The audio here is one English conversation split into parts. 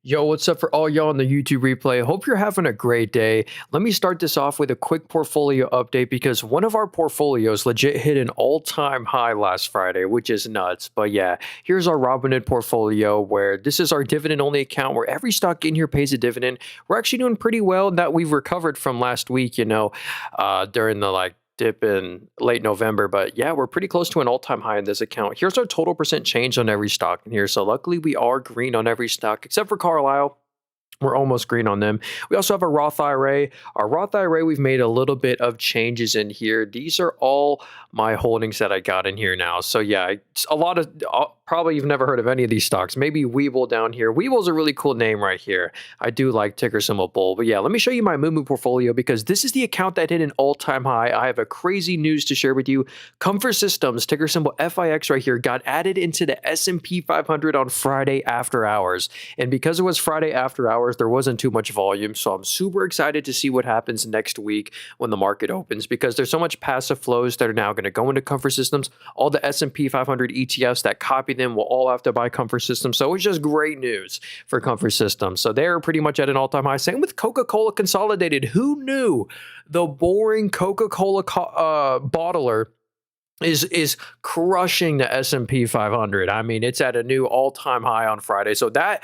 Yo, what's up for all y'all on the YouTube replay? Hope you're having a great day. Let me start this off with a quick portfolio update because one of our portfolios legit hit an all-time high last Friday, which is nuts. But yeah, here's our Robinhood portfolio where this is our dividend-only account where every stock in here pays a dividend. We're actually doing pretty well that we've recovered from last week, during the dip in late November. But yeah, we're pretty close to an all-time high in this account. Here's our total percent change on every stock in here. So luckily we are green on every stock except for Carlisle. We're almost green on them. We also have a Roth IRA. Our Roth IRA, we've made a little bit of changes in here. These are all my holdings that I got in here now. So yeah, it's a lot of, probably you've never heard of any of these stocks. Maybe Weeble down here. Weeble's a really cool name right here. I do like ticker symbol bull. But yeah, let me show you my Moomoo portfolio because this is the account that hit an all-time high. I have a crazy news to share with you. Comfort Systems, ticker symbol FIX right here, got added into the S&P 500 on Friday after hours. And because it was Friday after hours, there wasn't too much volume. So I'm super excited to see what happens next week when the market opens because there's so much passive flows that are now going to go into Comfort Systems. All the S&P 500 ETFs that copy them will all have to buy Comfort Systems. So it's just great news for Comfort Systems. So they're pretty much at an all-time high. Same with Coca-Cola Consolidated. Who knew the boring Coca-Cola bottler is crushing the S&P 500. I mean, it's at a new all-time high on Friday. So that,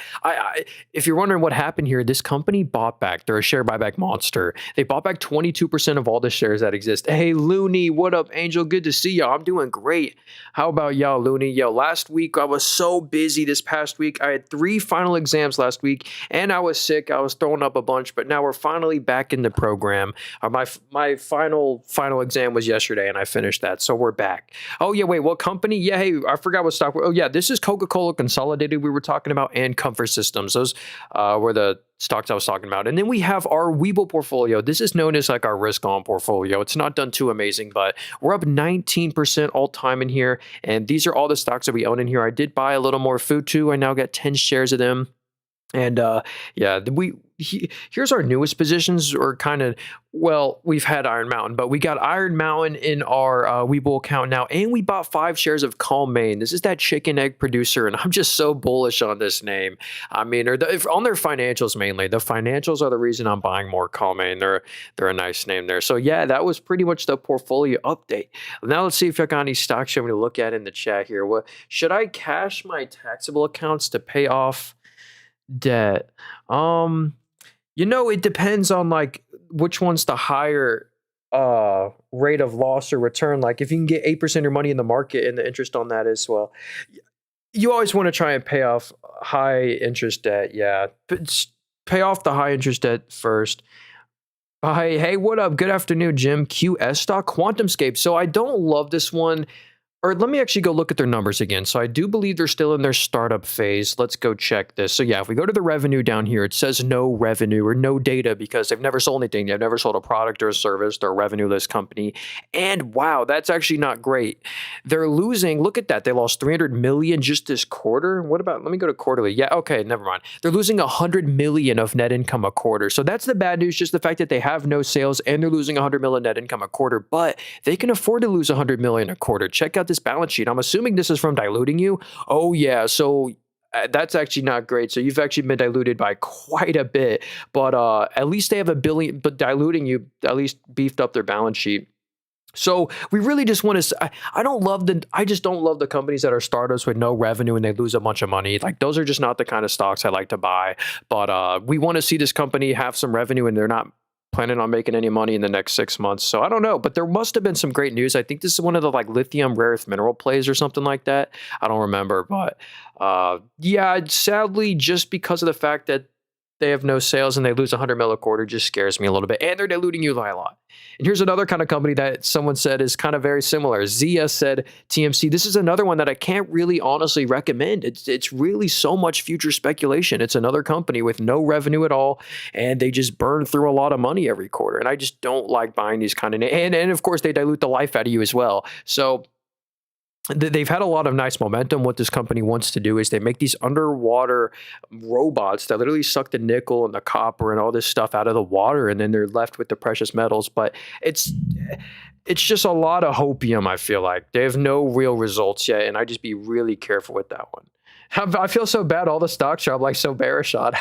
if you're wondering what happened here, this company bought back. They're a share buyback monster. They bought back 22% of all the shares that exist. Hey, Looney, what up, Angel? Good to see y'all. I'm doing great. How about y'all, Looney? Yo, last week, I was so busy this past week. I had 3 final exams last week, and I was sick. I was throwing up a bunch, but now we're finally back in the program. My final exam was yesterday, and I finished that. So we're back. Oh, yeah, wait, what company? Yeah, hey, I forgot what stock. Oh, yeah, this is Coca-Cola Consolidated we were talking about and Comfort Systems. Those were the stocks I was talking about. And then we have our Weeble portfolio. This is known as like our risk-on portfolio. It's not done too amazing, but we're up 19% all-time in here. And these are all the stocks that we own in here. I did buy a little more food, too. I now got 10 shares of them. And here's our newest positions, or kind of, well, we've had Iron Mountain, but we got Iron Mountain in our Weeble account now, and we bought 5 shares of Calm Maine. This is that chicken egg producer, and I'm just so bullish on this name. I mean, on their financials mainly. The financials are the reason I'm buying more Calm Maine. They're a nice name there. So yeah, that was pretty much the portfolio update. Now let's see if I got any stocks you want me to look at in the chat here. What should I cash my taxable accounts to pay off debt? It depends on like which one's the higher rate of loss or return. Like if you can get 8% of your money in the market and the interest on that as well, you always want to try and pay off high interest debt. Yeah, but pay off the high interest debt first. Hey, what up? Good afternoon, Jim. QS stock, QuantumScape. So I don't love this one. Or let me actually go look at their numbers again. So I do believe they're still in their startup phase. Let's go check this. So yeah, if we go to the revenue down here, it says no revenue or no data because they've never sold anything. They've never sold a product or a service. They're a revenue-less company. And wow, that's actually not great. They're losing, look at that. They lost $300 million just this quarter. What about, let me go to quarterly. Yeah, okay, never mind. They're losing $100 million of net income a quarter. So that's the bad news, just the fact that they have no sales and they're losing $100 million net income a quarter, but they can afford to lose $100 million a quarter. Check out this balance sheet. I'm assuming this is from diluting you. Oh yeah, so that's actually not great. So you've actually been diluted by quite a bit, but at least they have $1 billion, but diluting you at least beefed up their balance sheet. So we really just want to, I just don't love the companies that are startups with no revenue and they lose a bunch of money. Like those are just not the kind of stocks I like to buy, but we want to see this company have some revenue and they're not planning on making any money in the next 6 months. So I don't know, but there must have been some great news. I think this is one of the like lithium rare earth mineral plays or something like that. I don't remember, but yeah, sadly, just because of the fact that they have no sales and they lose $100 million a quarter just scares me a little bit. And they're diluting you by a lot. And here's another kind of company that someone said is kind of very similar. Zia said TMC. This is another one that I can't really honestly recommend. It's really so much future speculation. It's another company with no revenue at all, and they just burn through a lot of money every quarter. And I just don't like buying these kind of and of course they dilute the life out of you as well. So they've had a lot of nice momentum. What this company wants to do is they make these underwater robots that literally suck the nickel and the copper and all this stuff out of the water, and then they're left with the precious metals. But it's just a lot of hopium, I feel like. They have no real results yet, and I just be really careful with that one. I feel so bad. All the stocks are I'm like so bearish on.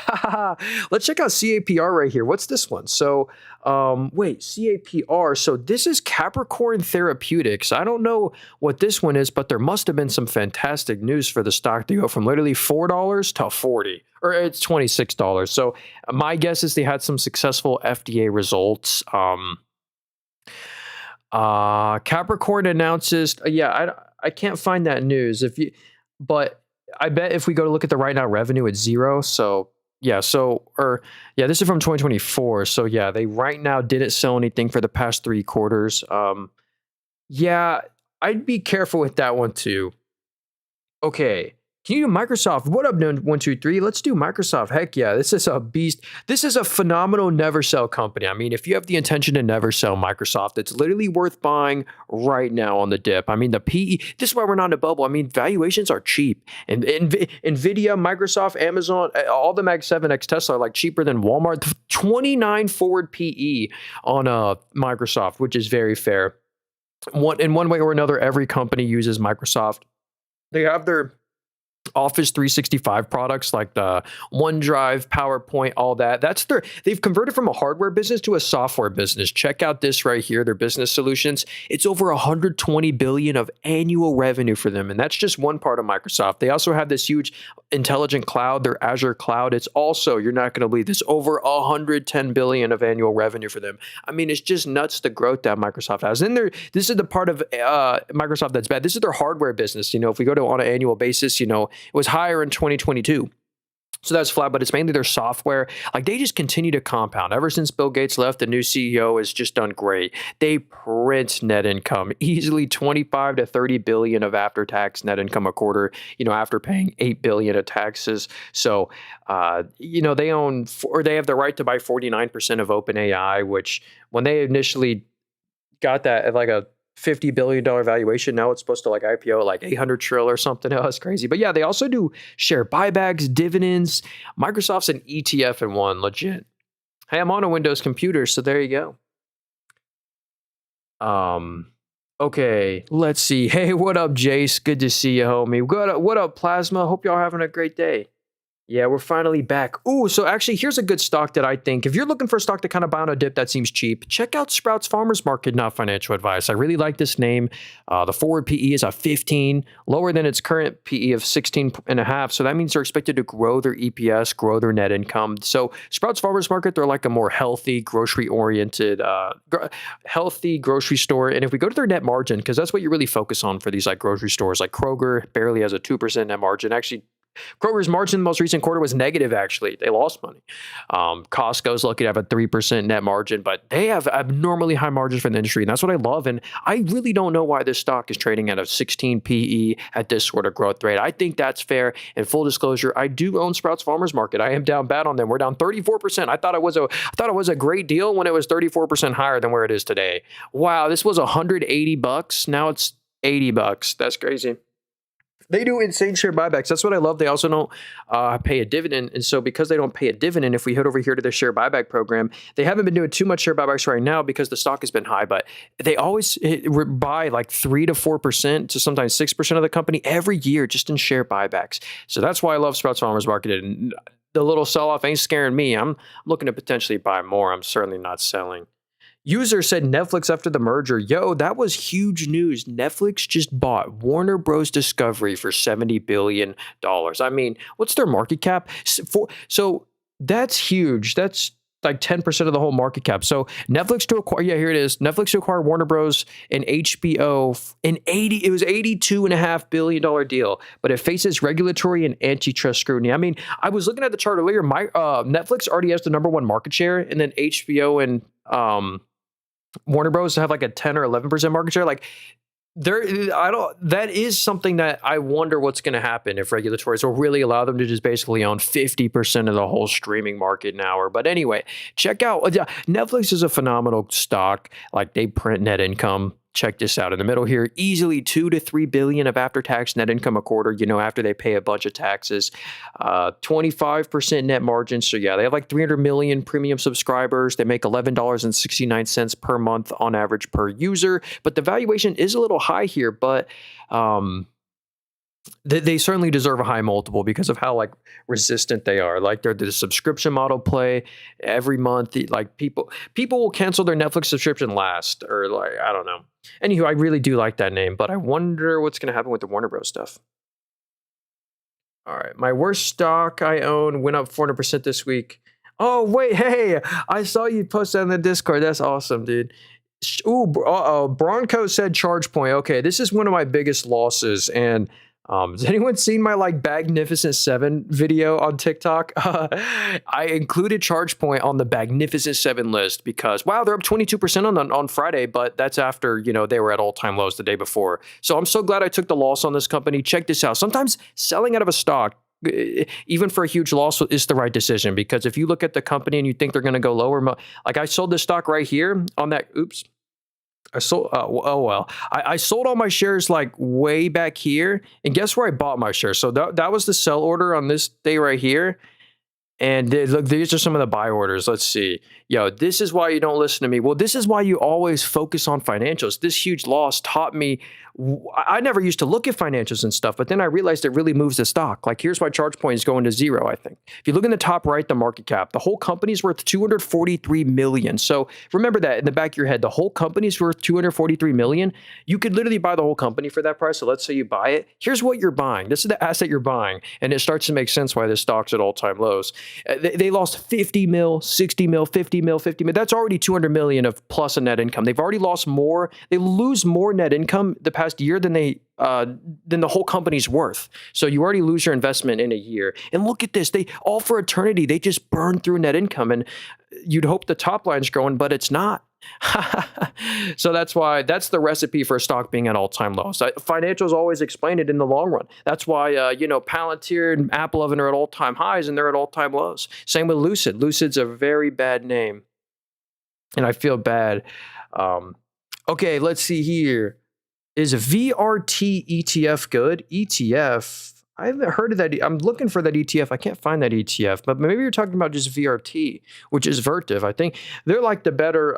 Let's check out CAPR right here. What's this one? So, wait, CAPR. So this is Capricorn Therapeutics. I don't know what this one is, but there must have been some fantastic news for the stock to go from literally $4 to 40, or it's $26. So my guess is they had some successful FDA results. Capricorn announces. Yeah, I can't find that news. But I bet if we go to look at the right now revenue, it's zero. So yeah, this is from 2024. So yeah, they right now didn't sell anything for the past 3 quarters. Yeah, I'd be careful with that one too. Okay. Can you do Microsoft? What up, 123? Let's do Microsoft. Heck yeah, this is a beast. This is a phenomenal never sell company. I mean, if you have the intention to never sell Microsoft, it's literally worth buying right now on the dip. I mean, the PE, this is why we're not in a bubble. I mean, valuations are cheap. And Nvidia, Microsoft, Amazon, all the Mag 7X Tesla are like cheaper than Walmart. 29 forward PE on Microsoft, which is very fair. In one way or another, every company uses Microsoft. They have their Office 365 products like the OneDrive, PowerPoint, all that. They've converted from a hardware business to a software business. Check out this right here, their business solutions. It's over 120 billion of annual revenue for them. And that's just one part of Microsoft. They also have this huge intelligent cloud, their Azure cloud. It's also, you're not going to believe this, over 110 billion of annual revenue for them. I mean, it's just nuts the growth that Microsoft has. And this is the part of Microsoft that's bad. This is their hardware business. If we go to on an annual basis, it was higher in 2022. So that's flat, but it's mainly their software. Like they just continue to compound. Ever since Bill Gates left, the new CEO has just done great. They print net income, easily 25 to 30 billion of after-tax net income a quarter, after paying 8 billion of taxes. So, they own, or they have the right to buy 49% of OpenAI, which when they initially got that at like a $50 billion valuation. Now it's supposed to like IPO like 800 trill or something else crazy. But yeah, they also do share buybacks, dividends. Microsoft's an ETF in one, legit. Hey, I'm on a Windows computer, so there you go. Okay, let's see. Hey, what up, Jace? Good to see you, homie. What up, Plasma? Hope y'all having a great day. Yeah, we're finally back. Ooh, so actually, here's a good stock that I think, if you're looking for a stock to kind of buy on a dip that seems cheap, check out Sprouts Farmers Market, not financial advice. I really like this name. The forward PE is a 15, lower than its current PE of 16.5. So that means they're expected to grow their EPS, grow their net income. So Sprouts Farmers Market, they're like a more healthy, grocery-oriented, healthy grocery store. And if we go to their net margin, because that's what you really focus on for these like grocery stores, like Kroger barely has a 2% net margin. Actually, Kroger's margin in the most recent quarter was negative, actually. They lost money. Costco's lucky to have a 3% net margin, but they have abnormally high margins for the industry, and that's what I love. And I really don't know why this stock is trading at a 16 PE at this sort of growth rate. I think that's fair. And full disclosure, I do own Sprouts Farmers Market. I am down bad on them. We're down 34%. I thought it was a great deal when it was 34% higher than where it is today. Wow, this was $180. Now it's $80. That's crazy. They do insane share buybacks. That's what I love. They also don't pay a dividend. And so because they don't pay a dividend, if we head over here to their share buyback program, they haven't been doing too much share buybacks right now because the stock has been high, but they always buy like 3 to 4% to sometimes 6% of the company every year just in share buybacks. So that's why I love Sprouts Farmers Market. And the little sell-off ain't scaring me. I'm looking to potentially buy more. I'm certainly not selling. User said Netflix after the merger. Yo, that was huge news. Netflix just bought Warner Bros. Discovery for $70 billion. I mean, what's their market cap? So that's huge. That's like 10% of the whole market cap. So Netflix to acquire, yeah, here it is. Netflix to acquire Warner Bros. And HBO it was $82.5 billion deal, but it faces regulatory and antitrust scrutiny. I mean, I was looking at the chart earlier. Netflix already has the number one market share, and then HBO and Warner Bros. Have like a 10 or 11% market share. Like that is something that I wonder what's going to happen if regulators will really allow them to just basically own 50% of the whole streaming market now. But anyway, check out Netflix is a phenomenal stock. Like they print net income. Check this out in the middle here. Easily 2 to 3 billion of after-tax net income a quarter, after they pay a bunch of taxes. 25% net margin. So yeah, they have like 300 million premium subscribers. They make $11.69 per month on average per user. But the valuation is a little high here, but They certainly deserve a high multiple because of how like resistant they are. Like they're the subscription model play every month. Like people will cancel their Netflix subscription last, or like I don't know. Anywho, I really do like that name, but I wonder what's going to happen with the Warner Bros. Stuff. All right, my worst stock I own went up 400% this week. Oh wait, hey, I saw you post that in the Discord. That's awesome, dude. Ooh, Bronco said ChargePoint. Okay, this is one of my biggest losses. And has anyone seen my like Magnificent Seven video on TikTok? I included ChargePoint on the Magnificent Seven list because wow, they're up 22% on Friday, but that's after they were at all-time lows the day before. So I'm so glad I took the loss on this company. Check this out. Sometimes selling out of a stock, even for a huge loss, is the right decision, because if you look at the company and you think they're going to go lower, like I sold this stock right here on that. Oops. I sold. Oh well. I sold all my shares like way back here, and guess where I bought my shares? So that was the sell order on this day right here. And look, these are some of the buy orders. Let's see. Yo, this is why you don't listen to me. Well, this is why you always focus on financials. This huge loss taught me. I never used to look at financials and stuff, but then I realized it really moves the stock. Like here's why ChargePoint is going to zero, I think. If you look in the top right, the market cap, the whole company's worth 243 million. So remember that in the back of your head, the whole company's worth 243 million. You could literally buy the whole company for that price. So let's say you buy it. Here's what you're buying. This is the asset you're buying. And it starts to make sense why this stock's at all-time lows. They lost 50 mil, 60 mil, 50 mil, 50 mil. That's already 200 million of plus a net income. They've already lost more. They lose more net income the past year than the whole company's worth. So you already lose your investment in a year. And look at this. They all for eternity. They just burn through net income. And you'd hope the top line's growing, but it's not. So that's the recipe for a stock being at all-time lows. Financials always explain it in the long run. That's why Palantir and Apple are at all-time highs and they're at all-time lows. Same with Lucid. Lucid's a very bad name, and I feel bad. Okay, let's see here. Is VRT ETF good? ETF. I haven't heard of that. I'm looking for that ETF. I can't find that ETF, but maybe you're talking about just VRT, which is Vertiv. I think they're like the better.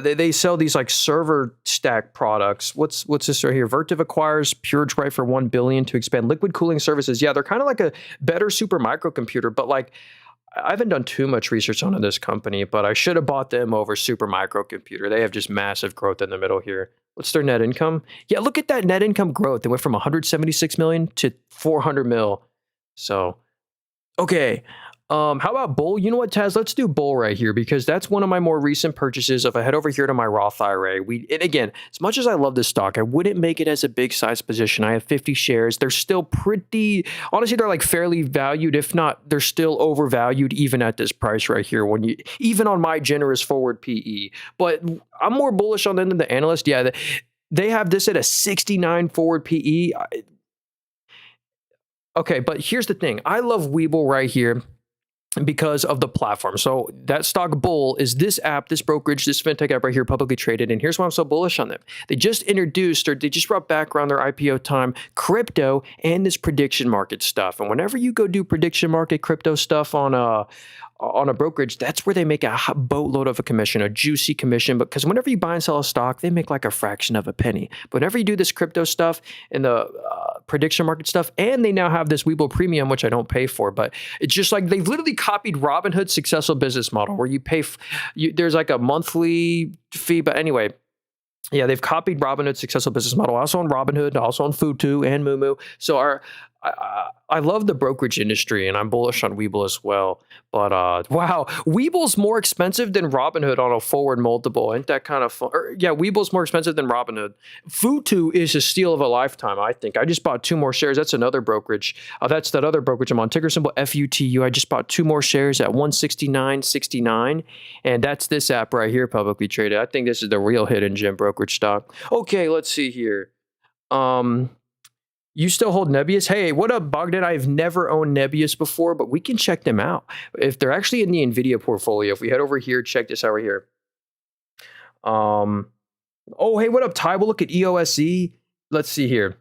They sell these like server stack products. What's this right here? Vertiv acquires PureDrive for $1 billion to expand liquid cooling services. Yeah, they're kind of like a better super microcomputer, but like I haven't done too much research on this company, but I should have bought them over super microcomputer. They have just massive growth in the middle here. What's their net income? Yeah, look at that net income growth. They went from 176 million to 400 mil. So, okay. How about Bull? You know what, Taz? Let's do Bull right here because that's one of my more recent purchases. If I head over here to my Roth IRA, and again, as much as I love this stock, I wouldn't make it as a big size position. I have 50 shares. They're still pretty, honestly, they're like fairly valued. If not, they're still overvalued even at this price right here. Even on my generous forward PE, but I'm more bullish on them than the analyst. Yeah, they have this at a 69 forward PE. Okay, but here's the thing. I love Weeble right here because of the platform. So that stock Bull is this app, this brokerage, this fintech app right here, publicly traded. And here's why I'm so bullish on them. They just brought back around their IPO time, crypto and this prediction market stuff. And whenever you go do prediction market crypto stuff on a brokerage, that's where they make a boatload of a commission, a juicy commission. Because whenever you buy and sell a stock, they make like a fraction of a penny. But whenever you do this crypto stuff and the prediction market stuff, and they now have this Weeble Premium, which I don't pay for, but it's just like they've literally copied Robinhood's successful business model where you pay, there's like a monthly fee. But anyway, yeah, they've copied Robinhood's successful business model. I also on Robinhood, also on Futu and Moomoo. So I love the brokerage industry, and I'm bullish on Weeble as well. But wow, Weeble's more expensive than Robinhood on a forward multiple. Ain't that kind of fun? Yeah, Weeble's more expensive than Robinhood. Futu is a steal of a lifetime, I think. I just bought 2 more shares. That's another brokerage. That's that other brokerage I'm on. Ticker symbol FUTU. I just bought 2 more shares at 169.69, and that's this app right here, publicly traded. I think this is the real hidden gem brokerage stock. Okay, let's see here. You still hold Nebius? Hey, what up, Bogdan? I've never owned Nebius before, but we can check them out. If they're actually in the NVIDIA portfolio, if we head over here, check this out right here. Oh, hey, what up, Ty? We'll look at EOSE. Let's see here.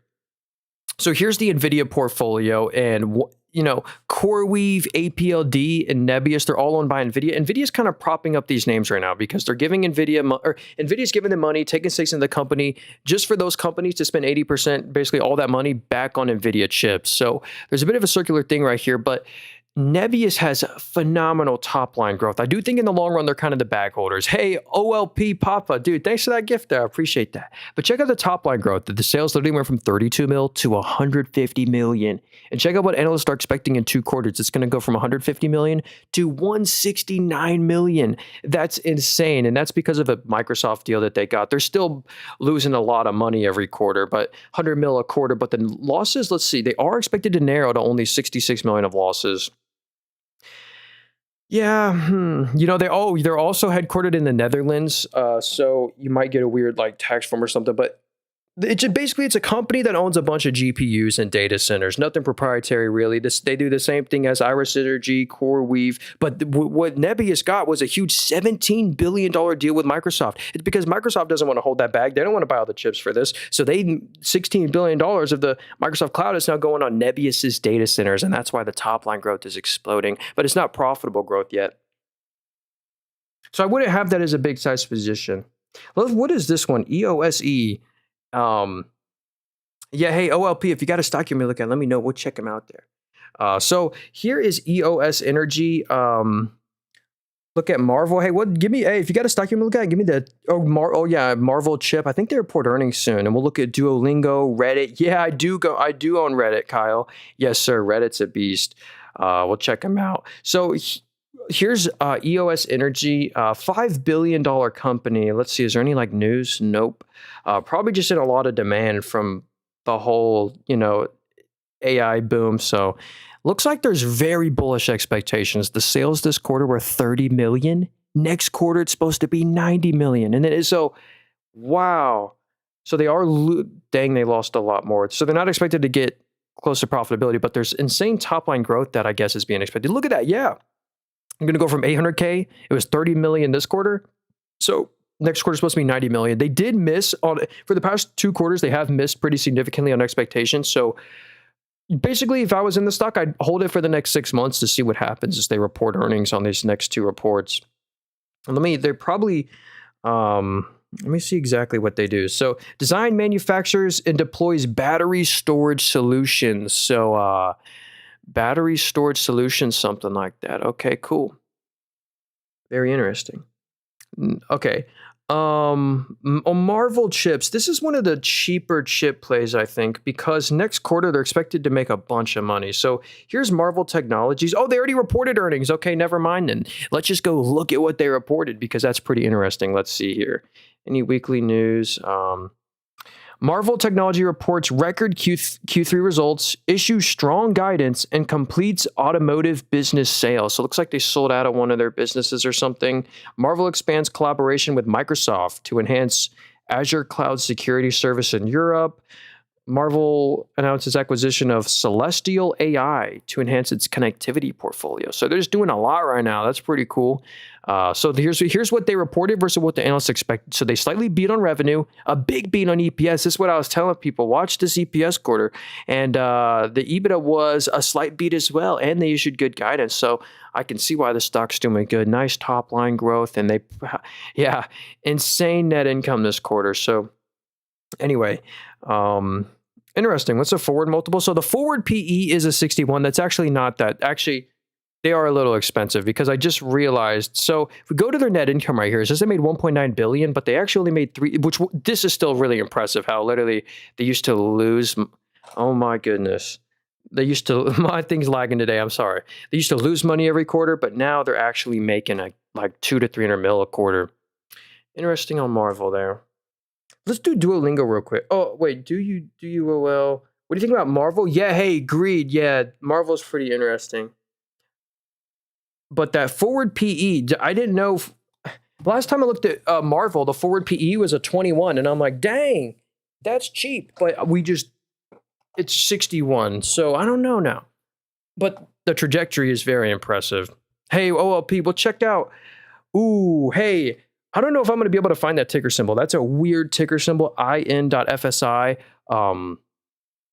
So here's the NVIDIA portfolio, and CoreWeave, APLD, and Nebius, they're all owned by NVIDIA. NVIDIA's kind of propping up these names right now because they're giving NVIDIA's giving them money, taking stakes in the company just for those companies to spend 80%, basically all that money back on NVIDIA chips. So there's a bit of a circular thing right here, but Nebius has phenomenal top line growth. I do think in the long run, they're kind of the bag holders. Hey, OLP Papa, dude, thanks for that gift there. I appreciate that. But check out the top line growth. The sales literally went from 32 mil to 150 million. And check out what analysts are expecting in 2 quarters. It's going to go from 150 million to 169 million. That's insane. And that's because of a Microsoft deal that they got. They're still losing a lot of money every quarter, but 100 mil a quarter. But the losses, let's see, they are expected to narrow to only 66 million of losses. Yeah, they're also headquartered in the Netherlands, so you might get a weird tax form or something. But it's a company that owns a bunch of GPUs and data centers. Nothing proprietary really. They do the same thing as Iris Synergy, CoreWeave. But what Nebius got was a huge $17 billion deal with Microsoft. It's because Microsoft doesn't want to hold that bag. They don't want to buy all the chips for this. So $16 billion of the Microsoft cloud is now going on Nebius's data centers, and that's why the top line growth is exploding. But it's not profitable growth yet. So I wouldn't have that as a big size position. What is this one? EOSE. Hey, OLP, if you got a stock you may look at, let me know. We'll check them out there. So here is EOS Energy. Look at Marvel. Hey, if you got a stock you may look at, give me the, Marvel chip. I think they report earnings soon. And we'll look at Duolingo, Reddit. Yeah, I do own Reddit, Kyle. Yes, sir. Reddit's a beast. We'll check them out. So here's EOS Energy, $5 billion company. Let's see, is there any news? Nope. Probably just in a lot of demand from the whole, AI boom. So looks like there's very bullish expectations. The sales this quarter were 30 million. Next quarter, it's supposed to be 90 million. And wow. So they they lost a lot more. So they're not expected to get close to profitability, but there's insane top line growth that I guess is being expected. Look at that. Yeah. I'm going to go from 800K. It was 30 million this quarter. So next quarter is supposed to be 90 million. They did miss for the past 2 quarters. They have missed pretty significantly on expectations. So basically, if I was in the stock, I'd hold it for the next 6 months to see what happens as they report earnings on these next 2 reports. And let me see exactly what they do. So design, manufactures, and deploys battery storage solutions. So, battery storage solutions, something like that. Okay, cool. Very interesting. Okay. On Marvel chips, this is one of the cheaper chip plays, I think, because next quarter they're expected to make a bunch of money. So here's Marvell Technologies. Oh, they already reported earnings. Okay, never mind then. Let's just go look at what they reported because that's pretty interesting. Let's see here. Any weekly news? Marvell Technology reports record Q3 results, issues strong guidance, and completes automotive business sales. So it looks like they sold out of one of their businesses or something. Marvell expands collaboration with Microsoft to enhance Azure Cloud Security Service in Europe. Marvell announces acquisition of Celestial AI to enhance its connectivity portfolio. So they're just doing a lot right now. That's pretty cool. So here's what they reported versus what the analysts expected. So they slightly beat on revenue, a big beat on EPS. This is what I was telling people. Watch this EPS quarter. And the EBITDA was a slight beat as well. And they issued good guidance. So I can see why the stock's doing good. Nice top line growth. And insane net income this quarter. So anyway, interesting. What's the forward multiple? So the forward PE is a 61. That's actually not that. Actually, they are a little expensive because I just realized. So if we go to their net income right here, it says they made 1.9 billion, but they actually only made 3, which this is still really impressive how literally they used to lose. Oh my goodness. My thing's lagging today. I'm sorry. They used to lose money every quarter, but now they're actually making like 200 to 300 mil a quarter. Interesting on Marvel there. Let's do Duolingo real quick. Oh, wait, do you well? What do you think about Marvel? Yeah, hey, agreed. Yeah, Marvel's pretty interesting. But that forward PE, I didn't know. Last time I looked at Marvel, the forward PE was a 21, and I'm like, dang, that's cheap. But it's 61, so I don't know now. But the trajectory is very impressive. Hey, OLP, well, check out. Ooh, hey. I don't know if I'm going to be able to find that ticker symbol. That's a weird ticker symbol, in.fsi.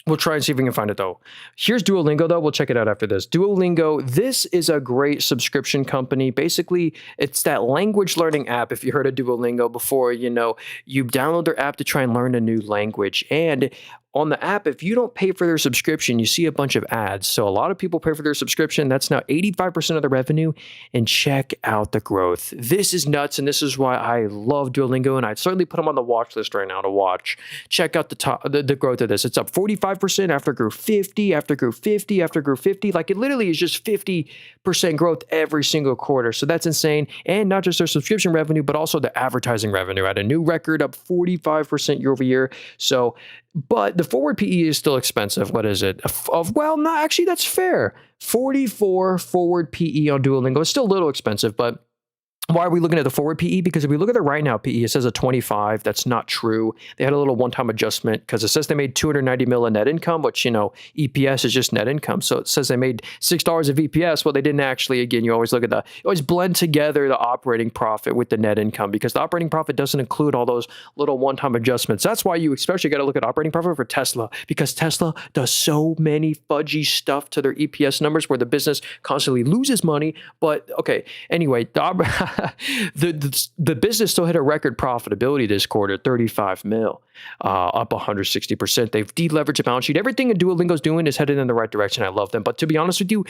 We'll try and see if we can find it though. Here's Duolingo though. We'll check it out after this. Duolingo, this is a great subscription company. Basically, it's that language learning app. If you heard of Duolingo before, you download their app to try and learn a new language. And on the app, if you don't pay for their subscription, you see a bunch of ads. So a lot of people pay for their subscription. That's now 85% of the revenue. And check out the growth. This is nuts. And this is why I love Duolingo. And I'd certainly put them on the watch list right now to watch. Check out the growth of this. It's up 45% after it grew 50, after it grew 50, after it grew 50. Like it literally is just 50% growth every single quarter. So that's insane. And not just their subscription revenue, but also the advertising revenue at a new record, up 45% year over year. So, but the forward PE is still expensive. What is it? Well, no, actually, that's fair. 44 forward PE on Duolingo. It's still a little expensive, but why are we looking at the forward PE? Because if we look at the right now PE, it says a 25. That's not true. They had a little one-time adjustment because it says they made 290 mil in net income, which, EPS is just net income. So it says they made $6 of EPS. Well, they didn't actually. Again, you always look at you always blend together the operating profit with the net income because the operating profit doesn't include all those little one-time adjustments. That's why you especially got to look at operating profit for Tesla because Tesla does so many fudgy stuff to their EPS numbers where the business constantly loses money. But okay, anyway, the business still hit a record profitability this quarter, 35 mil, up 160%. They've deleveraged the balance sheet. Everything that Duolingo's doing is headed in the right direction. I love them. But to be honest with you,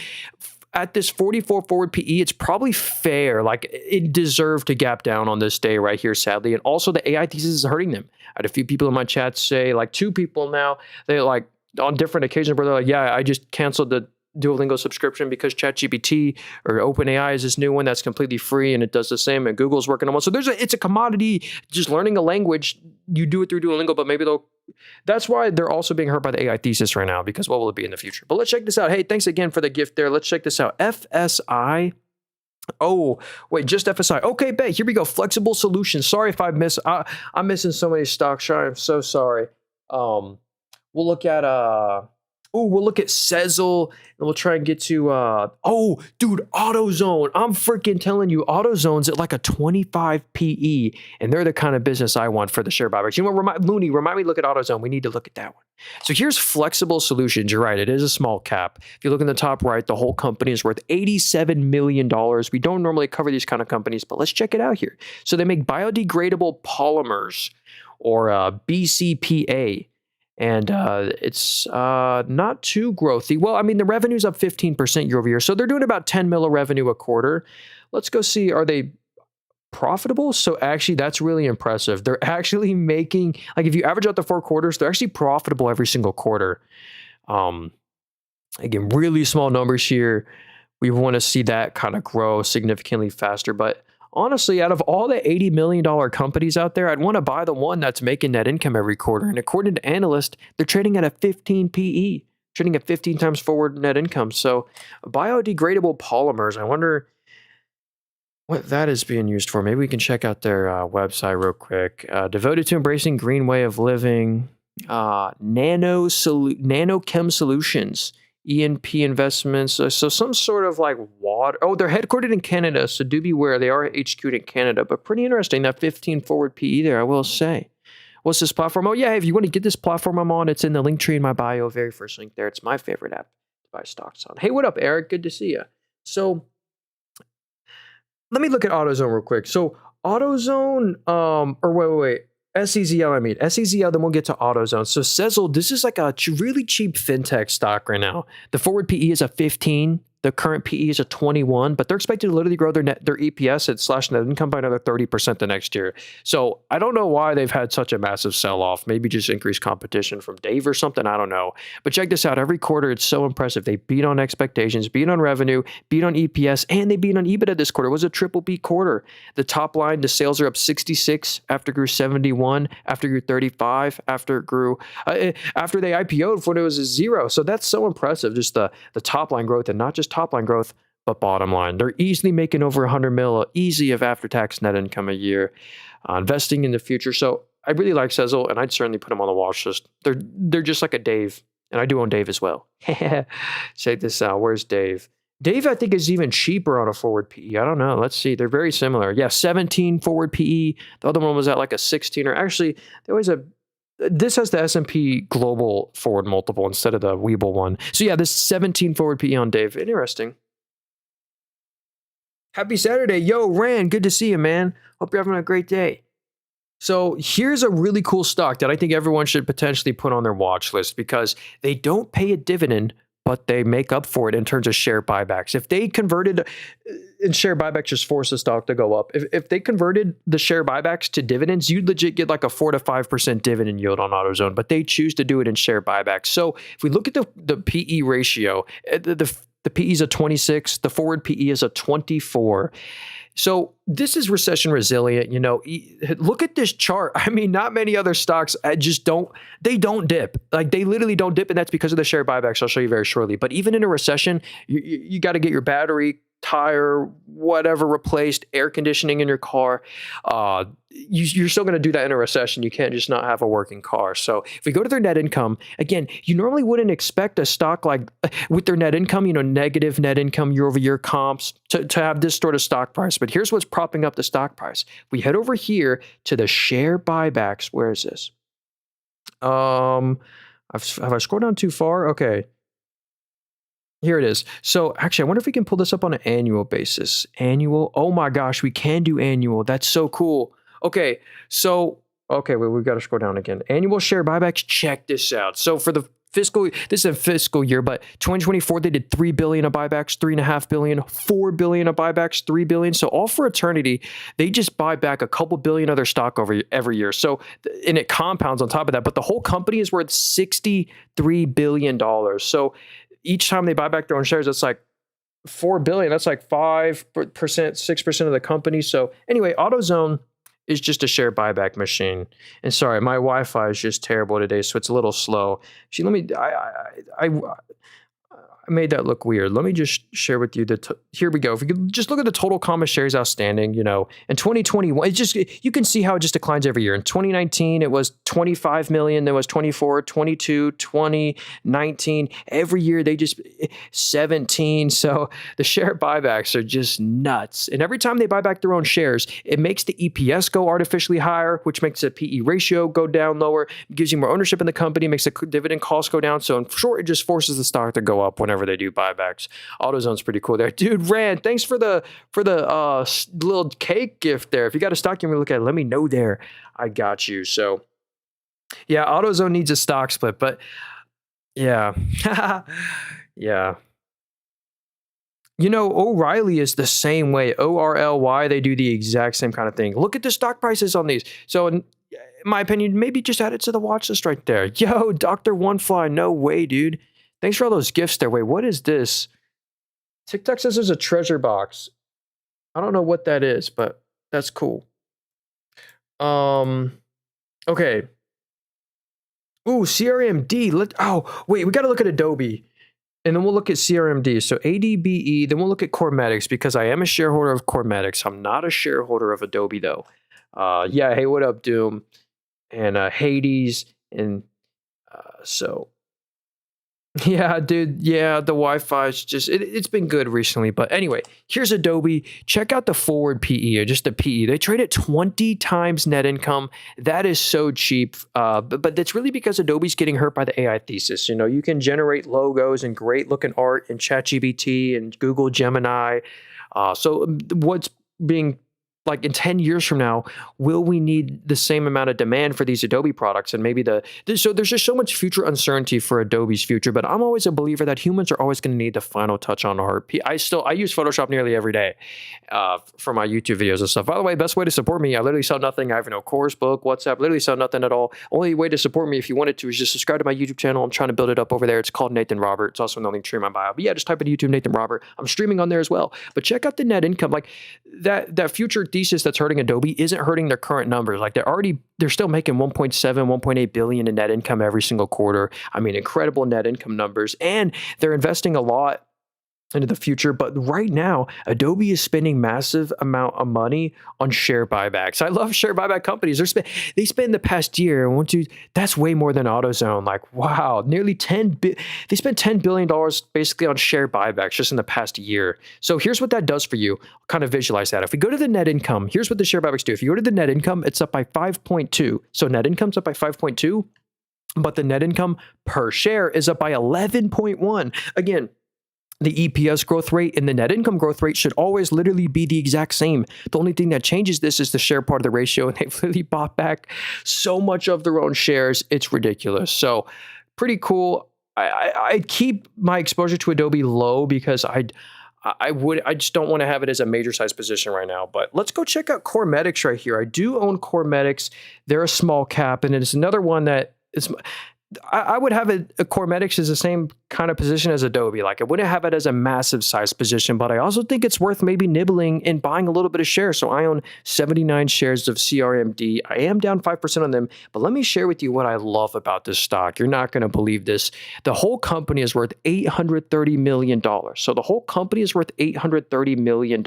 at this 44 forward PE, it's probably fair. Like it deserved to gap down on this day right here, sadly. And also the AI thesis is hurting them. I had a few people in my chat say, like 2 people now, they like on different occasions where they're like, yeah, I just canceled the Duolingo subscription because ChatGPT or OpenAI is this new one that's completely free and it does the same and Google's working on one. So it's a commodity, just learning a language, you do it through Duolingo, but maybe that's why they're also being hurt by the AI thesis right now because what will it be in the future? But let's check this out. Hey, thanks again for the gift there. Let's check this out. FSI. Oh, wait, just FSI. Okay, bet. Here we go. Flexible solutions. Sorry if I'm missing so many stocks. I'm so sorry. We'll look at Sezzle and we'll try and get to dude, AutoZone. I'm freaking telling you, AutoZone's at like a 25 PE, and they're the kind of business I want for the share buybacks. You know what, Looney, remind me to look at AutoZone. We need to look at that one. So here's Flexible Solutions. You're right, it is a small cap. If you look in the top right, the whole company is worth $87 million. We don't normally cover these kind of companies, but let's check it out here. So they make biodegradable polymers, or BCPA. And it's not too growthy. Well, I mean, the revenue's up 15% year over year. So they're doing about 10 mil of revenue a quarter. Let's go see, are they profitable? So actually, that's really impressive. They're actually making, like if you average out the 4 quarters, they're actually profitable every single quarter. Again, really small numbers here. We want to see that kind of grow significantly faster. But honestly, out of all the $80 million companies out there, I'd want to buy the one that's making net income every quarter. And according to analysts, they're trading at a 15 PE, trading at 15 times forward net income. So biodegradable polymers, I wonder what that is being used for. Maybe we can check out their website real quick. Devoted to embracing green way of living, nanochem solutions. E&P investments, so some sort of like water. Oh, they're headquartered in Canada, so do beware. They are HQ'd in Canada, but pretty interesting, that 15 forward PE there, I will say. What's this platform? Oh, yeah, if you want to get this platform I'm on, it's in the link tree in my bio, very first link there. It's my favorite app to buy stocks on. Hey, what up, Eric? Good to see you. So let me look at AutoZone real quick. So AutoZone, wait. SEZL, SEZL, then we'll get to AutoZone. So Sezzle, this is like a really cheap fintech stock right now. The forward PE is a 15. The current PE is a 21, but they're expected to literally grow their EPS at / net income by another 30% the next year. So I don't know why they've had such a massive sell-off. Maybe just increased competition from Dave or something. I don't know. But check this out. Every quarter, it's so impressive. They beat on expectations, beat on revenue, beat on EPS, and they beat on EBITDA this quarter. It was a triple B quarter. The top line, the sales are up 66 after it grew 71, after it grew 35, after it grew, after they IPO'd when it was a 0. So that's so impressive. Just the top line growth, and not just top line growth, but bottom line. They're easily making over 100 mil easy of after-tax net income a year, investing in the future. So I really like Sezzle, and I'd certainly put them on the watch list. They're just like a Dave, and I do own Dave as well. Check this out. Where's Dave? Dave, I think, is even cheaper on a forward PE. I don't know. Let's see. They're very similar. Yeah, 17 forward PE. The other one was at like a 16, or actually, there was a This has the S&P Global forward multiple instead of the Weeble one. So yeah, this 17 forward PE on Dave. Interesting. Happy Saturday. Yo, Rand, good to see you, man. Hope you're having a great day. So here's a really cool stock that I think everyone should potentially put on their watch list because they don't pay a dividend, but they make up for it in terms of share buybacks. If they converted, and share buybacks just force the stock to go up. If they converted the share buybacks to dividends, you'd legit get like a 4 to 5% dividend yield on AutoZone, but they choose to do it in share buybacks. So if we look at the PE ratio, the PE is a 26, the forward PE is a 24. So this is recession resilient. Look at this chart. I mean, not many other stocks they don't dip. Like they literally don't dip. And that's because of the share buybacks. I'll show you very shortly. But even in a recession, you got to get your battery, tire, whatever replaced, air conditioning in your car. You're still going to do that in a recession. You can't just not have a working car. So if we go to their net income, again, you normally wouldn't expect a stock like with their net income, negative net income year over year comps to have this sort of stock price. But here's what's propping up the stock price. We head over here to the share buybacks. Where is this? Have I scrolled down too far? Okay. Here it is. So actually, I wonder if we can pull this up on an annual basis. Annual. Oh my gosh, we can do annual. That's so cool. Okay. Wait, we've got to scroll down again. Annual share buybacks. Check this out. So for the this is a fiscal year, but 2024, they did 3 billion of buybacks, 3.5 billion, 4 billion of buybacks, 3 billion. So all for eternity, they just buy back a couple billion of their stock every year. So, and it compounds on top of that, but the whole company is worth $63 billion. So each time they buy back their own shares, that's like 4 billion. That's like 5%, 6% of the company. So anyway, AutoZone is just a share buyback machine. And sorry, my Wi-Fi is just terrible today, so it's a little slow. I made that look weird. Let me just share with you here we go. If we could just look at the total common shares outstanding, in 2021, you can see how it just declines every year. In 2019, it was 25 million, then was 24, 22, 20, 19. Every year they just 17. So the share buybacks are just nuts. And every time they buy back their own shares, it makes the EPS go artificially higher, which makes the PE ratio go down lower, gives you more ownership in the company, makes the dividend cost go down. So in short, it just forces the stock to go up whenever they do buybacks. AutoZone's pretty cool there. Dude, Rand, thanks for the little cake gift there. If you got a stock you want me to look at, let me know there. I got you. So yeah, AutoZone needs a stock split, but yeah. Yeah. O'Reilly is the same way. ORLY, they do the exact same kind of thing. Look at the stock prices on these. So in my opinion, maybe just add it to the watch list right there. Yo, Dr. One Fly, no way, dude. Thanks for all those gifts there. Wait, what is this? TikTok says there's a treasure box. I don't know what that is, but that's cool. Okay. Ooh, CRMD. Wait, we got to look at Adobe. And then we'll look at CRMD. So ADBE, then we'll look at CorMedix because I am a shareholder of CorMedix. I'm not a shareholder of Adobe though. Yeah, hey, what up, Doom? And Hades. And so... Yeah, dude. Yeah, the Wi-Fi is just, it's been good recently. But anyway, here's Adobe. Check out the forward PE or just the PE. They trade at 20 times net income. That is so cheap. But that's really because Adobe's getting hurt by the AI thesis. You can generate logos and great looking art in ChatGPT and Google Gemini. So what's being like in 10 years from now, will we need the same amount of demand for these Adobe products? And maybe so there's just so much future uncertainty for Adobe's future, but I'm always a believer that humans are always going to need the final touch on art. I use Photoshop nearly every day for my YouTube videos and stuff. By the way, best way to support me, I literally sell nothing. I have no course, book, WhatsApp, literally sell nothing at all. Only way to support me if you wanted to is just subscribe to my YouTube channel. I'm trying to build it up over there. It's called Nathan Robert. It's also in the link tree in my bio. But yeah, just type in YouTube Nathan Robert. I'm streaming on there as well. But check out the net income. Like that future thesis that's hurting Adobe isn't hurting their current numbers. Like they're still making 1.7, 1.8 billion in net income every single quarter. I mean, incredible net income numbers. And they're investing a lot into the future. But right now, Adobe is spending massive amount of money on share buybacks. I love share buyback companies. They spend the past year, that's way more than AutoZone. Like, wow, they spent $10 billion basically on share buybacks just in the past year. So here's what that does for you. Kind of visualize that. If we go to the net income, here's what the share buybacks do. If you go to the net income, it's up by 5.2. So net income's up by 5.2, but the net income per share is up by 11.1. Again, the EPS growth rate and the net income growth rate should always literally be the exact same. The only thing that changes this is the share part of the ratio, and they've really bought back so much of their own shares. It's ridiculous. So pretty cool. I'd keep my exposure to Adobe low because I just don't want to have it as a major size position right now. But let's go check out CorMedix right here. I do own CorMedix. They're a small cap, and it's another one that is. I would have a CorMedix is the same kind of position as Adobe. Like, I wouldn't have it as a massive size position, but I also think it's worth maybe nibbling and buying a little bit of shares. So I own 79 shares of CRMD. I am down 5% on them, but let me share with you what I love about this stock. You're not going to believe this. The whole company is worth $830 million. So the whole company is worth $830 million.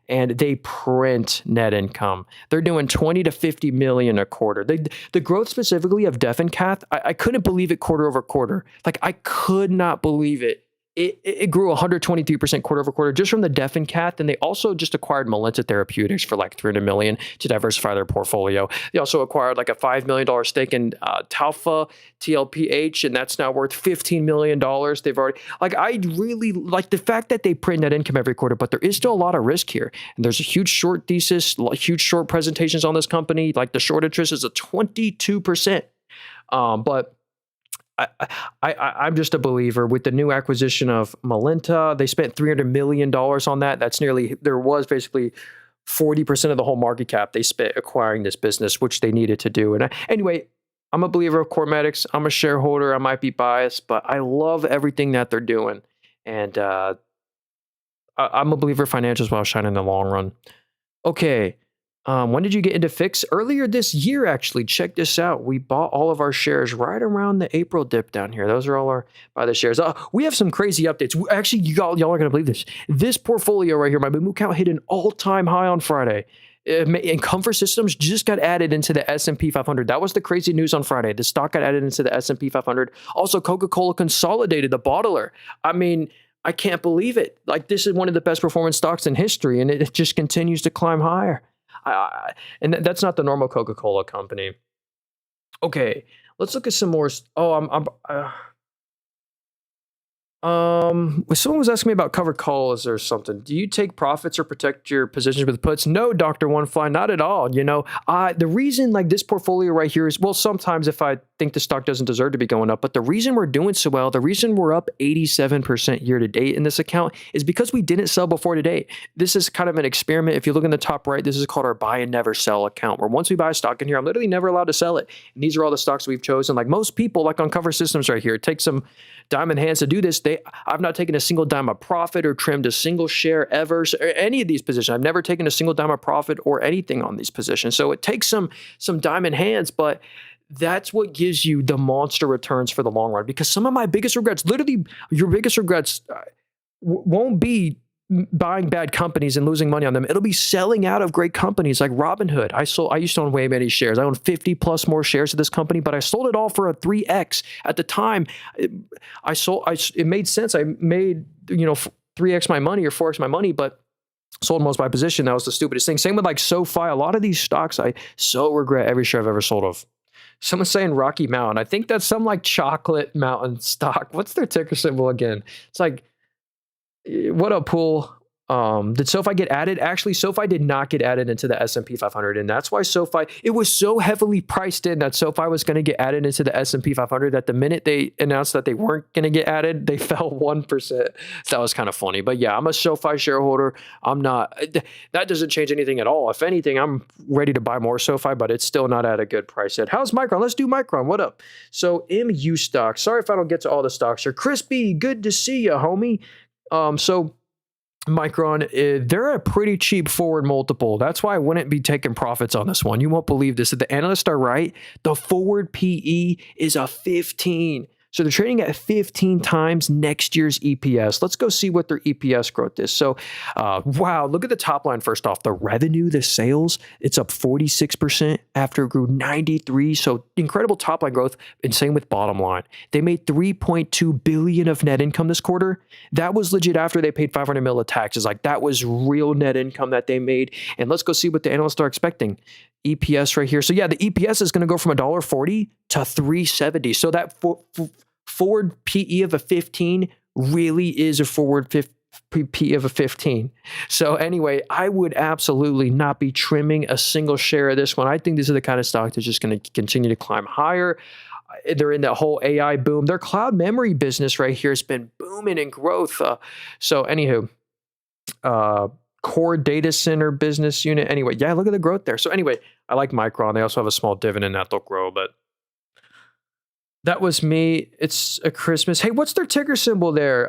And they print net income. They're doing 20 to 50 million a quarter. The growth specifically of Def and Cath, I couldn't believe it quarter over quarter. Like, I could not believe it. It grew 123% quarter over quarter just from the Def and Cath, and they also just acquired Malenta Therapeutics for like $300 million to diversify their portfolio. They also acquired like a $5 million stake in Talfa TLPH, and that's now worth $15 million. They've already, like, I really like the fact that they print net income every quarter, but there is still a lot of risk here. And there's a huge short thesis, huge short presentations on this company. Like, the short interest is a 22%. But I'm just a believer with the new acquisition of Malenta. They spent $300 million on that. There was basically 40% of the whole market cap they spent acquiring this business, which they needed to do. And anyway, I'm a believer of CorMedix. I'm a shareholder. I might be biased, but I love everything that they're doing. And I'm a believer financials will shine in the long run. Okay. When did you get into FIX? Earlier this year, actually. Check this out. We bought all of our shares right around the April dip down here. Those are all our buy the shares. We have some crazy updates. Actually, y'all are going to believe this. This portfolio right here, my Moomoo count hit an all-time high on Friday. And Comfort Systems just got added into the S&P 500. That was the crazy news on Friday. The stock got added into the S&P 500. Also, Coca-Cola consolidated, the bottler. I mean, I can't believe it. Like, this is one of the best performance stocks in history, and it just continues to climb higher. And that's not the normal Coca-Cola company. Okay, let's look at some more. Someone was asking me about covered calls or something. Do you take profits or protect your positions with puts? No, Dr. One Fly, not at all. You know, the reason like this portfolio right here is, well, sometimes if I think the stock doesn't deserve to be going up, but the reason we're doing so well, the reason we're up 87% year to date in this account is because we didn't sell before today. This is kind of an experiment. If you look in the top right, this is called our buy and never sell account, where once we buy a stock in here, I'm literally never allowed to sell it. And these are all the stocks we've chosen. Like most people, like on Cover Systems right here, it takes some diamond hands to do this. I've not taken a single dime of profit or trimmed a single share ever, or any of these positions. I've never taken a single dime of profit or anything on these positions. So it takes some diamond hands, but that's what gives you the monster returns for the long run. Because some of my biggest regrets, literally your biggest regrets, won't be buying bad companies and losing money on them. It'll be selling out of great companies like Robinhood. I used to own way many shares. I own 50 plus more shares of this company, but I sold it all for a 3x. At the time, it made sense. I made, 3x my money or 4x my money, but sold most of my position. That was the stupidest thing. Same with like SoFi. A lot of these stocks, I so regret every share I've ever sold of. Someone's saying Rocky Mountain. I think that's some like chocolate mountain stock. What's their ticker symbol again? It's like, what up, Pool? Did SoFi get added? Actually, SoFi did not get added into the S&P 500, and that's why SoFi, it was so heavily priced in that SoFi was going to get added into the S&P 500 that the minute they announced that they weren't going to get added, they fell 1%. That was kind of funny. But yeah, I'm a SoFi shareholder. I'm not, that doesn't change anything at all. If anything, I'm ready to buy more SoFi, but it's still not at a good price yet. How's Micron? Let's do Micron. What up? So MU stock. Sorry if I don't get to all the stocks here. Crispy, good to see you, homie. So Micron, they're a pretty cheap forward multiple. That's why I wouldn't be taking profits on this one. You won't believe this. If the analysts are right, the forward PE is a 15. So they're trading at 15 times next year's EPS. Let's go see what their EPS growth is. So, wow, look at the top line first off. The revenue, the sales, it's up 46% after it grew 93. So incredible top line growth, and same with bottom line. They made $3.2 billion of net income this quarter. That was legit after they paid $500 million of taxes. Like that was real net income that they made. And let's go see what the analysts are expecting. EPS right here. So yeah, the EPS is going to go from $1.40 to $3.70. So that forward PE of a 15 really is a forward PE of a 15. So anyway, I would absolutely not be trimming a single share of this one. I think these are the kind of stock that's just going to continue to climb higher. They're in that whole AI boom. Their cloud memory business right here has been booming in growth. So anywho, core data center business unit. Anyway, yeah, look at the growth there. So anyway, I like Micron. They also have a small dividend that they'll grow, but that was me. It's a Christmas. Hey, what's their ticker symbol there?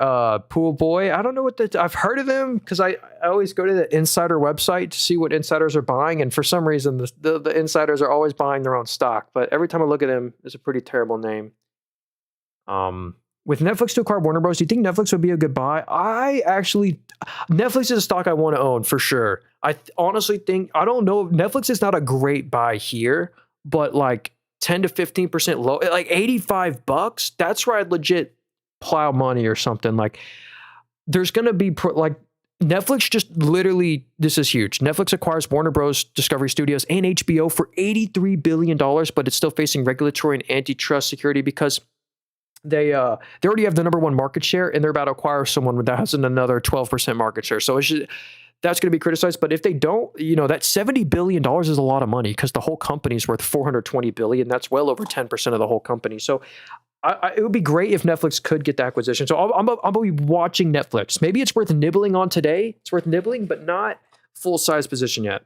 Pool Boy. I don't know what I've heard of them because I always go to the insider website to see what insiders are buying. And for some reason, the insiders are always buying their own stock. But every time I look at them, it's a pretty terrible name. With Netflix to acquire Warner Bros., do you think Netflix would be a good buy? Netflix is a stock I want to own for sure. I honestly think, I don't know, Netflix is not a great buy here, but like 10 to 15% low, like $85, that's where I'd legit plow money or something. Like there's going to be like Netflix just literally, this is huge. Netflix acquires Warner Bros., Discovery Studios, and HBO for $83 billion, but it's still facing regulatory and antitrust security because they already have the number one market share, and they're about to acquire someone that has another 12% market share. So that's going to be criticized. But if they don't, that $70 billion is a lot of money because the whole company is worth $420 billion. That's well over 10% of the whole company. So it would be great if Netflix could get the acquisition. So I'm going to be watching Netflix. Maybe it's worth nibbling on today. It's worth nibbling, but not full size position yet.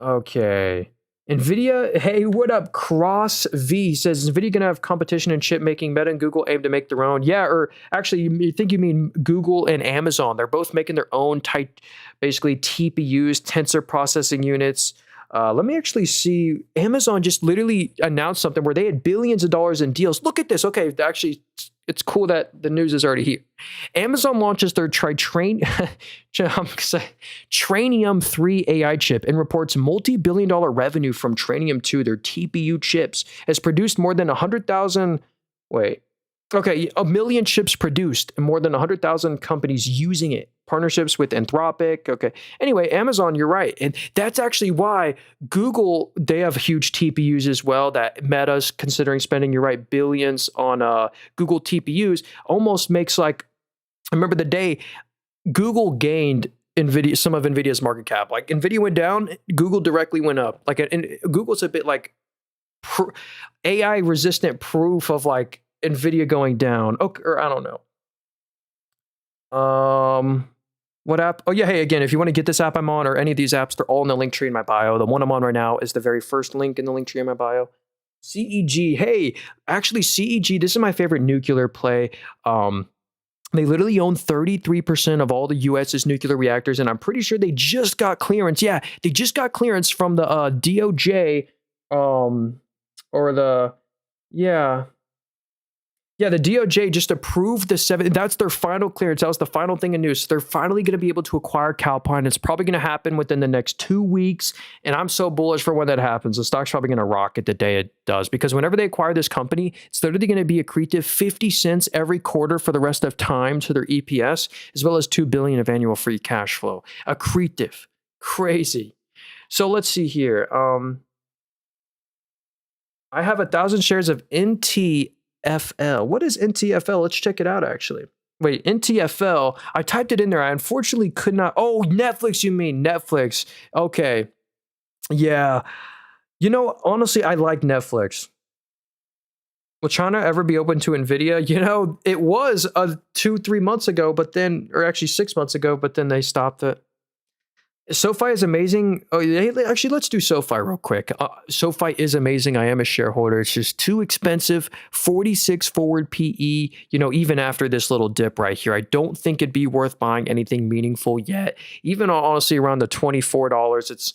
Okay. NVIDIA, hey, what up? Cross V says, is NVIDIA going to have competition in chip making? Meta and Google aim to make their own. Yeah, or actually, you think you mean Google and Amazon. They're both making their own type, basically TPUs, tensor processing units. Let me actually see. Amazon just literally announced something where they had billions of dollars in deals. Look at this. Okay, actually, it's cool that the news is already here. Amazon launches their Trainium 3 AI chip and reports multi-billion-dollar revenue from Trainium 2, their TPU chips, has produced more than 100,000. A million chips produced and more than 100,000 companies using it. Partnerships with Anthropic. Okay. Anyway, Amazon, you're right. And that's actually why Google, they have huge TPUs as well that Meta's considering spending, you're right, billions on Google TPUs. Almost makes like, I remember the day Google gained NVIDIA, some of NVIDIA's market cap. Like NVIDIA went down, Google directly went up. Like, and Google's a bit like AI resistant proof of like NVIDIA going down. Okay, or I don't know. What app? Oh yeah, hey, again, if you want to get this app I'm on or any of these apps, they're all in the link tree in my bio. The one I'm on right now is the very first link in the link tree in my bio. CEG, hey, actually CEG, this is my favorite nuclear play. They literally own 33% of all the US's nuclear reactors, and I'm pretty sure they just got clearance. Yeah, they just got clearance from the DOJ, the DOJ just approved the 7. That's their final clearance. That was the final thing in news. So they're finally going to be able to acquire Calpine. It's probably going to happen within the next 2 weeks. And I'm so bullish for when that happens. The stock's probably going to rocket the day it does. Because whenever they acquire this company, it's literally going to be accretive 50 cents every quarter for the rest of time to their EPS, as well as $2 billion of annual free cash flow. Accretive. Crazy. So let's see here. I have 1,000 shares of NTFL. What is NTFL? Let's check it out, actually. Wait, NTFL. I typed it in there. I unfortunately could not. Oh, Netflix, you mean Netflix. Okay. Yeah. Honestly, I like Netflix. Will China ever be open to NVIDIA? It was 2-3 months ago, or actually 6 months ago, but then they stopped it. SoFi is amazing. Oh, actually, let's do SoFi real quick. SoFi is amazing. I am a shareholder. It's just too expensive. 46 forward PE, even after this little dip right here. I don't think it'd be worth buying anything meaningful yet. Even honestly, around the $24,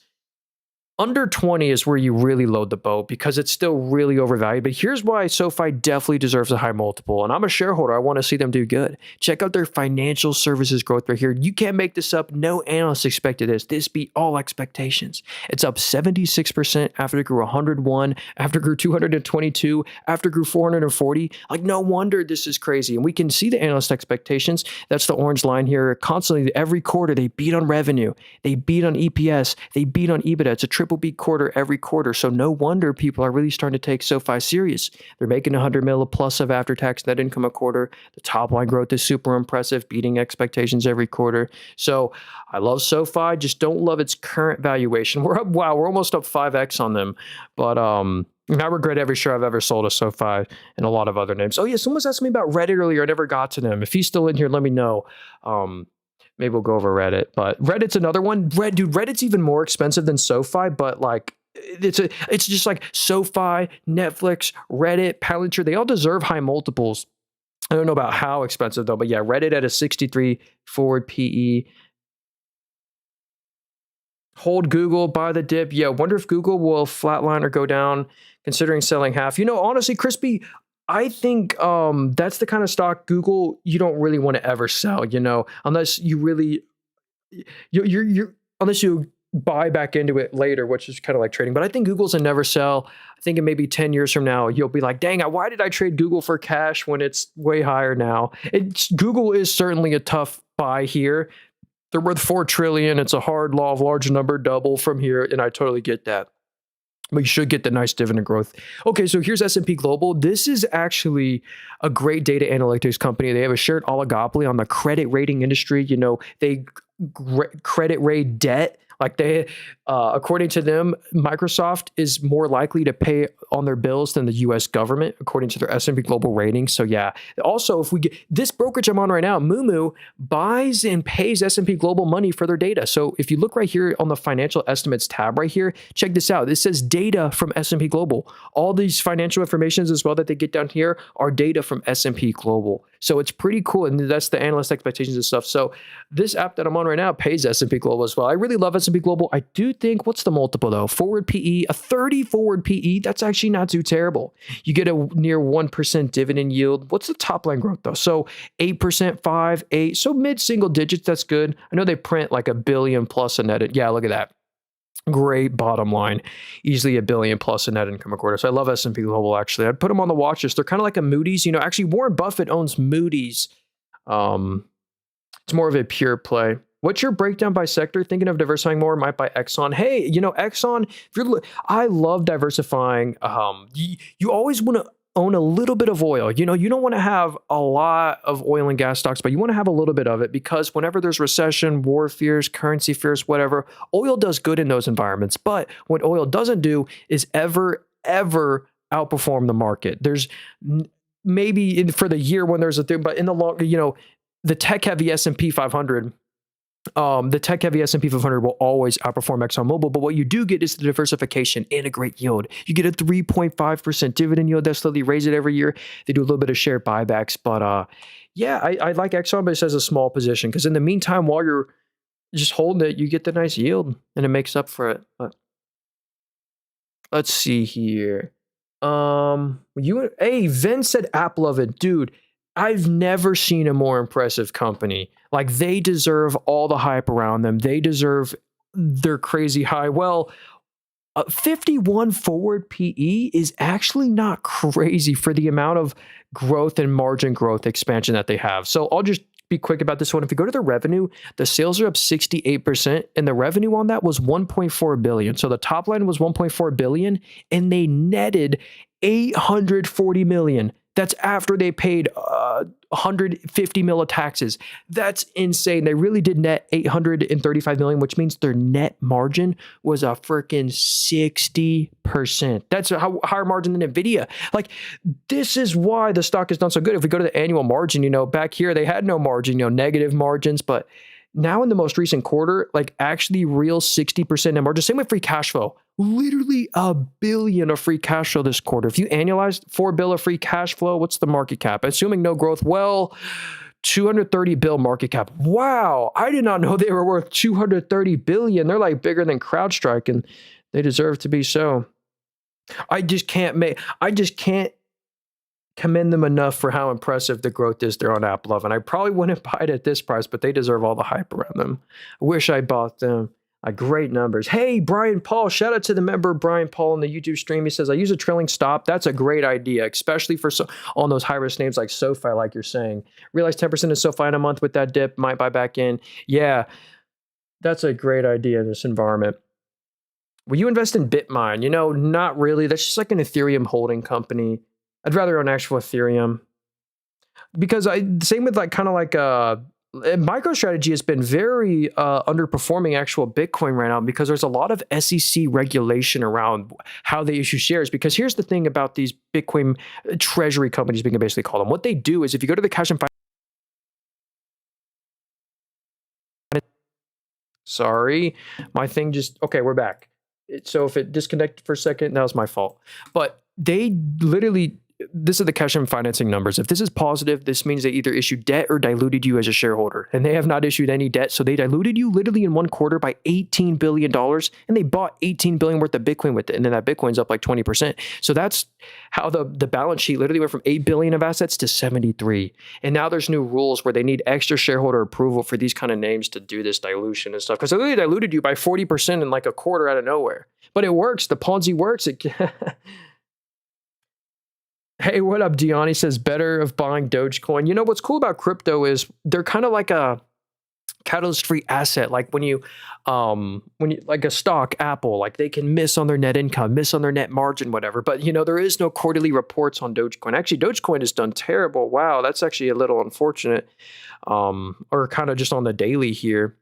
Under 20 is where you really load the boat because it's still really overvalued. But here's why SoFi definitely deserves a high multiple. And I'm a shareholder. I want to see them do good. Check out their financial services growth right here. You can't make this up. No analyst expected this. This beat all expectations. It's up 76% after it grew 101, after it grew 222, after it grew 440. Like, no wonder this is crazy. And we can see the analyst expectations. That's the orange line here. Constantly, every quarter, they beat on revenue. They beat on EPS. They beat on EBITDA. It's a triple beat quarter every quarter. So no wonder people are really starting to take SoFi serious. They're making 100 mil plus of after-tax net income a quarter. The top line growth is super impressive, beating expectations every quarter. So I love SoFi, just don't love its current valuation. We're almost up 5x on them. But I regret every share I've ever sold a SoFi and a lot of other names. Oh yeah, someone was asking me about Reddit earlier. I never got to them. If he's still in here, let me know. Maybe we'll go over Reddit, but Reddit's another one. Reddit's even more expensive than SoFi, but like it's just like SoFi, Netflix, Reddit, Palantir. They all deserve high multiples. I don't know about how expensive though, but yeah, Reddit at a 63 forward PE. Hold Google, buy the dip. Yeah, wonder if Google will flatline or go down, considering selling half. Honestly, Crispy, I think that's the kind of stock Google you don't really want to ever sell, unless you really unless you buy back into it later, which is kind of like trading. But I think Google's a never sell. I think in maybe 10 years from now, you'll be like, dang, why did I trade Google for cash when it's way higher now? Google is certainly a tough buy here. They're worth $4 trillion. It's a hard law of large number double from here, and I totally get that. But you should get the nice dividend growth. Okay, so here's S&P Global. This is actually a great data analytics company. They have a shared oligopoly on the credit rating industry. They credit rate debt. Like according to them, Microsoft is more likely to pay on their bills than the U.S. government, according to their S&P Global rating. So yeah. Also, if we get this brokerage I'm on right now, Moomoo buys and pays S&P Global money for their data. So if you look right here on the financial estimates tab right here, check this out. This says data from S&P Global. All these financial informations as well that they get down here are data from S&P Global. So it's pretty cool, and that's the analyst expectations and stuff. So this app that I'm on right now pays S&P Global as well. I really love S&P Global. I do think, what's the multiple though? Forward PE, a 30 forward PE. That's actually not too terrible. You get a near 1% dividend yield. What's the top line growth though? So 8%, 5, 8. So mid-single digits, that's good. I know they print like $1 billion plus a net. Yeah, look at that. Great bottom line, easily $1 billion plus in net income a quarter. So I love S&P Global. Actually, I'd put them on the watch list. They're kind of like a Moody's. Actually, Warren Buffett owns Moody's. It's more of a pure play. What's your breakdown by sector? Thinking of diversifying more? Might buy Exxon. Hey, Exxon. I love diversifying. You always want to own a little bit of oil. You don't want to have a lot of oil and gas stocks, but you want to have a little bit of it because whenever there's recession, war fears, currency fears, whatever, oil does good in those environments. But what oil doesn't do is ever outperform the market. There's maybe for the year when there's a thing, but in the long, the tech-heavy S&P 500, the tech-heavy S&P 500 will always outperform Exxon Mobil, but what you do get is the diversification and a great yield. You get a 3.5% dividend yield. They slowly raise it every year. They do a little bit of share buybacks, but yeah, I like Exxon, but it says a small position because in the meantime, while you're just holding it, you get the nice yield and it makes up for it. But let's see here. Vince said AppLovin, dude. I've never seen a more impressive company. Like, they deserve all the hype around them. They deserve their crazy high. Well, 51 forward PE is actually not crazy for the amount of growth and margin growth expansion that they have. So I'll just be quick about this one. If you go to the revenue, the sales are up 68%, and the revenue on that was $1.4 billion. So the top line was $1.4 billion, and they netted $840 million. That's after they paid 150 mil of taxes. That's insane. They really did net 835 million, which means their net margin was a freaking 60%. That's a higher margin than Nvidia. Like, this is why the stock has done so good. If we go to the annual margin, back here they had no margin, negative margins, but now in the most recent quarter, like actually real 60% net margin. Same with free cash flow. Literally $1 billion of free cash flow this quarter. If you annualize $4 billion of free cash flow, what's the market cap? Assuming no growth, well, $230 billion market cap. Wow, I did not know they were worth $230 billion. They're like bigger than CrowdStrike and They deserve to be so. I just can't commend them enough for how impressive the growth is there on App Love. And I probably wouldn't buy it at this price, but they deserve all the hype around them. I wish I bought them. Great numbers. Hey, Brian Paul, shout out to the member Brian Paul in the YouTube stream. He says, I use a trailing stop. That's a great idea, especially for on those high-risk names like SoFi, like you're saying. Realize 10% of SoFi in a month with that dip, might buy back in. Yeah, that's a great idea in this environment. Will you invest in Bitmine? Not really. That's just like an Ethereum holding company. I'd rather own actual Ethereum because same with MicroStrategy has been very underperforming actual Bitcoin right now because there's a lot of SEC regulation around how they issue shares. Because here's the thing about these Bitcoin treasury companies, we can basically call them. What they do is if you go to the cash and sorry, my thing okay, we're back. So if it disconnected for a second, that was my fault. But they literally, this is the cash and financing numbers. If this is positive, this means they either issued debt or diluted you as a shareholder. And they have not issued any debt. So they diluted you literally in one quarter by $18 billion. And they bought $18 billion worth of Bitcoin with it. And then that Bitcoin's up like 20%. So that's how the balance sheet literally went from 8 billion of assets to 73. And now there's new rules where they need extra shareholder approval for these kind of names to do this dilution and stuff. Because they literally diluted you by 40% in like a quarter out of nowhere. But it works. The Ponzi works. Hey, what up, Dion? He says, better of buying Dogecoin. What's cool about crypto is they're kind of like a catalyst-free asset. Like when you like a stock, Apple, like they can miss on their net income, miss on their net margin, whatever. But, there is no quarterly reports on Dogecoin. Actually, Dogecoin has done terrible. Wow, that's actually a little unfortunate. Or kind of just on the daily here.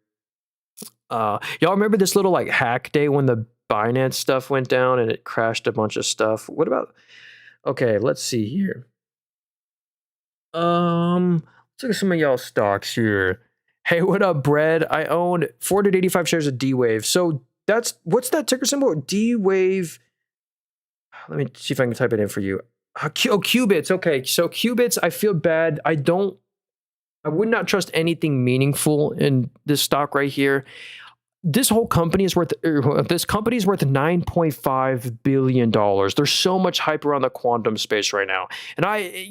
Y'all remember this little like hack day when the Binance stuff went down and it crashed a bunch of stuff? What about... Okay, let's see here. Let's look at some of y'all stocks here. Hey, what up, Brad? I own 485 shares of D-Wave. So what's that ticker symbol? D-Wave. Let me see if I can type it in for you. Qubits. Okay, so Qubits, I feel bad. I would not trust anything meaningful in this stock right here. This company is worth $9.5 billion. There's so much hype around the quantum space right now. And I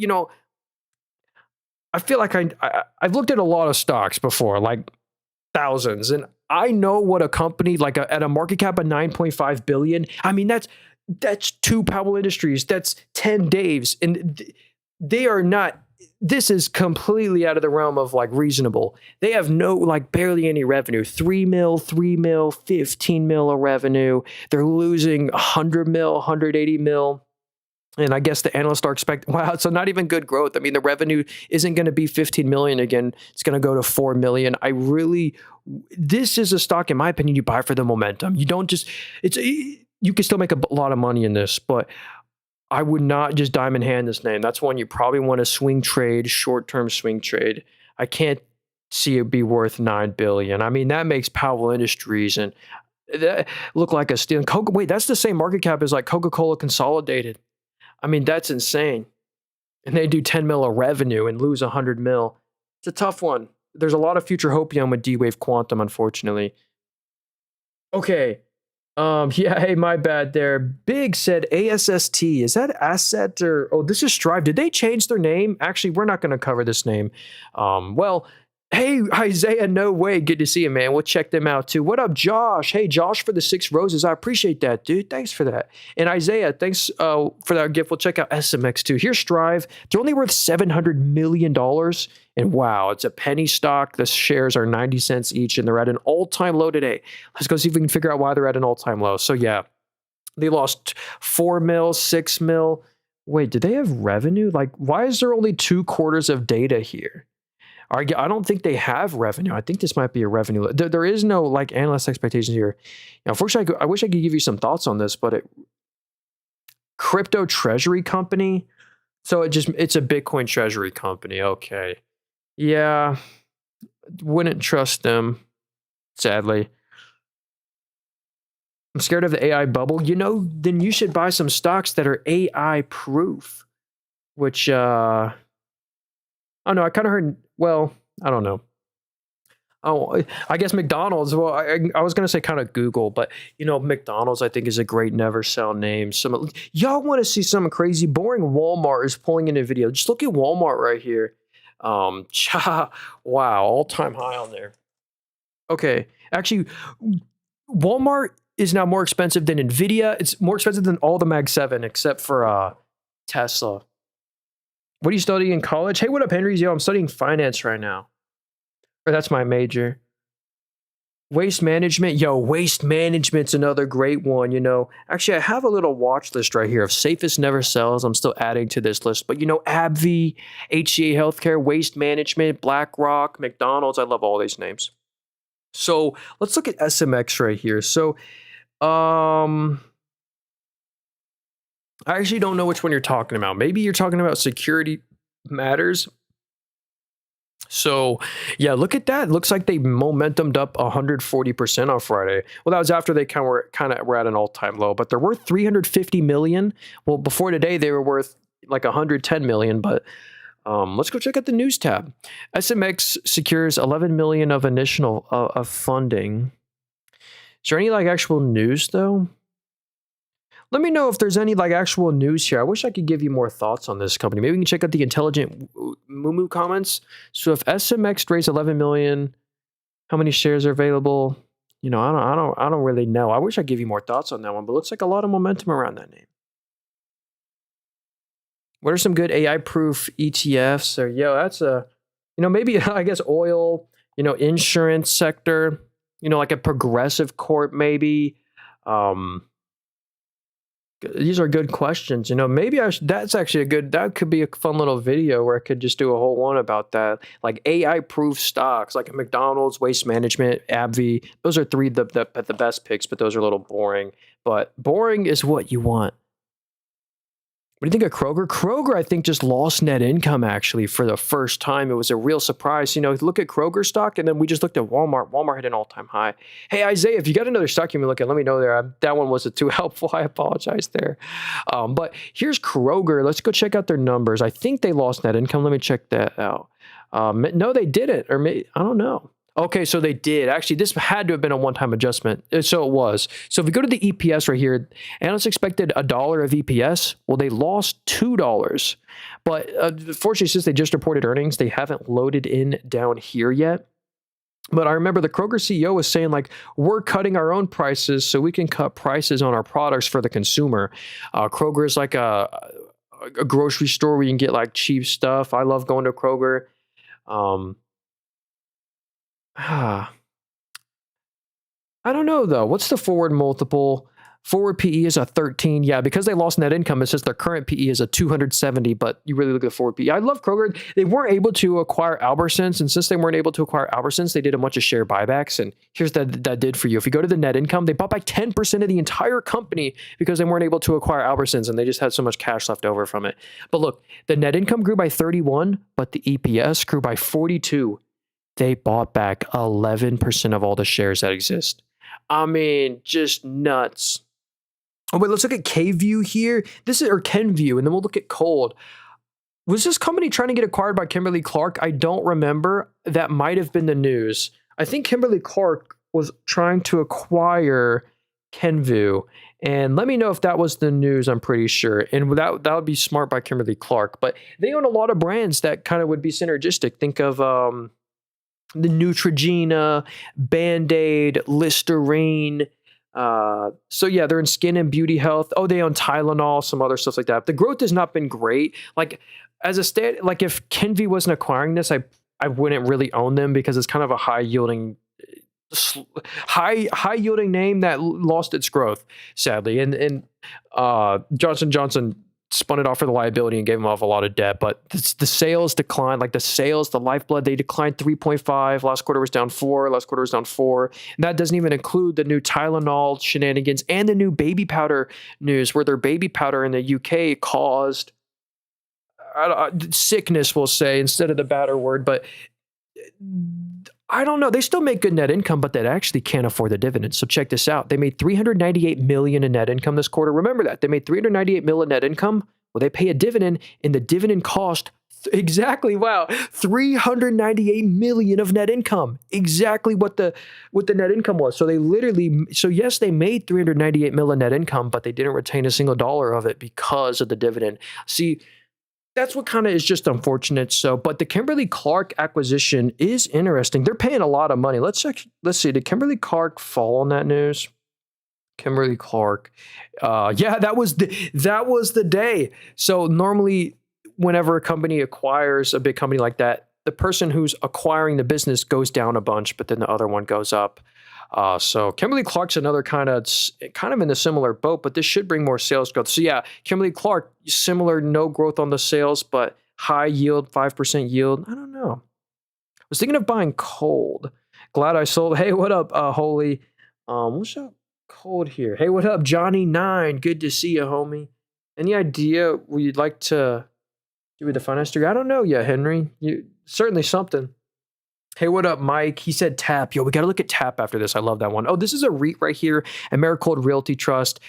feel like I've looked at a lot of stocks before, like thousands. And I know what a company like at a market cap of 9.5 billion. I mean, that's 2 Powell Industries. That's 10 Daves. And they are not... This is completely out of the realm of like reasonable. They have barely any revenue. 3 mil, 15 mil of revenue. They're losing 100 mil, 180 mil. And I guess the analysts are expecting, wow, so not even good growth. I mean, the revenue isn't going to be 15 million again. It's going to go to 4 million. This is a stock, in my opinion, you buy for the momentum. You don't just, you can still make a lot of money in this, but I would not just diamond hand this name. That's one you probably want to swing trade, short-term swing trade. I can't see it be worth 9 billion. I mean, that makes Powell Industries and that look like a steal. Wait, that's the same market cap as like Coca-Cola Consolidated. I mean, that's insane. And they do 10 mil of revenue and lose 100 mil. It's a tough one. There's a lot of future hopium with D-Wave Quantum, unfortunately. Okay. Yeah, hey, my bad there. Big said ASST. Is that asset or this is Strive. Did they change their name? Actually, we're not going to cover this name. Well, hey, Isaiah, no way. Good to see you, man. We'll check them out too. What up, Josh? Hey, Josh for the 6 roses. I appreciate that, dude. Thanks for that. And Isaiah, thanks for that gift. We'll check out SMX too. Here's Strive. They're only worth $700 million. And wow, it's a penny stock. The shares are 90 cents each, and they're at an all-time low today. Let's go see if we can figure out why they're at an all-time low. So yeah, they lost 4 mil, 6 mil. Wait, do they have revenue? Like, why is there only 2 quarters of data here? I don't think they have revenue. I think this might be a revenue. There is no like analyst expectations here. Unfortunately, I wish I could give you some thoughts on this, but crypto treasury company. So it's a Bitcoin treasury company. Okay. Yeah. Wouldn't trust them, sadly. I'm scared of the AI bubble. Then you should buy some stocks that are AI proof, which, oh no, I kind of heard, well, I don't know. Oh, I guess McDonald's. Well, I was gonna say kind of Google, but McDonald's I think is a great never sell name. Some y'all want to see something crazy, boring? Walmart is pulling in a video. Just look at Walmart right here. Wow, all time high on there. Okay, actually, Walmart is now more expensive than Nvidia. It's more expensive than all the Mag 7 except for Tesla. What are you studying in college? Hey, what up, Henry? Yo, I'm studying finance right now. Or that's my major. Waste management. Yo, waste management's another great one, Actually, I have a little watch list right here of safest never sells. I'm still adding to this list. But AbbVie, HCA Healthcare, Waste Management, BlackRock, McDonald's. I love all these names. So let's look at SMX right here. So I actually don't know which one you're talking about. Maybe you're talking about Security Matters. So, yeah, look at that. Looks like they momentumed up 140% on Friday. Well, that was after they were at an all-time low, but they're worth 350 million. Well, before today, they were worth like 110 million, but let's go check out the news tab. SMX secures 11 million of initial of funding. Is there any actual news though? Let me know if there's any actual news here. I wish I could give you more thoughts on this company. Maybe we can check out the intelligent Moomoo comments. So if SMX raised 11 million, how many shares are available? I don't really know. I wish I'd give you more thoughts on that one, but it looks like a lot of momentum around that name. What are some good AI-proof ETFs? Or that's maybe I guess oil, insurance sector, like a progressive corp maybe. These are good questions. Maybe that's actually that could be a fun little video where I could just do a whole one about that. Like AI-proof stocks, like McDonald's, Waste Management, AbbVie. Those are three the best picks, but those are a little boring. But boring is what you want. What do you think of Kroger? Kroger, I think, just lost net income actually for the first time. It was a real surprise. Look at Kroger stock, and then we just looked at Walmart. Walmart hit an all-time high. Hey, Isaiah, if you got another stock you can look at, let me know there. That one wasn't too helpful. I apologize there. But here's Kroger. Let's go check out their numbers. I think they lost net income. Let me check that out. No, they didn't. Or maybe, I don't know. Okay, so they did. Actually, this had to have been a one-time adjustment. So it was. So if we go to the EPS right here, analysts expected $1 of EPS. Well, they lost $2. But fortunately, since they just reported earnings, they haven't loaded in down here yet. But I remember the Kroger CEO was saying, we're cutting our own prices so we can cut prices on our products for the consumer. Kroger is like a grocery store where you can get cheap stuff. I love going to Kroger. I don't know though. What's the forward multiple? Forward PE is a 13. Yeah, because they lost net income, it says their current PE is a 270, but you really look at the forward PE. I love Kroger. They weren't able to acquire Albertsons, and since they weren't able to acquire Albertsons, they did a bunch of share buybacks, and here's that did for you. If you go to the net income, they bought back 10% of the entire company because they weren't able to acquire Albertsons, and they just had so much cash left over from it. But look, the net income grew by 31, but the EPS grew by 42. They bought back 11% of all the shares that exist. I mean, just nuts. Oh, wait, let's look at KView here. This is, or KenView, and then we'll look at Cold. Was this company trying to get acquired by Kimberly-Clark? I don't remember. That might have been the news. I think Kimberly-Clark was trying to acquire KenView. And let me know if that was the news, I'm pretty sure. And that would be smart by Kimberly-Clark. But they own a lot of brands that kind of would be synergistic. Think of the Neutrogena, Band-Aid, Listerine. So yeah, they're in skin and beauty health. Oh, they own Tylenol, some other stuff like that. The growth has not been great. As a state, if KenView wasn't acquiring this, I wouldn't really own them because it's kind of a high yielding name that lost its growth, sadly. And Johnson & Johnson spun it off for the liability and gave them off a lot of debt, but the sales declined, the lifeblood, they declined 3.5. Last quarter was down 4. Last quarter was down 4. And that doesn't even include the new Tylenol shenanigans and the new baby powder news, where their baby powder in the UK caused sickness, we'll say, instead of the badder word. But I don't know. They still make good net income, but they actually can't afford the dividends. So check this out. They made $398 million in net income this quarter. Remember that. They made $398 million in net income. Well, they pay a dividend, and the dividend cost Exactly. Wow. 398 million of net income. Exactly what the net income was. So they literally so yes, they made 398 million net income, but they didn't retain a single dollar of it because of the dividend. See, that's what kind of is just unfortunate. So, but the Kimberly Clark acquisition is interesting. They're paying a lot of money. Let's check. Let's see. Did Kimberly Clark fall on that news? Kimberly Clark. Yeah, that was the day. So normally, whenever a company acquires a big company like that, the person who's acquiring the business goes down a bunch, but then the other one goes up. So Kimberly Clark's another kind of in a similar boat, but this should bring more sales growth. So yeah, Kimberly Clark, similar, no growth on the sales, but high yield, 5% yield. I don't know. I was thinking of buying cold. Glad I sold. Hey, what up, Holy? What's up, cold here? Hey, what up, Johnny Nine? Good to see you, homie. Any idea what you'd like to do with the finance degree? I don't know yet, Henry. You certainly something. Hey, what up, Mike? He said tap. Yo, we got to look at tap after this. I love that one. Oh, this is a REIT right here, Americold Realty Trust.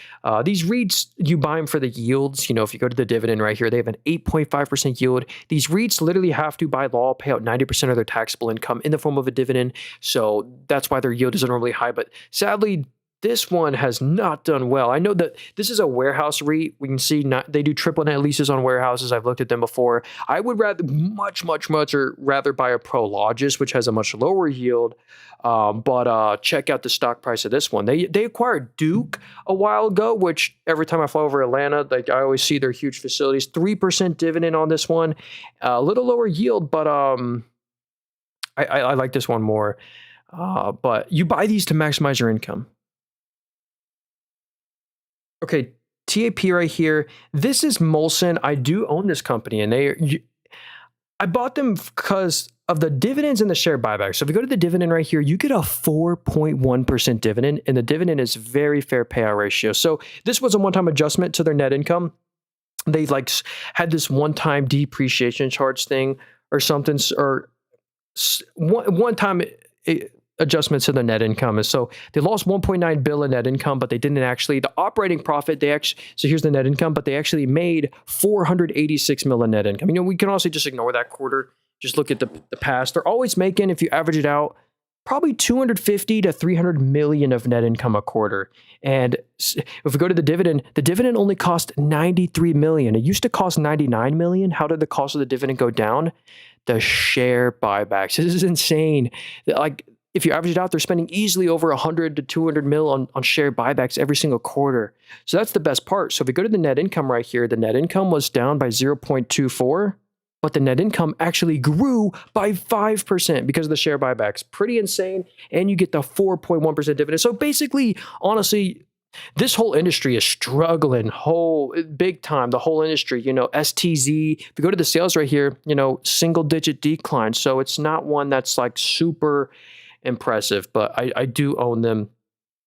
These REITs, you buy them for the yields. You know, if you go to the dividend right here, they have an 8.5% yield. These REITs literally have to, by law, pay out 90% of their taxable income in the form of a dividend. So that's why their yield isn't really high. But sadly, this one has not done well. I know that this is a warehouse REIT. We can see they do triple net leases on warehouses. I've looked at them before. I would rather much or rather buy a Prologis, which has a much lower yield. But check out the stock price of this one. They acquired Duke a while ago, which every time I fly over Atlanta, like I always see their huge facilities. 3% dividend on this one, a little lower yield, but I like this one more. But you buy these to maximize your income. Okay, TAP right here. This is Molson. I do own this company, and I bought them because of the dividends and the share buyback. So if you go to the dividend right here, you get a 4.1% dividend, and the dividend is very fair payout ratio. So this was a one-time adjustment to their net income. They had this one-time depreciation charge thing or something, or one-time adjustments to the net income. And so they lost 1.9 billion net income, but they didn't actually, the operating profit, so here's the net income, but they actually made 486 million net income. You know, we can also just ignore that quarter. Just look at the past. They're always making, if you average it out, probably 250 to 300 million of net income a quarter. And if we go to the dividend only cost 93 million. It used to cost 99 million. How did the cost of the dividend go down? The share buybacks. This is insane. Like, if you average it out, they're spending easily over 100 to 200 mil on share buybacks every single quarter. So that's the best part. So if we go to the net income right here, the net income was down by 0.24, but the net income actually grew by 5% because of the share buybacks. Pretty insane. And you get the 4.1% dividend. So basically, honestly, this whole industry is struggling big time. The whole industry, STZ, if you go to the sales right here, single digit decline. So it's not one that's like super impressive, but I do own them.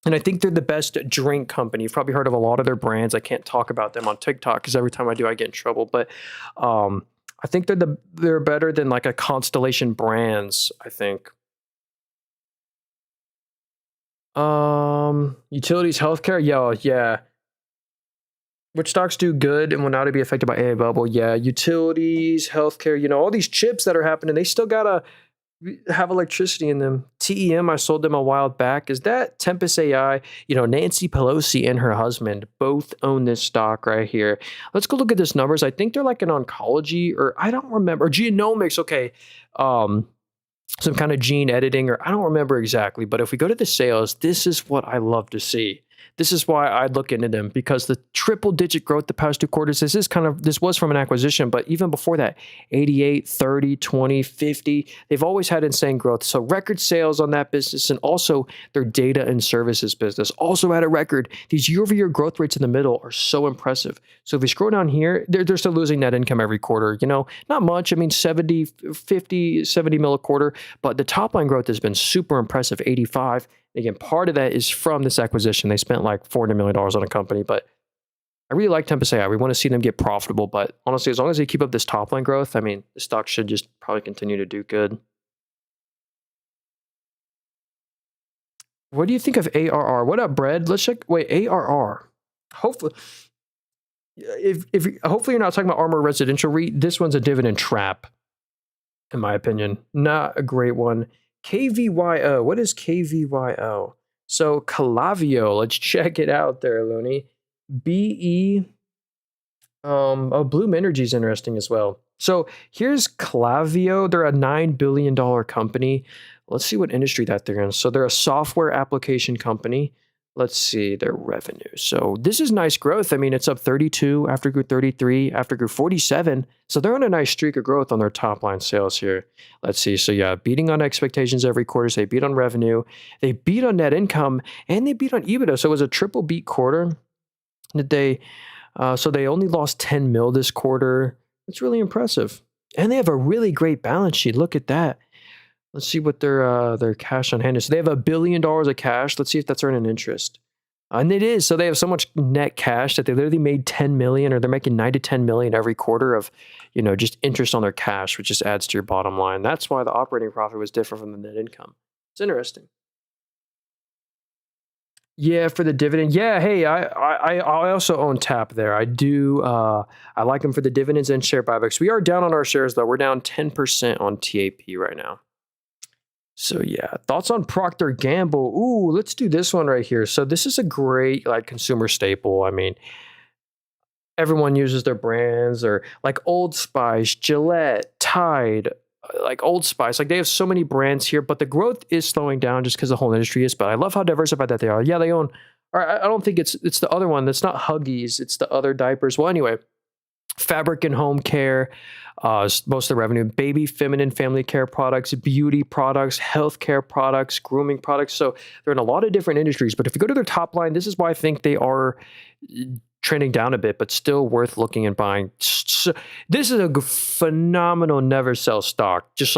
And I think they're the best drink company. You've probably heard of a lot of their brands. I can't talk about them on TikTok because every time I do, I get in trouble. But I think they're better than like a Constellation Brands, I think. Utilities, healthcare, yeah. Which stocks do good and will not be affected by AI bubble? Yeah, utilities, healthcare, all these chips that are happening, they still gotta have electricity in them. TEM, I sold them a while back. Is that Tempus AI? Nancy Pelosi and her husband both own this stock right here. Let's go look at this numbers. I think they're like an oncology, or I don't remember, or genomics. Okay. Some kind of gene editing, or I don't remember exactly. But if we go to the sales, this is what I love to see. This is why I look into them, because the triple digit growth the past 2 quarters, this was from an acquisition, but even before that, 88, 30, 20, 50, they've always had insane growth. So record sales on that business, and also their data and services business also had a record. These year-over-year growth rates in the middle are so impressive. So if we scroll down here, they're still losing net income every quarter. Not much. I mean, 70 mil a quarter, but the top line growth has been super impressive, 85. Again, part of that is from this acquisition. They spent like $400 million on a company, but I really like Tempus AI. We want to see them get profitable, but honestly, as long as they keep up this top line growth, I mean, the stock should just probably continue to do good. What do you think of ARR? What up, Bread? Let's check. Wait, ARR. Hopefully, if hopefully you're not talking about Armor Residential REIT, this one's a dividend trap, in my opinion. Not a great one. KVYO. What is KVYO? So Calavio, let's check it out there, Looney. BE. Bloom Energy is interesting as well. So here's Clavio. They're a $9 billion company. Let's see what industry that they're in. So they're a software application company. Let's see their revenue. So this is nice growth. I mean, it's up 32, after grew 33, after grew 47. So they're on a nice streak of growth on their top line sales here. Let's see. So yeah, beating on expectations every quarter. So they beat on revenue, they beat on net income, and they beat on EBITDA. So it was a triple beat quarter that they so they only lost 10 mil this quarter. It's really impressive. And they have a really great balance sheet. Look at that. Let's see what their cash on hand is. So they have $1 billion of cash. Let's see if that's earning interest. And it is. So they have so much net cash that they literally made 10 million, or they're making 9 to 10 million every quarter of, just interest on their cash, which just adds to your bottom line. That's why the operating profit was different from the net income. It's interesting. Yeah, for the dividend. Yeah, hey, I also own Tap there. I do. I like them for the dividends and share buybacks. We are down on our shares though. We're down 10% on TAP right now. So yeah, thoughts on Procter Gamble? Ooh, let's do this one right here. So this is a great consumer staple. I mean, everyone uses their brands, or like Old Spice, Gillette, Tide, like Old Spice. Like they have so many brands here, but the growth is slowing down just because the whole industry is. But I love how diversified that they are. Yeah, they own, or I don't think it's the other one. That's not Huggies. It's the other diapers. Well, anyway, fabric and home care, most of the revenue, baby, feminine, family care products, beauty products, healthcare products, grooming products. So they're in a lot of different industries. But if you go to their top line, this is why I think they are trending down a bit, but still worth looking and buying. So this is a phenomenal never sell stock. Just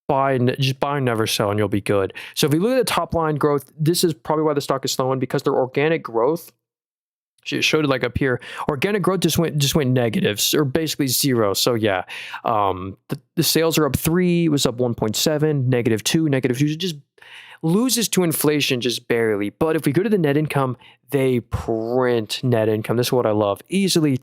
buy, never sell, and you'll be good. So if you look at the top line growth, this is probably why the stock is slowing, because their organic growth, she showed it up here. Organic growth just went negative, or basically zero. So yeah, the sales are up 3, it was up 1.7, -2, -2. It just loses to inflation just barely. But if we go to the net income, they print net income. This is what I love. Easily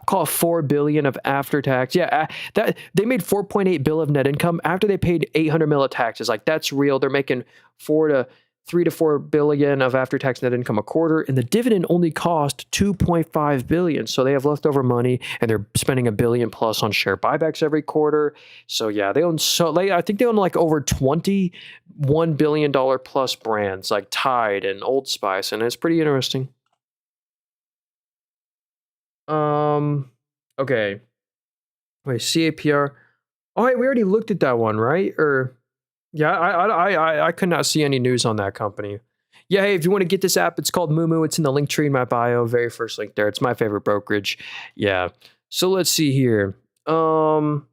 call it $4 billion of after tax. Yeah, that they made $4.8 billion of net income after they paid $800 million of taxes. That's real. They're making 3 to 4 billion of after-tax net income a quarter, and the dividend only cost 2.5 billion. So they have leftover money, and they're spending $1 billion plus on share buybacks every quarter. So yeah, they own I think they own over $21 billion plus brands like Tide and Old Spice, and it's pretty interesting. Okay. Wait, CAPR. Oh, wait, we already looked at that one, right? Or yeah, I could not see any news on that company. Yeah, hey, if you want to get this app, it's called Moomoo. It's in the link tree in my bio. Very first link there. It's my favorite brokerage. Yeah. So let's see here. In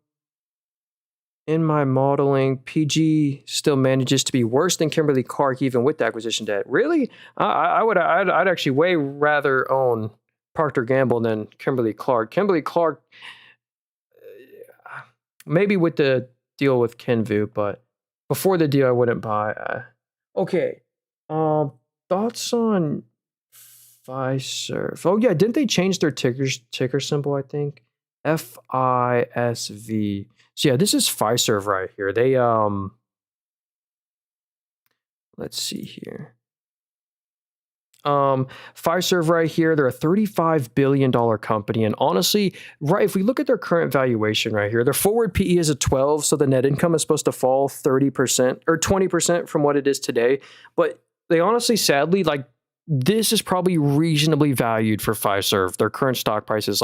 my modeling, PG still manages to be worse than Kimberly-Clark, even with the acquisition debt. Really? I'd actually way rather own Procter Gamble than Kimberly-Clark. Kimberly-Clark, maybe with the deal with Kenvue, but before the deal, I wouldn't buy. Okay. Thoughts on Fiserv? Oh yeah, didn't they change their ticker symbol? I think FISV. So yeah, this is Fiserv right here. They let's see here. Fiserv right here, they're a $35 billion company. And honestly, right, if we look at their current valuation right here, their forward PE is a 12, so the net income is supposed to fall 30% or 20% from what it is today. But they honestly, sadly, this is probably reasonably valued for Fiserv. Their current stock price is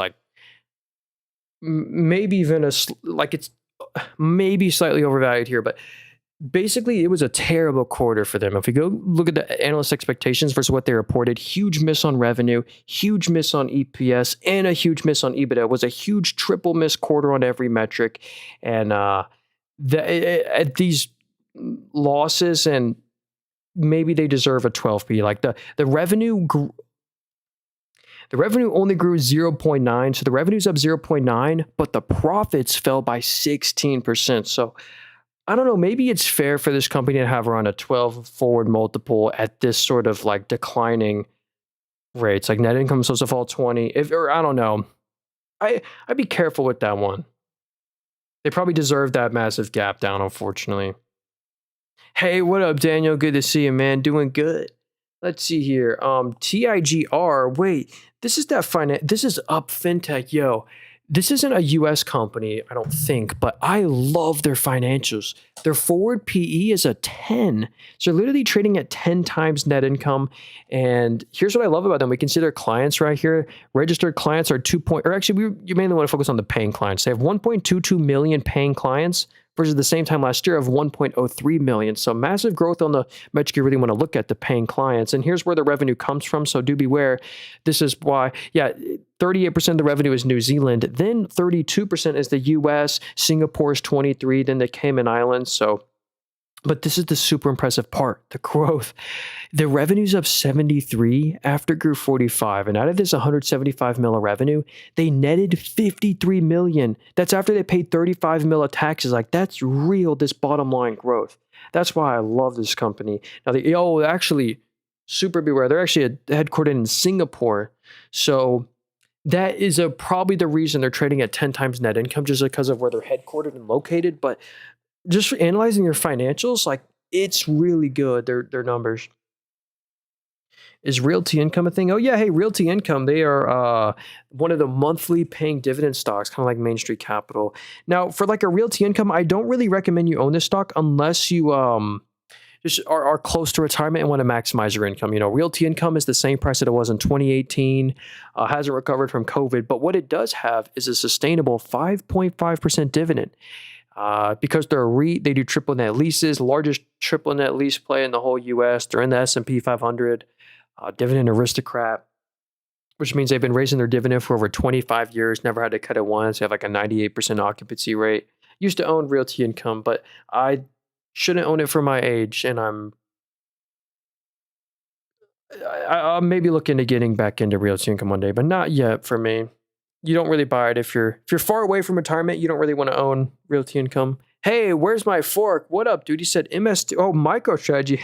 maybe even it's maybe slightly overvalued here, but basically, it was a terrible quarter for them. If we go look at the analyst expectations versus what they reported, huge miss on revenue, huge miss on EPS, and a huge miss on EBITDA. It was a huge triple miss quarter on every metric. And at these losses, and maybe they deserve a 12p. The revenue the revenue only grew 0.9, so the revenue's up 0.9, but the profits fell by 16%. So I don't know, maybe it's fair for this company to have around a 12 forward multiple at this sort of declining rates. Like net income is supposed to fall 20. If or I don't know. I'd be careful with that one. They probably deserve that massive gap down, unfortunately. Hey, what up, Daniel? Good to see you, man. Doing good. Let's see here. TIGR. Wait, this is This is Up Fintech. Yo, this isn't a US company, I don't think, but I love their financials. Their forward PE is a 10. So they're literally trading at 10 times net income. And here's what I love about them. We can see their clients right here. Registered clients are you mainly want to focus on the paying clients. They have 1.22 million paying clients versus the same time last year of 1.03 million. So massive growth on the metric you really want to look at, the paying clients. And here's where the revenue comes from. So do beware. This is why, 38% of the revenue is New Zealand. Then 32% is the US. Singapore is 23. Then the Cayman Islands. But this is the super impressive part, the growth. The revenue's up 73 after grew 45. And out of this 175 mil of revenue, they netted 53 million. That's after they paid 35 mil of taxes. Like, that's real, this bottom line growth. That's why I love this company. Now, actually, super beware. They're actually headquartered in Singapore. So that is probably the reason they're trading at 10 times net income, just because of where they're headquartered and located. But just for analyzing your financials, like, it's really good, their numbers. Is Realty Income a thing? Oh yeah, hey, Realty Income, they are one of the monthly paying dividend stocks, kind of like Main Street Capital. Now, for like a Realty Income, I don't really recommend you own this stock unless you just are close to retirement and want to maximize your income. Realty Income is the same price that it was in 2018, hasn't recovered from COVID, but what it does have is a sustainable 5.5% dividend. Because they're a REIT, they do triple net leases, largest triple net lease play in the whole US. They're in the S&P 500, dividend aristocrat, which means they've been raising their dividend for over 25 years, never had to cut it once. They have like a 98% occupancy rate. Used to own Realty Income, but I shouldn't own it for my age, and I'm maybe looking to getting back into Realty Income one day, but not yet for me. You don't really buy it if you're far away from retirement. You don't really want to own Realty Income. Hey, where's my fork? What up, dude? He said MST. Oh, MicroStrategy.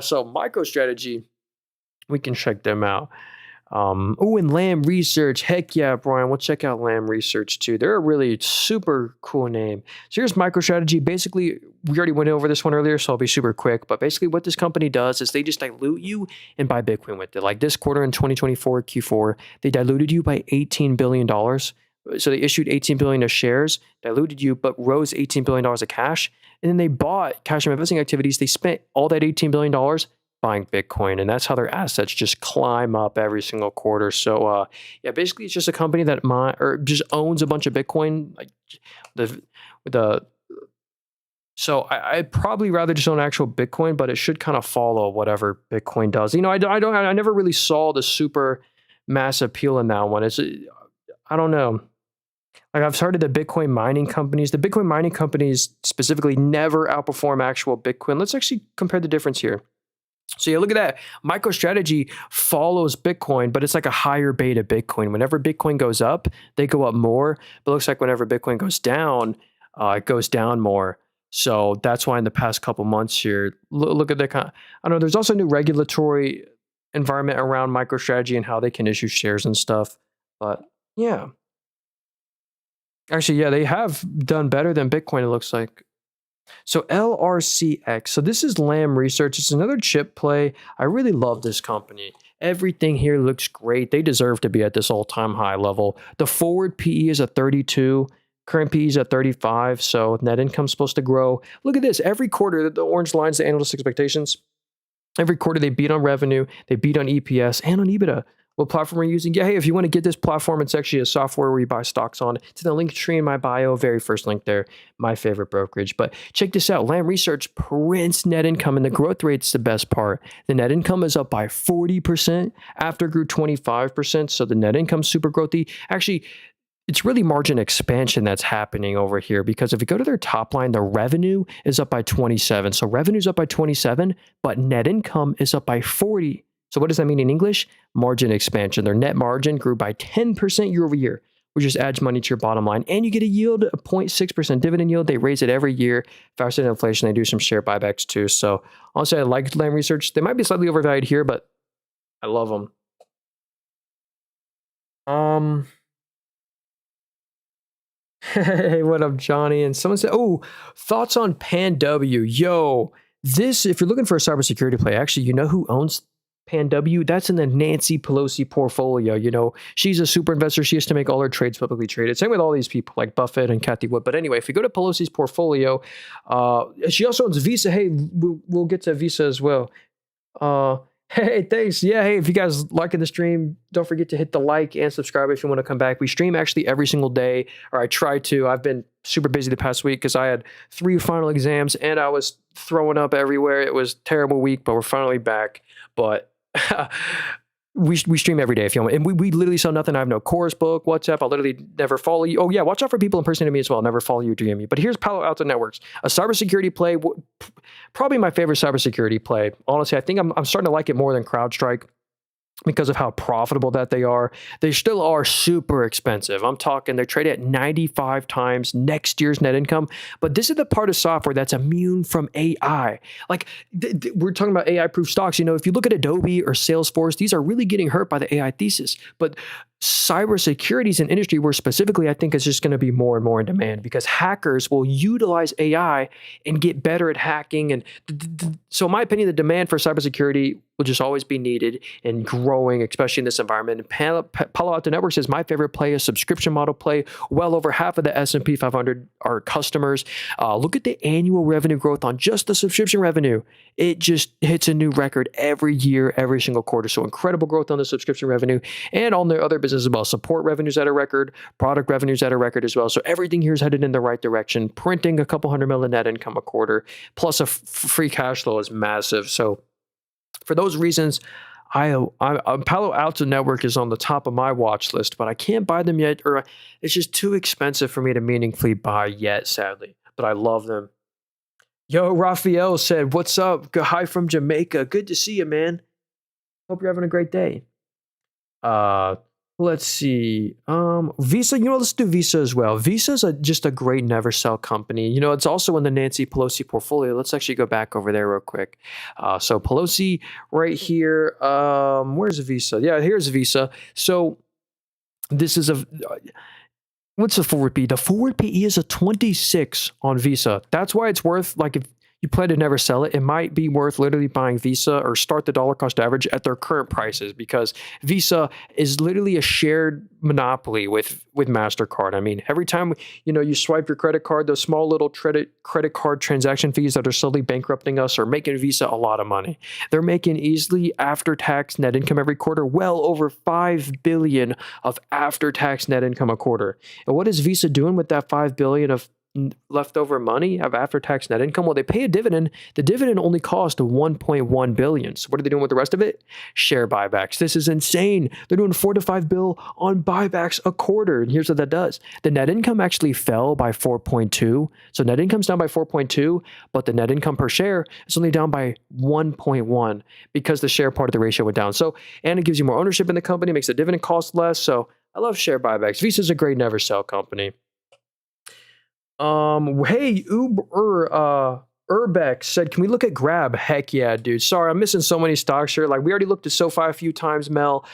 So MicroStrategy, we can check them out. And Lamb Research. Heck yeah, Brian. We'll check out Lamb Research too. They're a really super cool name. So here's MicroStrategy. Basically, we already went over this one earlier, so I'll be super quick. But basically, what this company does is they just dilute you and buy Bitcoin with it. Like this quarter in 2024, Q4, they diluted you by $18 billion. So they issued 18 billion of shares, diluted you, but rose $18 billion of cash. And then they bought cash and investing activities. They spent all that $18 billion buying Bitcoin, and that's how their assets just climb up every single quarter. So basically it's just a company that just owns a bunch of Bitcoin. So I'd probably rather just own actual Bitcoin, but it should kind of follow whatever Bitcoin does. I never really saw the super mass appeal in that one. I don't know. Like, I've started the Bitcoin mining companies. The Bitcoin mining companies specifically never outperform actual Bitcoin. Let's actually compare the difference here. So look at that. MicroStrategy follows Bitcoin, but it's like a higher beta Bitcoin. Whenever Bitcoin goes up, they go up more. But it looks like whenever Bitcoin goes down, it goes down more. So that's why in the past couple months here, look at the I don't know. There's also a new regulatory environment around MicroStrategy and how they can issue shares and stuff. But yeah. Actually, they have done better than Bitcoin, it looks like. So LRCX. So this is Lamb Research. It's another chip play. I really love this company. Everything here looks great. They deserve to be at this all-time high level. The forward PE is at 32. Current PE is at 35. So net income's supposed to grow. Look at this. Every quarter, the orange line's the analyst expectations. Every quarter, they beat on revenue. They beat on EPS and on EBITDA. What platform are you using? Hey, if you want to get this platform, it's actually a software where you buy stocks on. It's in the link tree in my bio, very first link there, my favorite brokerage. But check this out. Lamb Research prints net income, and the growth rate's the best part. The net income is up by 40% after grew 25%. So the net income's super growthy. Actually, it's really margin expansion that's happening over here, because if you go to their top line, the revenue is up by 27. So revenue's up by 27, but net income is up by 40. So what does that mean in English? Margin expansion. Their net margin grew by 10% year over year, which just adds money to your bottom line. And you get a yield, a 0.6% dividend yield. They raise it every year, faster than inflation. They do some share buybacks too. So honestly, I like Lamb Research. They might be slightly overvalued here, but I love them. Um, hey, what up, Johnny? And someone said, "Oh, thoughts on Pan W?" Yo, this if you're looking for a cybersecurity play, actually, you know who owns Pan W? That's in the Nancy Pelosi portfolio. You know, she's a super investor. She has to make all her trades publicly traded. Same with all these people like Buffett and Kathy Wood. But anyway, if you go to Pelosi's portfolio, she also owns Visa. Hey, we'll get to Visa as well. Uh, hey, thanks. Yeah, hey, if you guys liking the stream, don't forget to hit the like and subscribe if you want to come back. We stream actually every single day, or I try to. I've been super busy the past week because I had 3 final exams and I was throwing up everywhere. It was a terrible week, but we're finally back. But we stream every day if you want. And we literally sell nothing. I have no course book, WhatsApp. I'll literally never follow you. Oh, yeah, watch out for people impersonating me as well. I'll never follow you or DM you. But here's Palo Alto Networks, a cybersecurity play, probably my favorite cybersecurity play. Honestly, I think I'm starting to like it more than CrowdStrike because of how profitable that they are. They still are super expensive. I'm talking they're traded at 95 times next year's net income. But this is the part of software that's immune from AI. Like we're talking about AI-proof stocks. You know, if you look at Adobe or Salesforce, these are really getting hurt by the AI thesis. But cybersecurity is an industry where specifically I think is just going to be more and more in demand because hackers will utilize AI and get better at hacking. And so in my opinion, the demand for cybersecurity will just always be needed and growing, especially in this environment. And Palo Alto Networks is my favorite play, a subscription model play. Well over half of the S&P 500 are customers. Look at the annual revenue growth on just the subscription revenue. It just hits a new record every year, every single quarter. So incredible growth on the subscription revenue and on their other business as well. Support revenues at a record, product revenues at a record as well. So everything here is headed in the right direction. Printing a couple $100 million net income a quarter, plus a free cash flow is massive. So for those reasons, Palo Alto Network is on the top of my watch list, but I can't buy them yet, or it's just too expensive for me to meaningfully buy yet, sadly. But I love them. Yo, Raphael said, "What's up? Hi from Jamaica. Good to see you, man. Hope you're having a great day." Uh, let's see. Visa, let's do Visa as well. Visa is just a great never sell company. You know, it's also in the Nancy Pelosi portfolio. Let's actually go back over there real quick. So Pelosi right here. Where's Visa? Yeah, here's Visa. So this is what's the forward PE? The forward PE is a 26 on Visa. That's why it's worth, like, if you plan to never sell it, it might be worth literally buying Visa or start the dollar cost average at their current prices because Visa is literally a shared monopoly with MasterCard. I mean, every time you swipe your credit card, those small little credit card transaction fees that are slowly bankrupting us are making Visa a lot of money. They're making easily after-tax net income every quarter, well over $5 billion of after-tax net income a quarter. And what is Visa doing with that $5 billion of leftover money of after-tax net income? Well, they pay a dividend. The dividend only cost $1.1 billion. So what are they doing with the rest of it? Share buybacks. This is insane. They're doing $4 to $5 billion on buybacks a quarter. And here's what that does. The net income actually fell by 4.2. So net income's down by 4.2, but the net income per share is only down by 1.1 because the share part of the ratio went down. So, and it gives you more ownership in the company, makes the dividend cost less. So I love share buybacks. Visa's a great never sell company. Hey, Urbex said, "Can we look at Grab?" Heck yeah, dude. Sorry, I'm missing so many stocks here. Like, we already looked at SoFi a few times, Mel.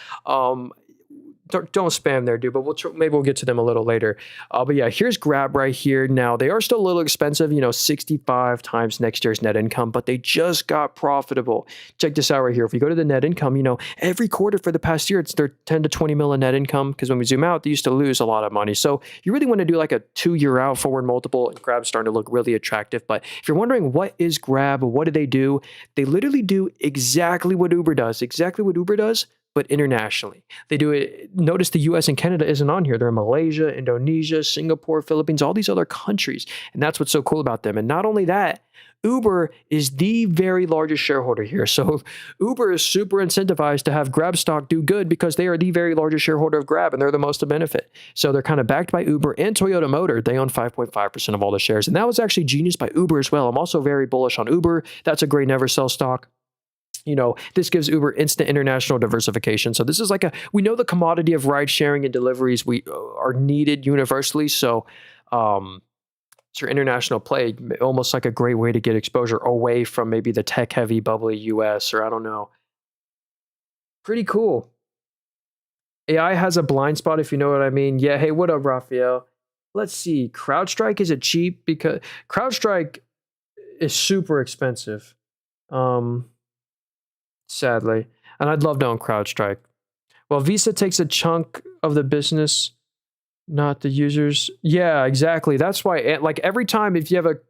Don't spam there, dude, but maybe we'll get to them a little later. But yeah, here's Grab right here. Now, they are still a little expensive, 65 times next year's net income, but they just got profitable. Check this out right here. If you go to the net income, every quarter for the past year, it's their 10 to 20 million net income, because when we zoom out, they used to lose a lot of money. So you really want to do like a 2-year out forward multiple, and Grab's starting to look really attractive. But if you're wondering what is Grab, what do? They literally do exactly what Uber does, but internationally. They do it. Notice the US and Canada isn't on here. They're in Malaysia, Indonesia, Singapore, Philippines, all these other countries. And that's what's so cool about them. And not only that, Uber is the very largest shareholder here. So Uber is super incentivized to have Grab stock do good because they are the very largest shareholder of Grab and they're the most to benefit. So they're kind of backed by Uber and Toyota Motor. They own 5.5% of all the shares. And that was actually genius by Uber as well. I'm also very bullish on Uber. That's a great never sell stock. This gives Uber instant international diversification. So this is we know the commodity of ride sharing and deliveries are needed universally. So it's your international play, almost like a great way to get exposure away from maybe the tech heavy bubbly US, or I don't know. Pretty cool. AI has a blind spot, if you know what I mean. Yeah, hey, what up, Raphael? Let's see. CrowdStrike, is it cheap? Because CrowdStrike is super expensive, um, sadly. And I'd love to own CrowdStrike. Well, Visa takes a chunk of the business, not the users. Yeah, exactly. That's why, like, every time if you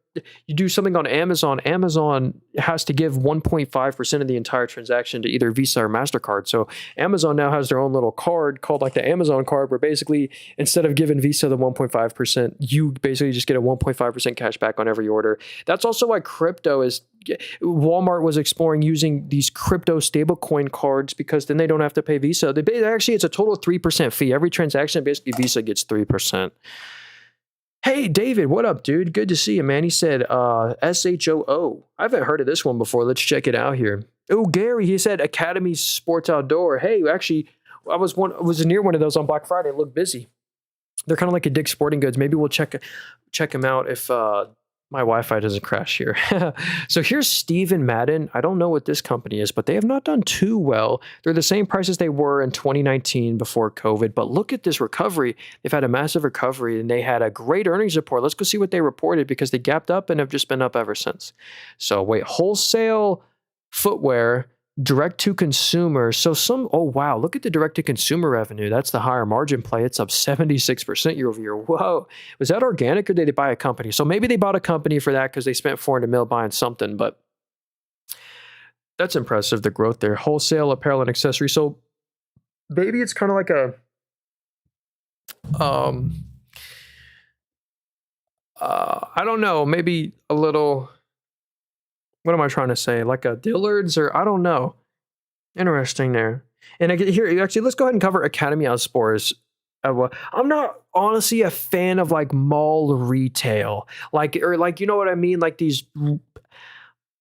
do something on Amazon, Amazon has to give 1.5% of the entire transaction to either Visa or MasterCard. So Amazon now has their own little card called like the Amazon card, where basically instead of giving Visa the 1.5%, you basically just get a 1.5% cash back on every order. That's also why Walmart was exploring using these crypto stablecoin cards, because then they don't have to pay Visa. Actually, it's a total of 3% fee. Every transaction, basically Visa gets 3%. Hey, David, what up, dude? Good to see you, man. He said SHOO. I haven't heard of this one before. Let's check it out here. Oh, Gary, he said Academy Sports Outdoor. Hey, actually, I was near one of those on Black Friday. It looked busy. They're kind of like a Dick's Sporting Goods. Maybe we'll check them out if my Wi-Fi doesn't crash here. So here's Steve and Madden. I don't know what this company is, but they have not done too well. They're the same price as they were in 2019 before COVID, but look at this recovery. They've had a massive recovery, and they had a great earnings report. Let's go see what they reported, because they gapped up and have just been up ever since. So wait, wholesale footwear, direct to consumer. Oh wow, look at the direct to consumer revenue. That's the higher margin play. It's up 76% year over year. Whoa. Was that organic, or did they buy a company? So maybe they bought a company for that because they spent 400 mil buying something, but that's impressive, the growth there. Wholesale apparel and accessories. So maybe it's kind of like I don't know, maybe a little, what am I trying to say? Like a Dillard's, or I don't know. Interesting there. And here, actually, let's go ahead and cover Academy Outdoors. I'm not honestly a fan of like mall retail, like you know what I mean, like these.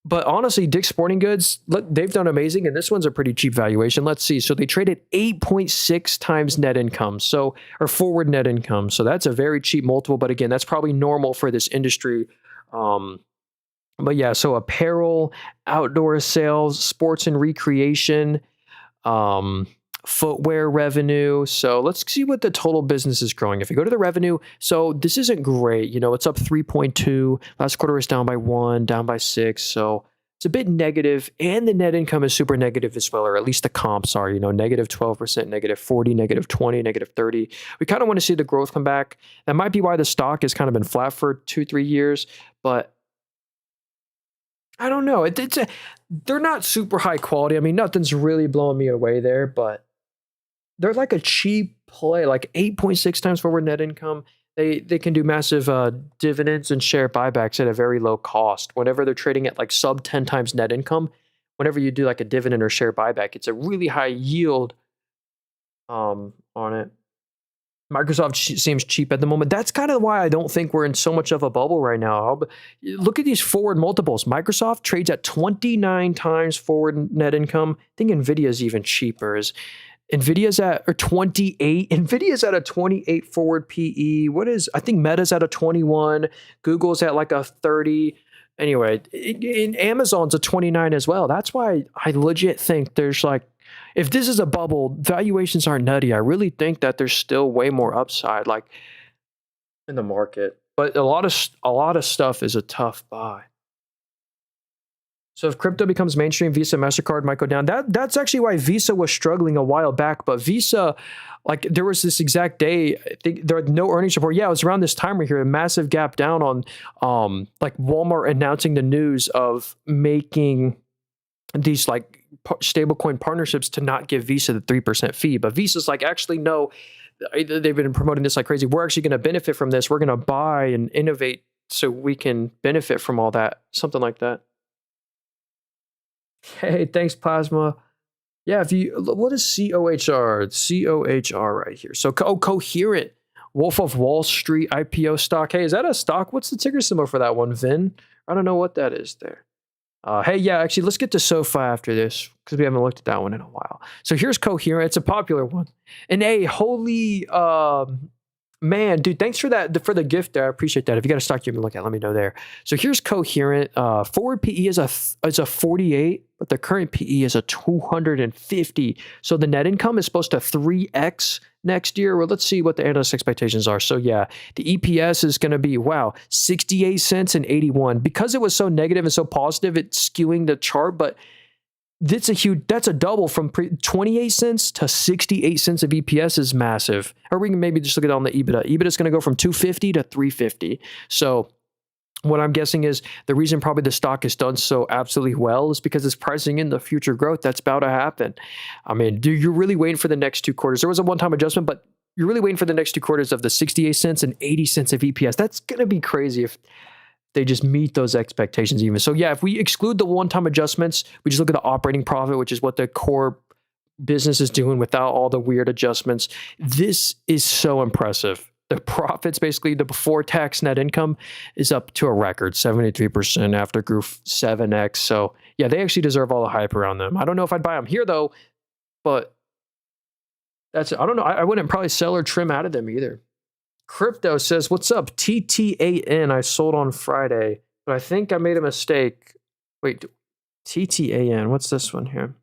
But honestly, Dick's Sporting Goods, they've done amazing, and this one's a pretty cheap valuation. Let's see. So they traded 8.6 times net income, or forward net income. So that's a very cheap multiple. But again, that's probably normal for this industry. But yeah, so apparel, outdoor sales, sports and recreation, footwear revenue. So let's see what the total business is growing. If you go to the revenue, so this isn't great. It's up 3.2. Last quarter was down by 1, down by 6. So it's a bit negative, and the net income is super negative as well, or at least the comps are, negative 12%, negative 40, negative 20, negative 30. We kind of want to see the growth come back. That might be why the stock has kind of been flat for 2-3 years, but I don't know. They're not super high quality. I mean, nothing's really blowing me away there, but they're like a cheap play, like 8.6 times forward net income. They can do massive dividends and share buybacks at a very low cost. Whenever they're trading at like sub 10 times net income, whenever you do like a dividend or share buyback, it's a really high yield on it. Microsoft seems cheap at the moment. That's kind of why I don't think we're in so much of a bubble right now. Look at these forward multiples. Microsoft trades at 29 times forward net income. I think NVIDIA's even cheaper. NVIDIA's at 28. NVIDIA's at a 28 forward PE. I think Meta's at a 21. Google's at like a 30. Anyway, Amazon's a 29 as well. That's why I legit think there's like, if this is a bubble, valuations aren't nutty. I really think that there's still way more upside, like in the market. But a lot of stuff is a tough buy. So if crypto becomes mainstream, Visa, MasterCard might go down. That's actually why Visa was struggling a while back. But Visa, like there was this exact day, I think there was no earnings report. Yeah, it was around this time right here, a massive gap down on like Walmart announcing the news of making these like stablecoin partnerships to not give Visa the 3% fee. But Visa's like, actually, no, they've been promoting this like crazy. We're actually going to benefit from this. We're going to buy and innovate so we can benefit from all that. Something like that. Hey, thanks, Plasma. Yeah, what is COHR? COHR right here. So, Coherent, Wolf of Wall Street IPO stock. Hey, is that a stock? What's the ticker symbol for that one, Vin? I don't know what that is there. Hey, yeah, actually, let's get to SoFi after this because we haven't looked at that one in a while. So here's Coherent. It's a popular one. And a wholly Man, dude, thanks for that for the gift there. I appreciate that. If you got a stock you can look at, let me know there. So here's Coherent. Forward PE is a 48, but the current PE is a 250. So the net income is supposed to 3x next year. Well, let's see what the analyst expectations are. So yeah, the EPS is going to be 68 cents and 81. Because it was so negative and so positive, it's skewing the chart, but that's a double from 28 cents to 68 cents of EPS is massive. Or we can maybe just look at it on the EBITDA. EBITDA is going to go from 250 to 350. So what I'm guessing is the reason probably the stock has done so absolutely well is because it's pricing in the future growth that's about to happen. I mean, you're really waiting for the next 2 quarters. There was a one-time adjustment, but you're really waiting for the next 2 quarters of the 68 cents and 80 cents of EPS. That's going to be crazy if they just meet those expectations even. So yeah, if we exclude the one-time adjustments, we just look at the operating profit, which is what the core business is doing without all the weird adjustments. This is so impressive. The profits, basically the before tax net income is up to a record 73% after grew 7x. So yeah, they actually deserve all the hype around them. I don't know if I'd buy them here though, but I don't know. I wouldn't probably sell or trim out of them either. Crypto says, what's up? TTAN, I sold on Friday, but I think I made a mistake. Wait, TTAN, what's this one here?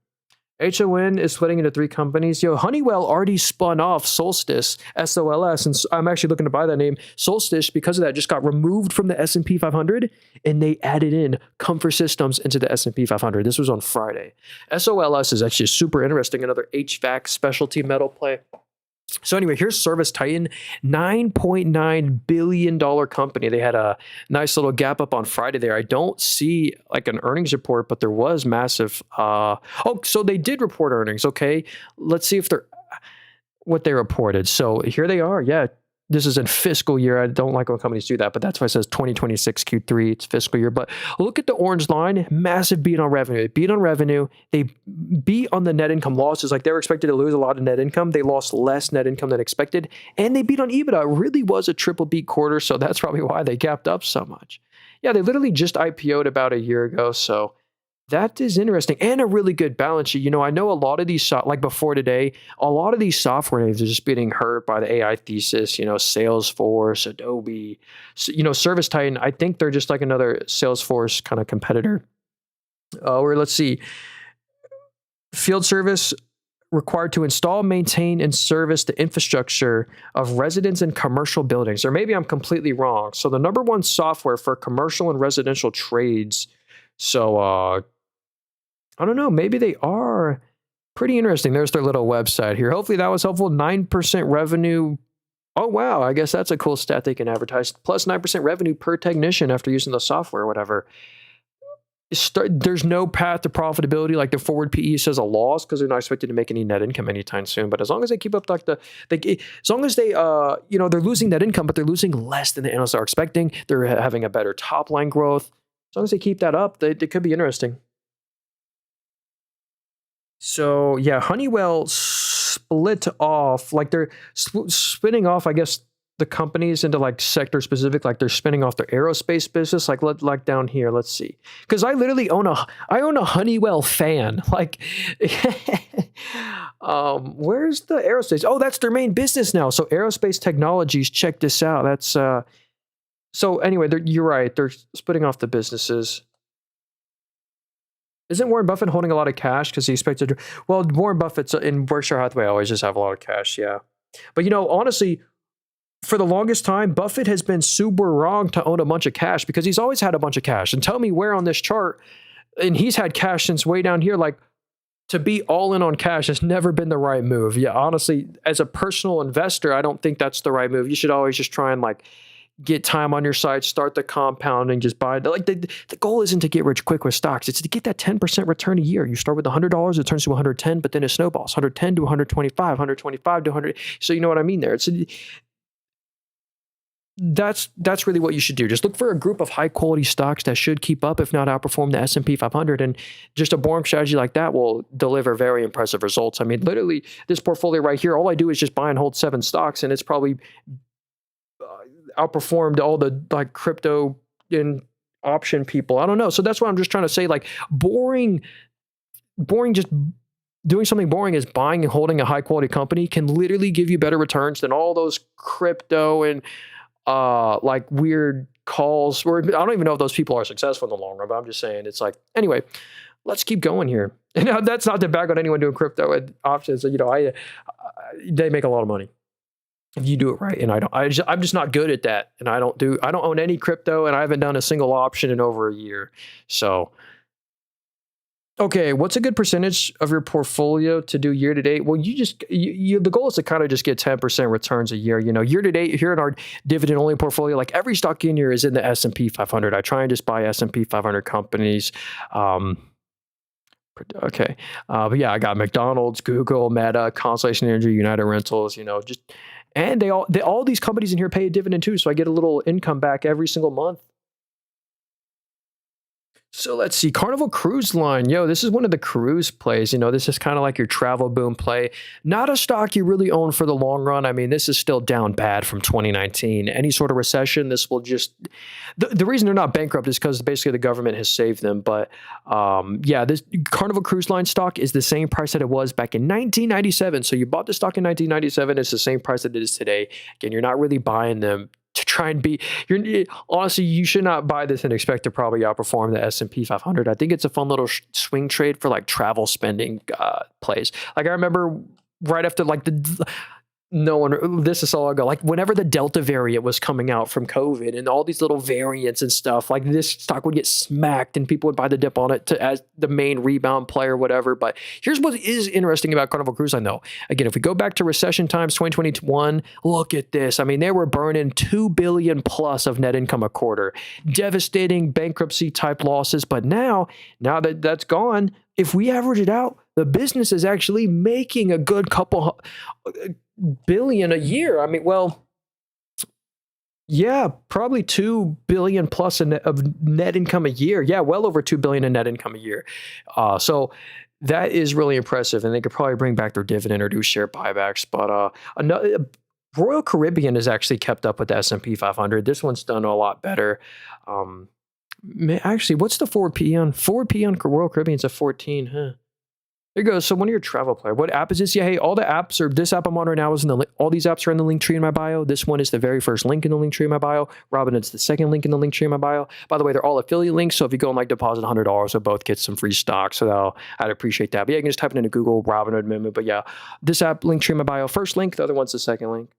HON is splitting into 3 companies. Yo, Honeywell already spun off Solstice, SOLS, and I'm actually looking to buy that name. Solstice, because of that, just got removed from the S&P 500, and they added in Comfort Systems into the S&P 500. This was on Friday. SOLS is actually super interesting, another HVAC specialty metal play. So anyway, here's Service Titan, $9.9 billion company. They had a nice little gap up on Friday there. I don't see like an earnings report, but there was massive. So they did report earnings. Okay, let's see if what they reported. So here they are. Yeah, this is in fiscal year. I don't like when companies do that, but that's why it says 2026 Q3. It's fiscal year. But look at the orange line, massive beat on revenue. They beat on revenue. They beat on the net income losses. Like they were expected to lose a lot of net income. They lost less net income than expected. And they beat on EBITDA. It really was a triple beat quarter. So that's probably why they gapped up so much. Yeah, they literally just IPO'd about a year ago. So that is interesting, and a really good balance sheet. I know a lot of these, like before today, a lot of these software names are just getting hurt by the AI thesis, Salesforce, Adobe, Service Titan. I think they're just like another Salesforce kind of competitor. Or let's see, field service required to install, maintain, and service the infrastructure of residents and commercial buildings. Or maybe I'm completely wrong. So the number one software for commercial and residential trades. So, I don't know. Maybe they are pretty interesting. There's their little website here. Hopefully that was helpful. 9% revenue. Oh, wow. I guess that's a cool stat they can advertise. Plus 9% revenue per technician after using the software or whatever. There's no path to profitability. Like the forward PE says a loss because they're not expected to make any net income anytime soon. But as long as they keep up like as long as they, they're losing net income, but they're losing less than the analysts are expecting. They're having a better top line growth. As long as they keep that up, they could be interesting. So yeah, Honeywell split off, like they're spinning off, I guess, the companies into like sector specific, like they're spinning off their aerospace business, like down here. Let's see, because I literally own a Honeywell fan. Like, where's the aerospace? Oh, that's their main business now. So Aerospace Technologies, check this out. That's so anyway, you're right. They're splitting off the businesses. Isn't Warren Buffett holding a lot of cash because he expected to? Well, Warren Buffett's in Berkshire Hathaway always just have a lot of cash, yeah. But honestly, for the longest time, Buffett has been super wrong to own a bunch of cash because he's always had a bunch of cash. And tell me where on this chart, and he's had cash since way down here, like to be all in on cash has never been the right move. Yeah, honestly, as a personal investor, I don't think that's the right move. You should always just try and like get time on your side, start the compound, and just buy. Like the goal isn't to get rich quick with stocks. It's to get that 10% return a year. You start with $100, it turns to 110, but then it snowballs. 110 to 125, 125 to 100. So you know what I mean there. That's really what you should do. Just look for a group of high quality stocks that should keep up, if not outperform the S&P 500. And just a boring strategy like that will deliver very impressive results. I mean, literally this portfolio right here, all I do is just buy and hold 7 stocks, and it's probably outperformed all the like crypto and option people. I don't know. So that's what I'm just trying to say. Like boring just doing something boring is buying and holding a high quality company can literally give you better returns than all those crypto and like weird calls where I don't even know if those people are successful in the long run, but I'm just saying it's like, anyway, let's keep going here. And that's not to bag on anyone doing crypto and options. They make a lot of money if you do it right. And I'm just not good at that. And I don't own any crypto, and I haven't done a single option in over a year. So, okay, what's a good percentage of your portfolio to do year to date? Well, the goal is to kind of just get 10% returns a year. Year to date here in our dividend only portfolio, like every stock in here is in the S&P 500. I try and just buy S&P 500 companies. Okay. But yeah, I got McDonald's, Google, Meta, Constellation Energy, United Rentals, and all these companies in here pay a dividend too. So I get a little income back every single month. So let's see, Carnival Cruise Line. Yo, this is one of the cruise plays. This is kind of like your travel boom play. Not a stock you really own for the long run. I mean, this is still down bad from 2019. Any sort of recession, this will just... The reason they're not bankrupt is because basically the government has saved them. But yeah, this Carnival Cruise Line stock is the same price that it was back in 1997. So you bought the stock in 1997. It's the same price that it is today. Again, you're not really buying them to try and honestly, you should not buy this and expect to probably outperform the S&P 500. I think it's a fun little swing trade for like travel spending plays. Like I remember right after like this is all I go, like whenever the Delta variant was coming out from COVID and all these little variants and stuff, like this stock would get smacked and people would buy the dip on it as the main rebound play or whatever. But here's what is interesting about Carnival Cruise Line though. Again, if we go back to recession times, 2021, look at this. I mean, they were burning $2 billion plus of net income a quarter, devastating bankruptcy type losses. But now that that's gone, if we average it out, the business is actually making a good couple billion a year. I mean, well, yeah, probably 2 billion plus of net income a year. Yeah, well over 2 billion in net income a year. So that is really impressive, and they could probably bring back their dividend or do share buybacks. But Royal Caribbean has actually kept up with the S&P 500. This one's done a lot better. Actually, what's the forward P on? Forward P on Royal Caribbean's a 14, huh? There you go. So one of your travel player. What app is this? Yeah, hey, all the apps are, this app I'm on right now is all these apps are in the link tree in my bio. This one is the very first link in the link tree in my bio. Robinhood's the second link in the link tree in my bio. By the way, they're all affiliate links. So if you go and like deposit $100, so both get some free stock. So I'd appreciate that. But yeah, you can just type it into Google, Robinhood, Moomoo. But yeah, this app link tree in my bio. First link, the other one's the second link.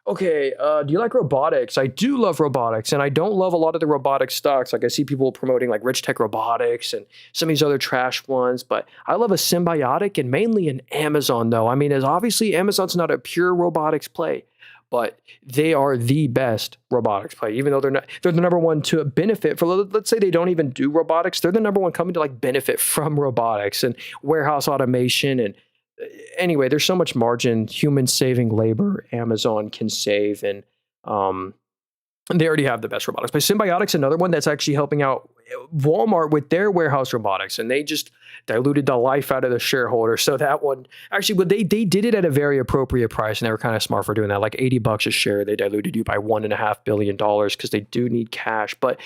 Okay, do you like robotics? I do love robotics, and I don't love a lot of the robotic stocks. Like I see people promoting like Rich Tech Robotics and some of these other trash ones, but I love a symbiotic and mainly an Amazon though. I mean, as obviously Amazon's not a pure robotics play, but they are the best robotics play, even though they're the number one to benefit for, let's say they don't even do robotics. They're the number one company to like benefit from robotics and warehouse automation. And anyway, there's so much margin, human saving labor Amazon can save, and they already have the best robotics. But Symbiotic's another one that's actually helping out Walmart with their warehouse robotics, and they just diluted the life out of the shareholder. So that one, actually, but they did it at a very appropriate price, and they were kind of smart for doing that. Like $80 a share, they diluted you by $1.5 billion because they do need cash. But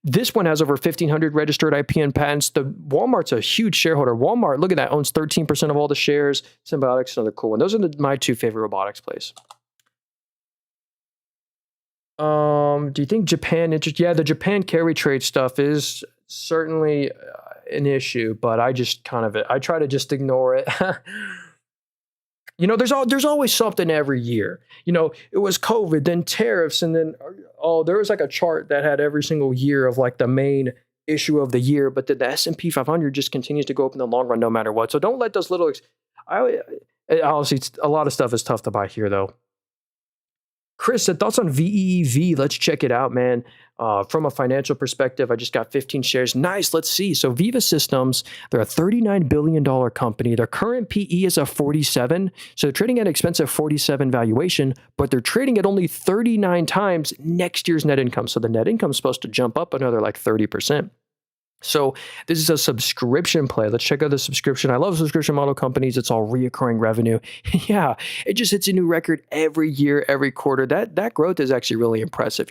this one has over 1,500 registered IPN patents. The Walmart's a huge shareholder. Walmart, look at that, owns 13% of all the shares. Symbiotics, another cool one. Those are my two favorite robotics plays. Do you think Japan interest? Yeah, the Japan carry trade stuff is certainly an issue, but I try to just ignore it. There's always something every year. It was COVID, then tariffs, and then there was like a chart that had every single year of like the main issue of the year, but then the S&P 500 just continues to go up in the long run no matter what. So don't let those little. Honestly, a lot of stuff is tough to buy here though. Chris said, thoughts on VEEV? Let's check it out, man. From a financial perspective, I just got 15 shares. Nice, let's see. So Viva Systems, they're a $39 billion company. Their current PE is a 47. So they're trading at an expensive 47 valuation, but they're trading at only 39 times next year's net income. So the net income is supposed to jump up another like 30%. So this is a subscription play. Let's check out the subscription. I love subscription model companies. It's all reoccurring revenue. Yeah, it just hits a new record every year, every quarter. That growth is actually really impressive,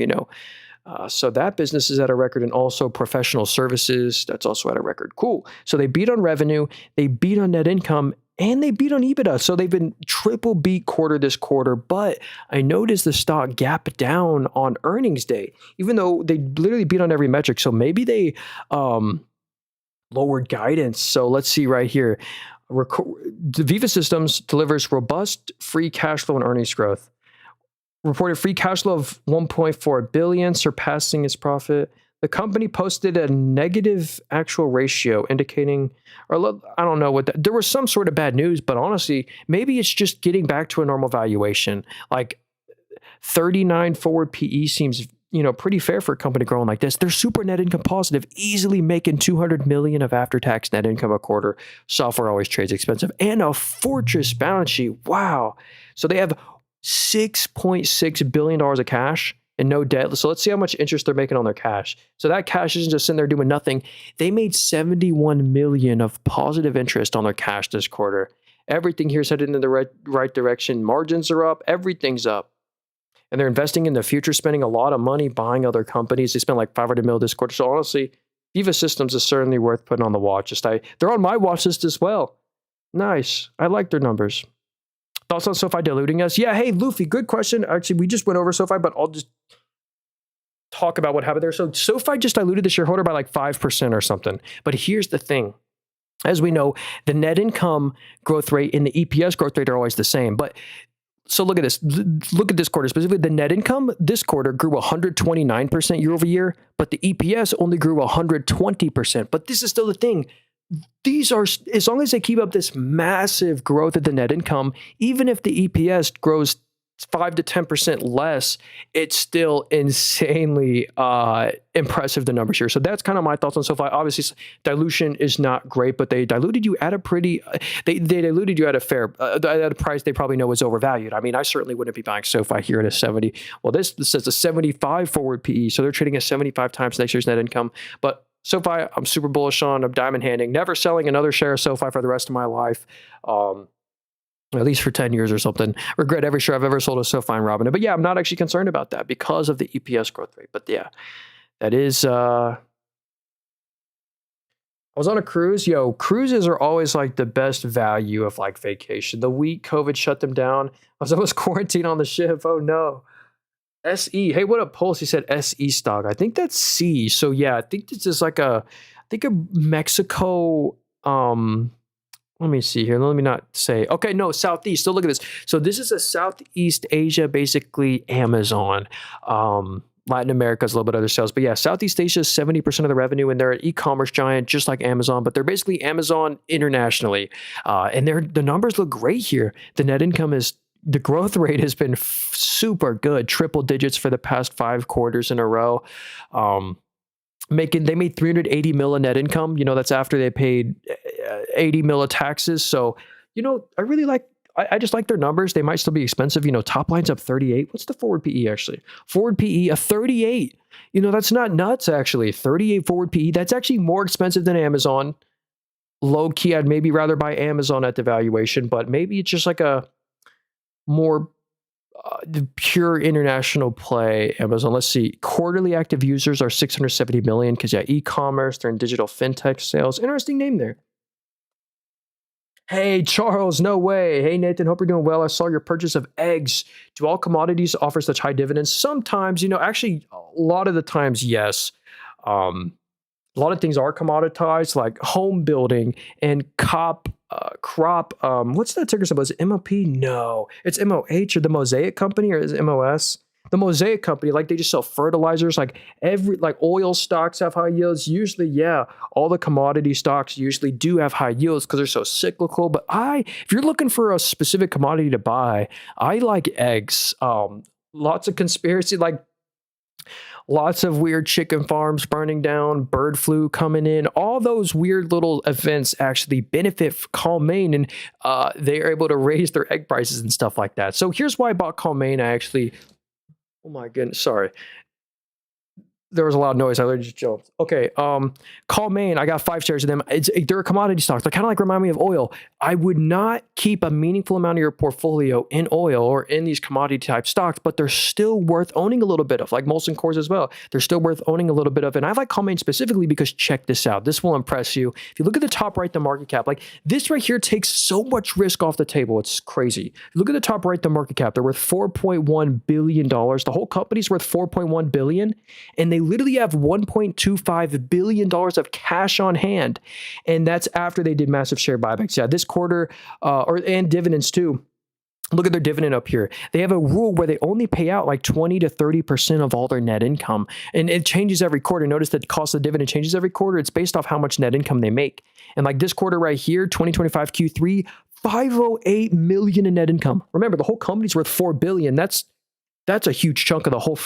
So that business is at a record, and also professional services, that's also at a record. Cool. So they beat on revenue, they beat on net income, and they beat on EBITDA. So they've been triple beat quarter this quarter. But I noticed the stock gap down on earnings day, even though they literally beat on every metric. So maybe they lowered guidance. So let's see right here. Viva Systems delivers robust free cash flow and earnings growth. Reported free cash flow of 1.4 billion, surpassing its profit. The company posted a negative actual ratio, indicating, or I don't know what that, there was some sort of bad news, but honestly, maybe it's just getting back to a normal valuation. Like 39 forward PE seems, pretty fair for a company growing like this. They're super net income positive, easily making 200 million of after-tax net income a quarter. Software always trades expensive, and a fortress balance sheet. Wow. So they have $6.6 billion of cash and no debt. So let's see how much interest they're making on their cash. So that cash isn't just sitting there doing nothing. They made 71 million of positive interest on their cash this quarter. Everything here is headed in the right direction. Margins are up. Everything's up. And they're investing in the future, spending a lot of money buying other companies. They spent like 500 mil this quarter. So honestly, Viva Systems is certainly worth putting on the watch list. They're on my watch list as well. Nice. I like their numbers. Thoughts on SoFi diluting us? Yeah, hey, Luffy, good question. Actually, we just went over SoFi, but I'll just talk about what happened there. So SoFi just diluted the shareholder by like 5% or something. But here's the thing. As we know, the net income growth rate and the EPS growth rate are always the same. But so look at this. Look at this quarter. Specifically, the net income this quarter grew 129% year over year, but the EPS only grew 120%. But this is still the thing. These are, as long as they keep up this massive growth of the net income, even if the EPS grows 5 to 10% less, it's still insanely impressive, the numbers here. So that's kind of my thoughts on SoFi. Obviously, dilution is not great, but they diluted you at a pretty, they diluted you at a fair, at a price they probably know is overvalued. I mean, I certainly wouldn't be buying SoFi here at a 70. Well, this says a 75 forward PE, so they're trading at 75 times next year's net income. But SoFi, I'm super bullish on. I'm diamond handing, never selling another share of SoFi for the rest of my life, at least for 10 years or something. Regret every share I've ever sold of SoFi and Robinhood. But yeah, I'm not actually concerned about that because of the EPS growth rate. But yeah, that is, I was on a cruise. Yo, cruises are always like the best value of like vacation. The week COVID shut them down, I was almost quarantined on the ship. Oh no. SE. Hey, what up, Pulse? He said SE stock. I think that's C. So yeah, I think this is like a Mexico, let me see here. Let me not say, okay, no, Southeast. So look at this. So this is a Southeast Asia, basically Amazon. Latin America is a little bit other sales. But yeah, Southeast Asia is 70% of the revenue, and they're an e-commerce giant just like Amazon, but they're basically Amazon internationally. And the numbers look great here. The net income the growth rate has been super good, triple digits for the past 5 quarters in a row. They made 380 mil in net income. That's after they paid 80 mil of taxes. So, I really I just like their numbers. They might still be expensive. Top line's up 38. What's the forward PE actually? Forward PE, a 38. That's not nuts actually. 38 forward PE. That's actually more expensive than Amazon. Low key, I'd maybe rather buy Amazon at the valuation, but maybe it's just like a more pure international play. Amazon. Let's see. Quarterly active users are 670 million because e-commerce, they're in digital fintech sales. Interesting name there. Hey, Charles, no way. Hey, Nathan, hope you're doing well. I saw your purchase of eggs. Do all commodities offer such high dividends? Sometimes, actually, a lot of the times, yes. A lot of things are commoditized, like home building and crop. What's that ticker symbol? Is it MOP? No, it's MOH, or the Mosaic Company, or is it MOS? The Mosaic Company, like they just sell fertilizers. Like oil stocks have high yields. Usually, yeah, all the commodity stocks usually do have high yields because they're so cyclical. But if you're looking for a specific commodity to buy, I like eggs. Lots of conspiracy, like lots of weird chicken farms burning down, bird flu coming in. All those weird little events actually benefit Calm Maine, and they are able to raise their egg prices and stuff like that. So here's why I bought Calm Maine. Oh my goodness, sorry. There was a lot of noise. I literally just jumped. Okay. Call Main. I got 5 shares of them. They're a commodity stocks. They kind of like remind me of oil. I would not keep a meaningful amount of your portfolio in oil or in these commodity type stocks, but they're still worth owning a little bit of, like Molson Coors as well. They're still worth owning a little bit of. And I like Call Main specifically because check this out. This will impress you. If you look at the top right, the market cap, like this right here takes so much risk off the table. It's crazy. Look at the top right, the market cap. They're worth $4.1 billion. The whole company's worth $4.1 billion. And they literally have $1.25 billion of cash on hand. And that's after they did massive share buybacks. Yeah, this quarter, and dividends too. Look at their dividend up here. They have a rule where they only pay out like 20 to 30% of all their net income. And it changes every quarter. Notice that the cost of the dividend changes every quarter. It's based off how much net income they make. And like this quarter right here, 2025 Q3, $508 million in net income. Remember, the whole company's worth $4 billion. That's a huge chunk of the whole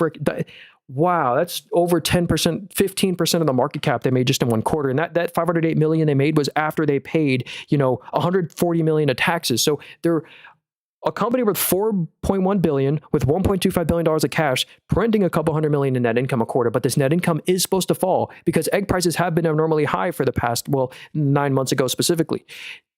wow, that's over 10%, 15% of the market cap they made just in one quarter. And that $508 million they made was after they paid, $140 million of taxes. So they're a company worth $4.1 billion with $1.25 billion of cash, printing a couple $100 million in net income a quarter. But this net income is supposed to fall because egg prices have been abnormally high for the past, 9 months ago specifically.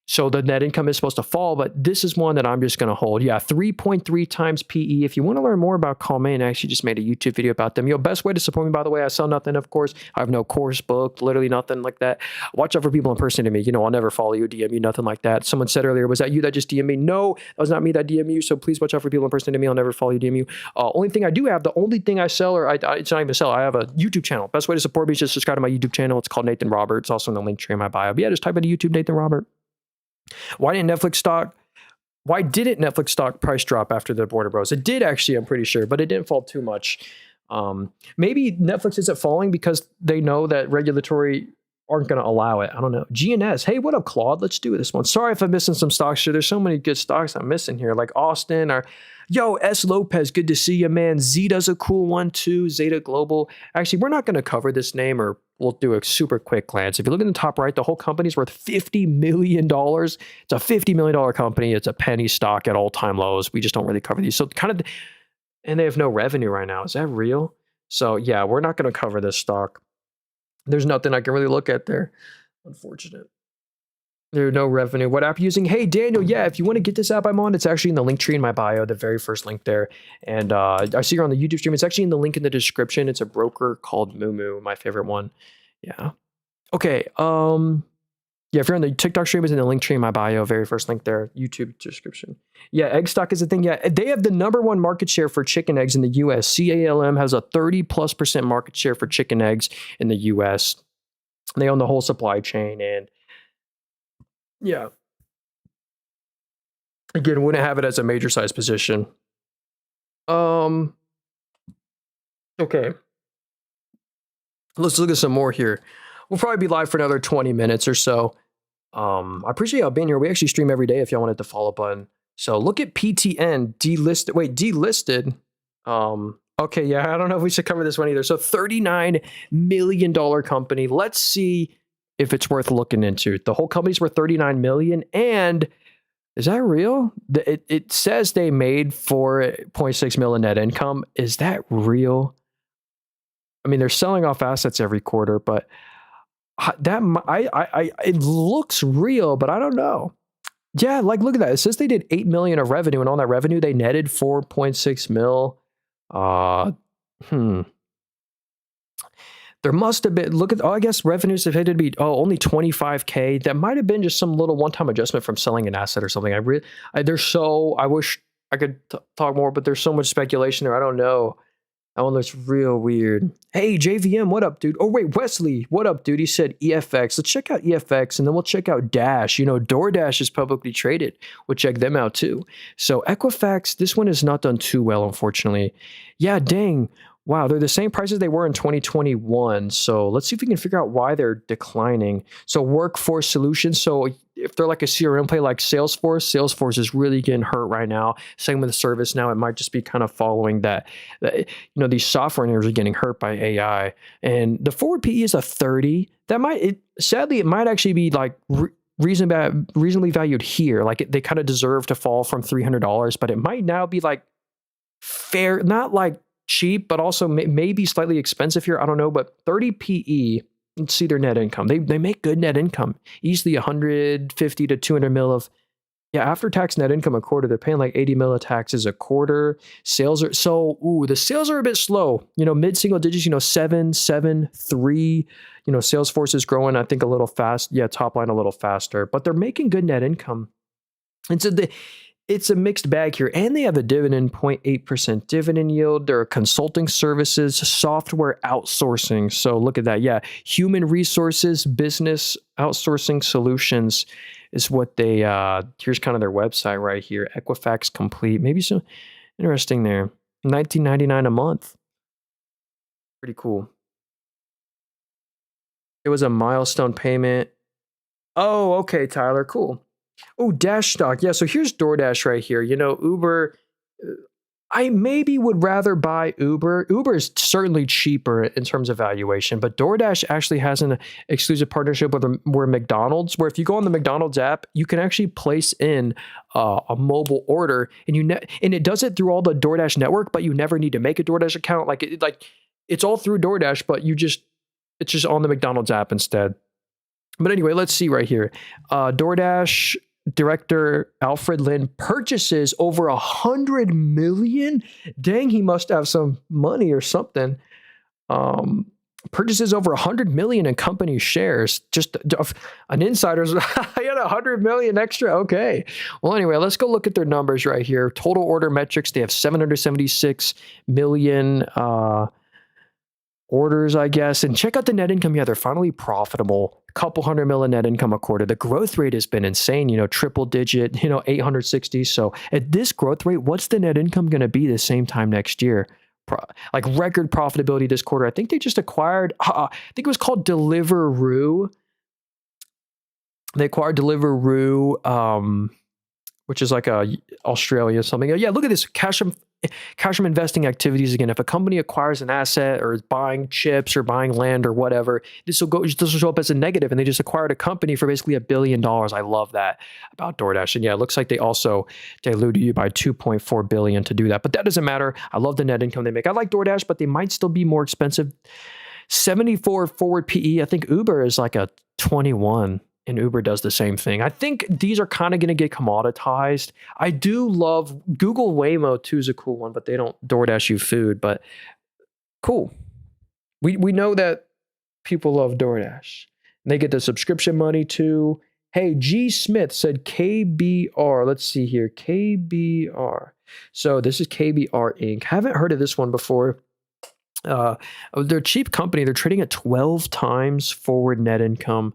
So the net income is supposed to fall, but this is one that I'm just going to hold. Yeah, 3.3 times PE. If you want to learn more about CalMain, I actually just made a YouTube video about them. Best way to support me, by the way, I sell nothing, of course. I have no course booked, literally nothing like that. Watch out for people impersonating me. I'll never follow you, DM you, nothing like that. Someone said earlier, was that you that just DM me? No, that was not me that DM you. So please watch out for people impersonating me. I'll never follow you, DM you. Only thing I do have, the only thing I sell, it's not even sell, I have a YouTube channel. Best way to support me is just subscribe to my YouTube channel. It's called Nathan Robert. It's also in the link tree in my bio. But yeah, just type into YouTube, Nathan Robert. Why didn't Netflix stock price drop after the Border Bros? It did actually, I'm pretty sure, but it didn't fall too much. Maybe Netflix isn't falling because they know that regulatory aren't going to allow it. I don't know. GNS. Hey, what up, Claude? Let's do this one. Sorry if I'm missing some stocks here. There's so many good stocks I'm missing here, like Austin or S. Lopez. Good to see you, man. Zeta's a cool one too. Zeta Global. Actually, we're not going to cover this name, or we'll do a super quick glance. If you look in the top right, the whole company's worth $50 million. It's a $50 million company. It's a penny stock at all-time lows. We just don't really cover these. So and they have no revenue right now. Is that real? So yeah, we're not going to cover this stock. There's nothing I can really look at there. Unfortunate. There's no revenue. What app are you using? Hey, Daniel, yeah, if you want to get this app I'm on, it's actually in the link tree in my bio, the very first link there. And I see you're on the YouTube stream. It's actually in the link in the description. It's a broker called Moomoo, my favorite one. Yeah. Okay. Yeah, if you're on the TikTok stream, it's in the link tree in my bio, very first link there, YouTube description. Yeah, egg stock is a thing. Yeah, they have the #1 market share for chicken eggs in the US. CALM has a 30+% market share for chicken eggs in the US. They own the whole supply chain, and yeah. Again, wouldn't have it as a major size position. Okay. Let's look at some more here. We'll probably be live for another 20 minutes or so. I appreciate y'all being here. We actually stream every day if y'all wanted the follow button. So look at PTN delisted. Wait, delisted. Okay, yeah, I don't know if we should cover this one either. So $39 million company. Let's see if it's worth looking into. The whole company's worth $39 million. And is that real? It says they made $4.6 million net income. Is that real? I mean, they're selling off assets every quarter, but it looks real, but I don't know. Yeah, like look at that. It says they did $8 million of revenue, and on that revenue they netted $4.6 million. There must have been, I guess revenues have had to be only $25K. That might have been just some little one-time adjustment from selling an asset or something. I wish I could talk more, but there's so much speculation there. I don't know. That one looks real weird. Hey, JVM, what up, dude? Oh, wait, Wesley, what up, dude? He said EFX. Let's check out EFX, and then we'll check out Dash. DoorDash is publicly traded. We'll check them out, too. So Equifax, this one has not done too well, unfortunately. Yeah, dang. Wow, they're the same prices they were in 2021. So let's see if we can figure out why they're declining. So Workforce Solutions. So if they're like a CRM play like Salesforce is really getting hurt right now. Same with ServiceNow. It might just be kind of following that these software names are getting hurt by AI. And the forward PE is a 30. Sadly, it might actually be like reasonably valued here. Like they kind of deserve to fall from $300, but it might now be like fair, not like cheap, but also maybe slightly expensive here. I don't know, but 30 PE. Let's see their net income. They make good net income, easily 150 to 200 mil of after tax net income a quarter. They're paying like 80 mil of taxes a quarter. Sales are the sales are a bit slow. Mid single digits. 7.3. Salesforce is growing, I think, a little fast. Yeah, top line a little faster, but they're making good net income. And so it's a mixed bag here. And they have a dividend, 0.8% dividend yield. There are consulting services, software outsourcing. So look at that. Yeah. Human resources, business outsourcing solutions is what they, here's kind of their website right here. Equifax Complete. Maybe some interesting there. $19.99 a month. Pretty cool. It was a milestone payment. Oh, okay, Tyler. Cool. Oh, Dash stock. Yeah, so here's DoorDash right here. Uber, I maybe would rather buy Uber. Uber is certainly cheaper in terms of valuation, but DoorDash actually has an exclusive partnership with McDonald's, where if you go on the McDonald's app, you can actually place in a mobile order, and and it does it through all the DoorDash network, but you never need to make a DoorDash account. Like it's all through DoorDash, but it's just on the McDonald's app instead. But anyway, let's see right here. DoorDash director Alfred Lin purchases over 100 million. Dang, he must have some money or something. Purchases over 100 million in company shares. Just an insider's. He had 100 million extra. Okay. Well, anyway, let's go look at their numbers right here. Total order metrics. They have 776 million orders, I guess. And check out the net income. Yeah, they're finally profitable. A couple hundred million net income a quarter. The growth rate has been insane, triple digit, 860. So at this growth rate, what's the net income going to be the same time next year? Like record profitability this quarter. I think they just acquired, I think it was called Deliveroo. They acquired Deliveroo, which is like Australia something. Yeah, look at this. Cash from investing activities again. If a company acquires an asset or is buying chips or buying land or whatever, this will show up as a negative, and they just acquired a company for basically $1 billion. I love that about DoorDash. And yeah, it looks like they also diluted you by $2.4 billion to do that, but that doesn't matter. I love the net income they make. I like DoorDash, but they might still be more expensive. 74 forward PE. I think Uber is like a 21. And Uber does the same thing. I think these are kind of going to get commoditized. I do love Google Waymo too is a cool one, but they don't DoorDash you food, but cool. We know that people love DoorDash. They get the subscription money too. Hey, G. Smith said KBR. Let's see here. KBR. So this is KBR Inc. Haven't heard of this one before. They're a cheap company. They're trading at 12 times forward net income.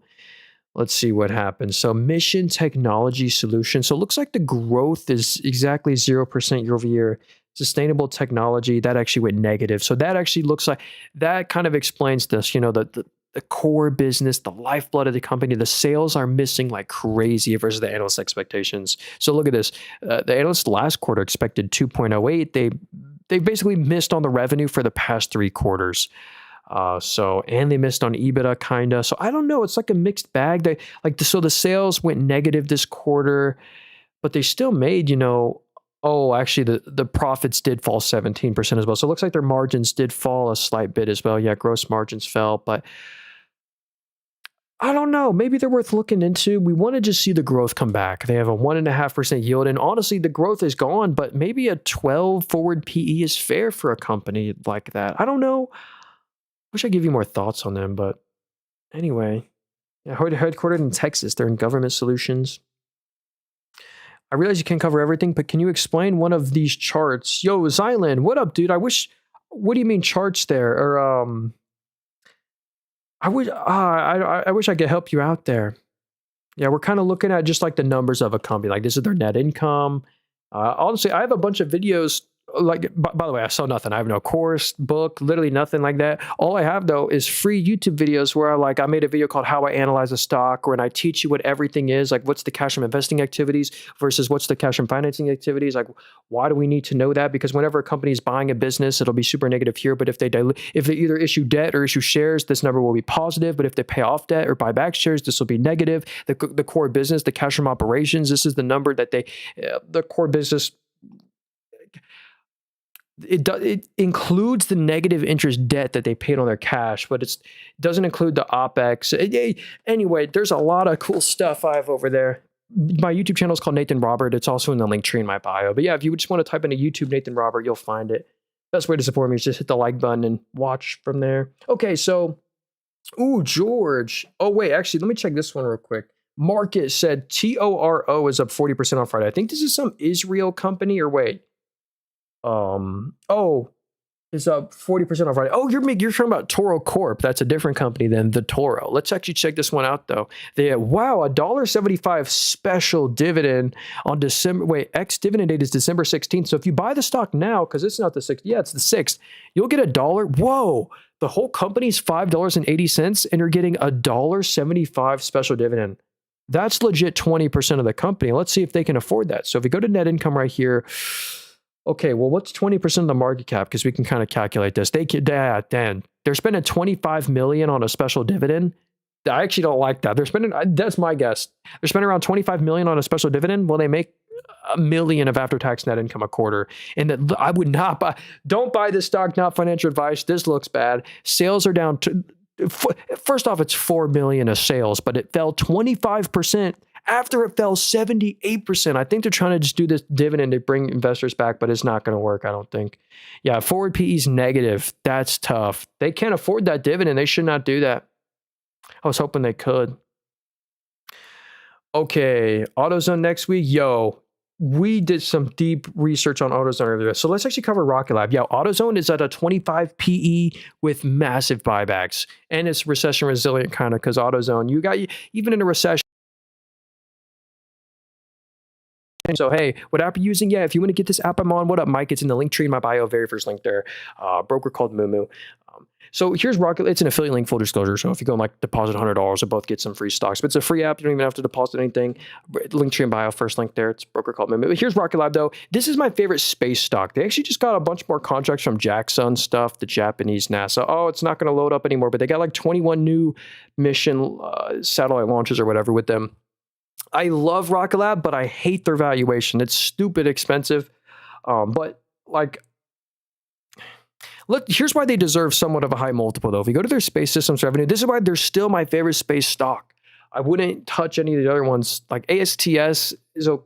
Let's see what happens. So Mission Technology Solutions. So it looks like the growth is exactly 0% year over year. Sustainable technology, that actually went negative. So that actually looks like, that kind of explains this, the core business, the lifeblood of the company. The sales are missing like crazy versus the analyst expectations. So look at this. The analysts last quarter expected 2.08. They basically missed on the revenue for the past 3 quarters. And they missed on EBITDA kinda. So I don't know. It's like a mixed bag. So the sales went negative this quarter, but they still made, actually the profits did fall 17% as well. So it looks like their margins did fall a slight bit as well. Yeah, gross margins fell, but I don't know. Maybe they're worth looking into. We want to just see the growth come back. They have a 1.5% yield, and honestly, the growth is gone, but maybe a 12 forward PE is fair for a company like that. I don't know. Wish I'd give you more thoughts on them, but anyway, headquartered in Texas. They're in government solutions. I realize you can't cover everything, but can you explain one of these charts? Yo, Zylan, what up, dude? What do you mean charts there? Or, I wish I could help you out there. Yeah, we're kind of looking at just like the numbers of a company. Like this is their net income. Honestly, I have a bunch of videos. Like, by the way, I sell nothing. I have no course, book, literally nothing like that. All I have though is free YouTube videos where I made a video called How I Analyze a Stock, where I teach you what everything is, like what's the cash from investing activities versus what's the cash from financing activities. Like, why do we need to know that? Because whenever a company is buying a business, it'll be super negative here. But if they either issue debt or issue shares, this number will be positive. But if they pay off debt or buy back shares, this will be negative. The core business, the cash from operations, this is the number that the core business. it includes the negative interest debt that they paid on their cash, but it doesn't include the OpEx. Anyway, there's a lot of cool stuff I have over there. My YouTube channel is called Nathan Robert. It's also in the link tree in my bio. But yeah, if you just want to type into YouTube Nathan Robert, you'll find it. Best way to support me is just hit the like button and watch from there. Okay, so, ooh, George. Oh, wait, actually, let me check this one real quick. Market said TORO is up 40% on Friday. I think this is some Israel company, or wait. Oh, it's up 40% on Friday. Oh, you're talking about Toro Corp. That's a different company than the Toro. Let's actually check this one out though. They had, wow, $1.75 special dividend on December. Wait, ex-dividend date is December 16th. So if you buy the stock now, because it's not the 6th, yeah, it's the 6th, you'll get $1. Whoa, the whole company's $5.80 and you're getting $1.75 special dividend. That's legit 20% of the company. Let's see if they can afford that. So if we go to net income right here, okay, well, what's 20% of the market cap? Because we can kind of calculate this. They're spending $25 million on a special dividend. I actually don't like that. They're spending, that's my guess. They're spending around $25 million on a special dividend. Well, they make $1 million of after-tax net income a quarter. And that I would not buy, don't buy this stock, not financial advice. This looks bad. Sales are down to, first off, it's $4 million of sales, but it fell 25% after it fell 78%. I think they're trying to just do this dividend to bring investors back, but it's not going to work, I don't think. Yeah, forward PE is negative. That's tough. They can't afford that dividend. They should not do that. I was hoping they could. Okay, AutoZone next week. Yo, we did some deep research on AutoZone earlier. So let's actually cover Rocket Lab. Yeah, AutoZone is at a 25 PE with massive buybacks. And it's recession resilient kind of because AutoZone, you got, even in a recession. So, hey, what app are you using? Yeah, if you want to get this app I'm on, what up, Mike? It's in the link tree in my bio, very first link there. Broker called Moomoo. So here's Rocket. It's an affiliate link, full disclosure. So if you go and like deposit $100, you'll both get some free stocks. But it's a free app. You don't even have to deposit anything. Link tree in bio, first link there. It's broker called Moomoo. Here's Rocket Lab though. This is my favorite space stock. They actually just got a bunch more contracts from JAXA stuff, the Japanese NASA. Oh, it's not going to load up anymore, but they got like 21 new mission satellite launches or whatever with them. I love Rocket Lab, but I hate their valuation. It's stupid expensive. But like, look, here's why they deserve somewhat of a high multiple, though. If you go to their space systems revenue, this is why they're still my favorite space stock. I wouldn't touch any of the other ones. Like ASTS is okay.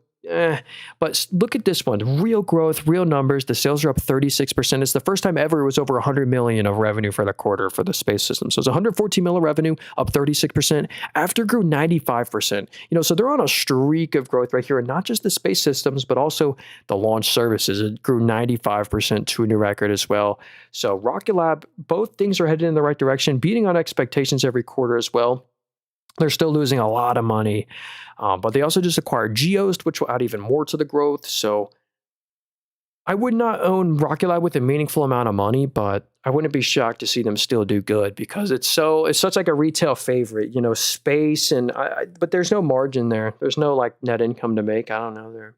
But look at this one. Real growth, real numbers. The sales are up 36%. It's the first time ever it was over 100 million of revenue for the quarter for the space system. So it's 114 million of revenue, up 36%. After grew 95%. So they're on a streak of growth right here, and not just the space systems, but also the launch services. It grew 95% to a new record as well. So Rocket Lab, both things are headed in the right direction, beating on expectations every quarter as well. They're still losing a lot of money, but they also just acquired Geost, which will add even more to the growth. So I would not own Rocket Lab with a meaningful amount of money, but I wouldn't be shocked to see them still do good because it's such like a retail favorite, space but there's no margin there. There's no like net income to make. I don't know there.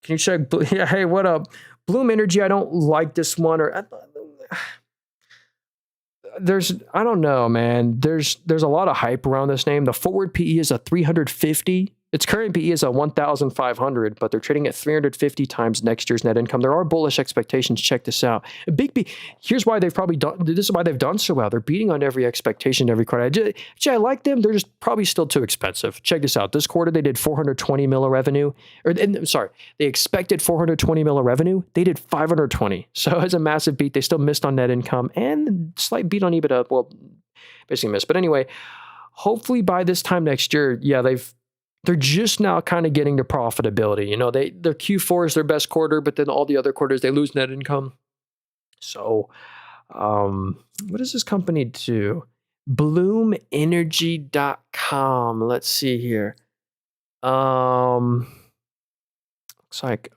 Can you check? Yeah, hey, what up? Bloom Energy. I don't like this one I don't know, man. There's a lot of hype around this name. The forward PE is a 350. Its current PE is a 1,500, but they're trading at 350 times next year's net income. There are bullish expectations. Check this out. Here's why they've probably done. This is why they've done so well. They're beating on every expectation every quarter. I like them. They're just probably still too expensive. Check this out. This quarter they did 420 mil of revenue. They expected 420 mil of revenue. They did 520. So it's a massive beat. They still missed on net income and slight beat on EBITDA. Well, basically missed. But anyway, hopefully by this time next year, yeah, they're just now kind of getting to profitability. Their Q4 is their best quarter, but then all the other quarters, they lose net income. So what does this company do? BloomEnergy.com. Let's see here. Looks like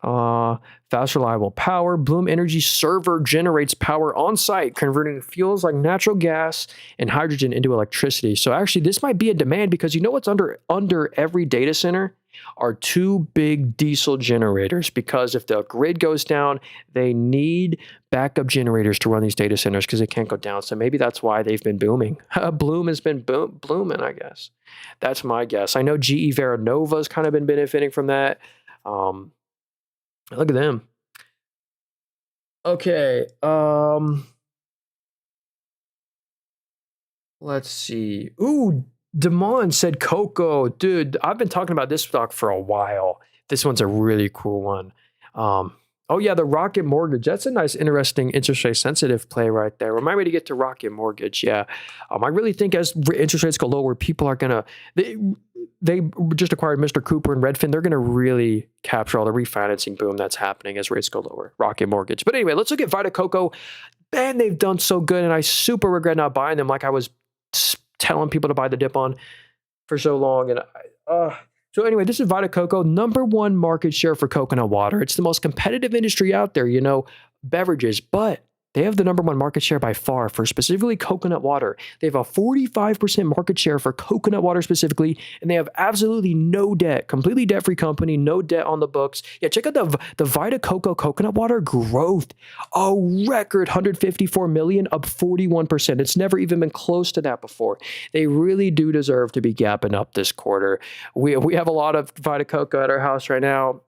fast, reliable power. Bloom Energy server generates power on site, converting fuels like natural gas and hydrogen into electricity. So actually, this might be a demand because what's under every data center are two big diesel generators. Because if the grid goes down, they need backup generators to run these data centers because it can't go down. So maybe that's why they've been booming. Bloom has been blooming, I guess. That's my guess. I know GE Veranova's kind of been benefiting from that. Look at them. Okay. Let's see. Ooh, Damon said Coco. Dude, I've been talking about this stock for a while. This one's a really cool one. Um, oh yeah, the Rocket Mortgage. That's a nice, interesting interest rate sensitive play right there. Remind me to get to Rocket Mortgage. Yeah. I really think as interest rates go lower, people are gonna they just acquired Mr. Cooper and Redfin. They're gonna really capture all the refinancing boom that's happening as rates go lower. Rocket Mortgage. But anyway, let's look at Vita Coco. Man, they've done so good, and I super regret not buying them like I was telling people to buy the dip on for so long. And so anyway, this is Vita Coco, #1 market share for coconut water. It's the most competitive industry out there, beverages, but they have the #1 market share by far for specifically coconut water. They have a 45% market share for coconut water specifically, and they have absolutely no debt, completely debt-free company, no debt on the books. Yeah, check out the Vita Coco coconut water growth. A record 154 million, up 41%. It's never even been close to that before. They really do deserve to be gapping up this quarter. We have a lot of Vita Coco at our house right now.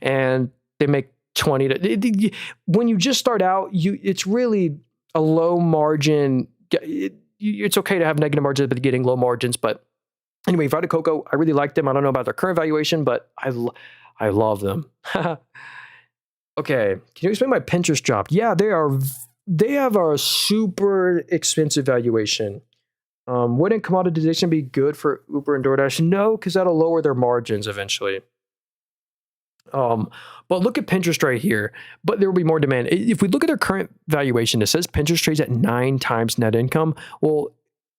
And they make 20 to when you just start out, it's really a low margin. It's okay to have negative margins at the beginning, low margins. But anyway, Vita Coco, I really like them. I don't know about their current valuation, but I love them. Okay, can you explain my Pinterest drop? Yeah, they have a super expensive valuation. Wouldn't commoditization be good for Uber and DoorDash? No, because that'll lower their margins eventually. But look at Pinterest right here. But there will be more demand. If we look at their current valuation, it says Pinterest trades at 9 times net income. Well,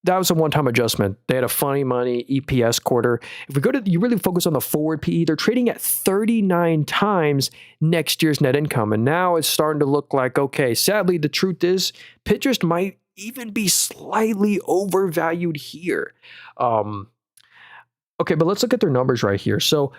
that was a one-time adjustment. They had a funny money EPS quarter. If we go to, you really focus on the forward PE, they're trading at 39 times next year's net income. And now it's starting to look like, okay, sadly, the truth is Pinterest might even be slightly overvalued here. Okay, but let's look at their numbers right here. So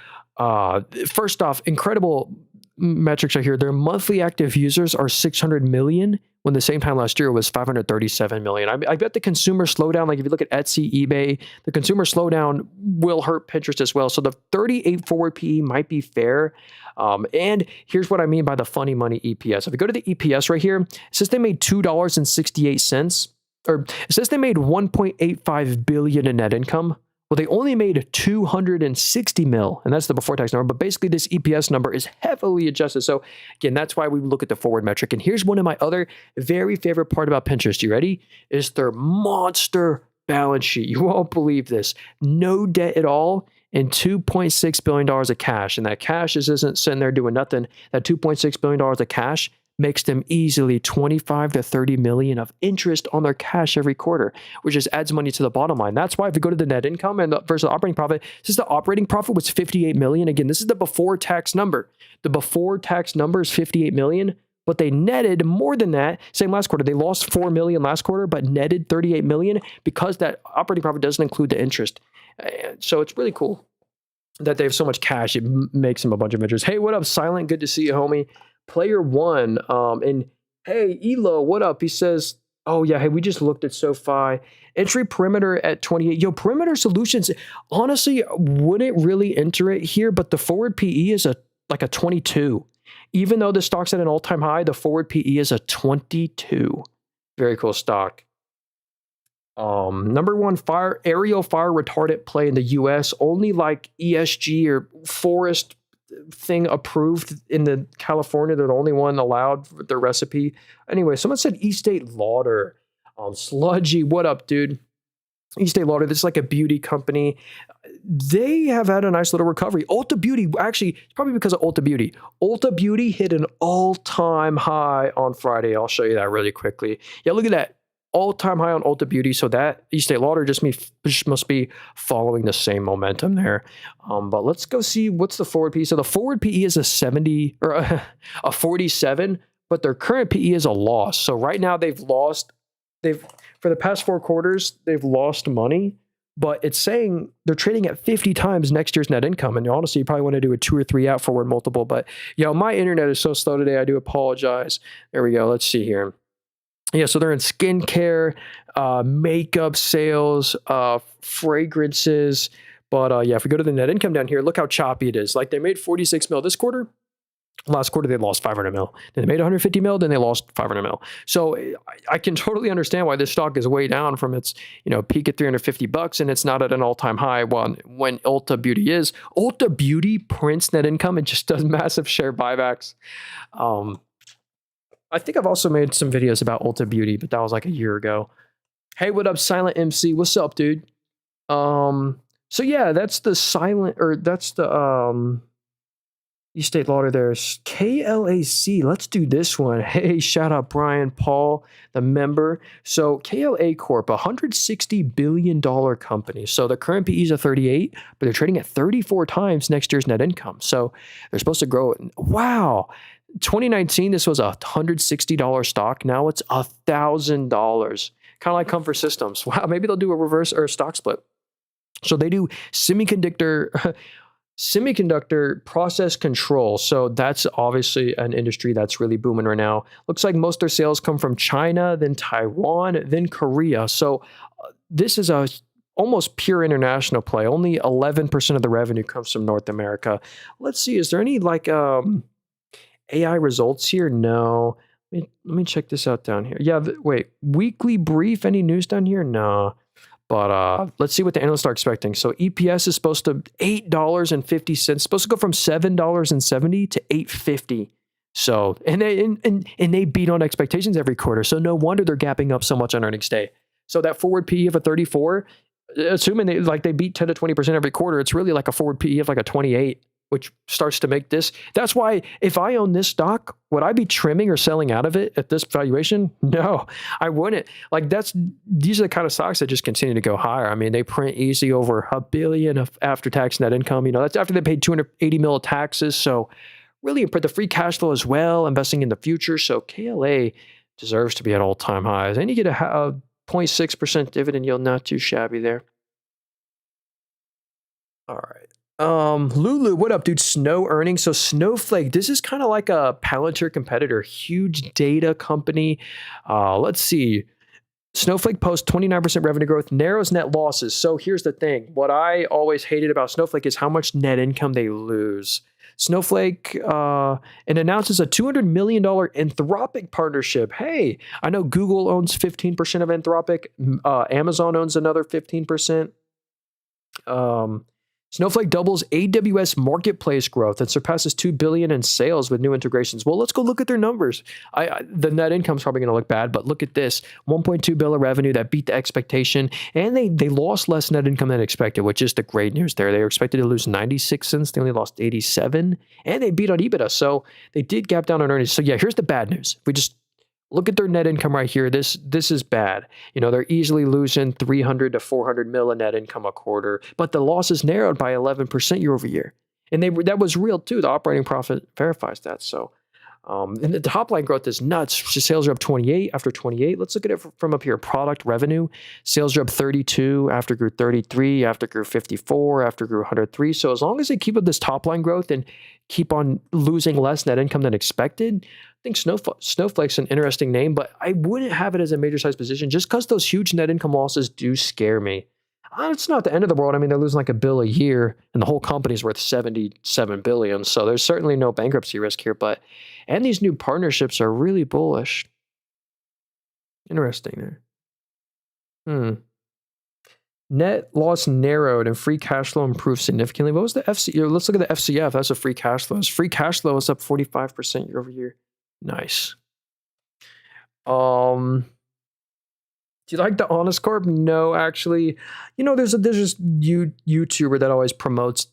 first off, incredible metrics right here. Their monthly active users are 600 million, when the same time last year was 537 million. I bet the consumer slowdown, like if you look at Etsy, eBay, the consumer slowdown will hurt Pinterest as well. So the 38 forward PE might be fair. And here's what I mean by the funny money EPS. If we go to the EPS right here, it says they made $2.68, or it says they made 1.85 billion in net income. Well, they only made 260 mil, and that's the before tax number. But basically, this EPS number is heavily adjusted. So again, that's why we look at the forward metric. And here's one of my other very favorite part about Pinterest. You ready? Is their monster balance sheet. You won't believe this. No debt at all and $2.6 billion of cash. And that cash isn't sitting there doing nothing. That $2.6 billion of cash makes them easily 25 to 30 million of interest on their cash every quarter, which just adds money to the bottom line. That's why if we go to the net income and versus the operating profit, since the operating profit was 58 million, again, this is the before tax number. The before tax number is 58 million, but they netted more than that. Same last quarter. They lost 4 million last quarter, but netted 38 million because that operating profit doesn't include the interest. So it's really cool that they have so much cash. It makes them a bunch of interest. Hey, what up, Silent? Good to see you, homie. Player one, and hey, Elo, what up? He says, oh yeah, hey, we just looked at SoFi. Entry perimeter at 28. Yo, Perimeter Solutions, honestly, wouldn't really enter it here, but the forward PE is like a 22. Even though the stock's at an all-time high, the forward PE is a 22. Very cool stock. #1 aerial fire retardant play in the US, only like ESG or forest thing approved in the California. They're the only one allowed for their recipe. Anyway, someone said East State Lauder. Sludgy, what up, dude? East State Lauder, this is like a beauty company. They have had a nice little recovery. Ulta Beauty, actually, it's probably because of Ulta Beauty. Ulta Beauty hit an all-time high on Friday. I'll show you that really quickly. Yeah, look at that. All-time high on Ulta Beauty. So that East State Lauder just must be following the same momentum there. But let's go see what's the forward PE. So the forward PE is a 70 or a 47, but their current PE is a loss. So right now for the past 4 quarters, they've lost money, but it's saying they're trading at 50 times next year's net income. And honestly, you probably want to do a 2 or 3 out forward multiple, but my internet is so slow today. I do apologize. There we go. Let's see here. Yeah, so they're in skincare, makeup sales, fragrances. But if we go to the net income down here, look how choppy it is. Like they made 46 mil this quarter, Last quarter, they lost 500 mil. Then they made 150 mil, then they lost 500 mil. So I can totally understand why this stock is way down from its peak at $350, and it's not at an all-time high when Ulta Beauty is. Ulta Beauty prints net income and just does massive share buybacks. I think I've also made some videos about Ulta Beauty, but that was like a year ago. Hey, what up, Silent MC? What's up, dude? So yeah, that's the Estate Lauder. There's KLAC. Let's do this one. Hey, shout out Brian Paul, the member. So KLA Corp, $160 billion company. So the current PE is a 38, but they're trading at 34 times next year's net income. So they're supposed to grow. Wow. 2019, this was a $160 stock. Now it's $1,000. Kind of like Comfort Systems. Wow, maybe they'll do a reverse or a stock split. So they do semiconductor process control. So that's obviously an industry that's really booming right now. Looks like most of their sales come from China, then Taiwan, then Korea. So this is a almost pure international play. Only 11% of the revenue comes from North America. Let's see, is there any AI results here? No. Let me check this out down here. Yeah, wait, weekly brief, any news down here? No. But let's see what the analysts are expecting. So EPS is supposed to $8.50, supposed to go from $7.70 to $8.50. So and they beat on expectations every quarter. So no wonder they're gapping up so much on earnings day. So that forward PE of a 34, assuming they beat 10 to 20% every quarter, it's really like a forward PE of like a 28, which starts to make this. That's why if I own this stock, would I be trimming or selling out of it at this valuation? No, I wouldn't. These are the kind of stocks that just continue to go higher. I mean, they print easy over $1 billion of after-tax net income. That's after they paid $280 million taxes. So really put the free cash flow as well, investing in the future. So KLA deserves to be at all-time highs. And you get a 0.6% dividend yield, not too shabby there. All right. Lulu, what up, dude? Snow earnings. So Snowflake, this is kind of like a Palantir competitor, huge data company. Let's see. Snowflake posts 29% revenue growth, narrows net losses. So here's the thing. What I always hated about Snowflake is how much net income they lose. Snowflake and announces a $200 million Anthropic partnership. Hey, I know Google owns 15% of Anthropic. Amazon owns another 15%. Snowflake doubles AWS marketplace growth and surpasses $2 billion in sales with new integrations. Well, let's go look at their numbers. The net income's probably going to look bad, but look at this. $1.2 billion of revenue that beat the expectation, and they lost less net income than expected, which is the great news there. They were expected to lose 96 cents. They only lost 87, and they beat on EBITDA. So they did gap down on earnings. So yeah, here's the bad news. If we just look at their net income right here. This is bad. They're easily losing 300 to 400 mil in net income a quarter, but the losses narrowed by 11% year over year. And that was real too. The operating profit verifies that. So, and the top line growth is nuts. Sales are up 28 after 28. Let's look at it from up here. Product revenue. Sales are up 32 after grew 33, after grew 54, after grew 103. So as long as they keep up this top line growth and keep on losing less net income than expected, I think Snowflake's an interesting name, but I wouldn't have it as a major size position just because those huge net income losses do scare me. It's not the end of the world. I mean, they're losing like $1 billion a year, and the whole company's worth $77 billion. So there's certainly no bankruptcy risk here. And these new partnerships are really bullish. Interesting there. Net loss narrowed and free cash flow improved significantly. What was the FCF? Let's look at the FCF. That's a free cash flow. Free cash flow is up 45% year over year. Nice. Do you like the Honest Corp? No, actually. There's this YouTuber that always promotes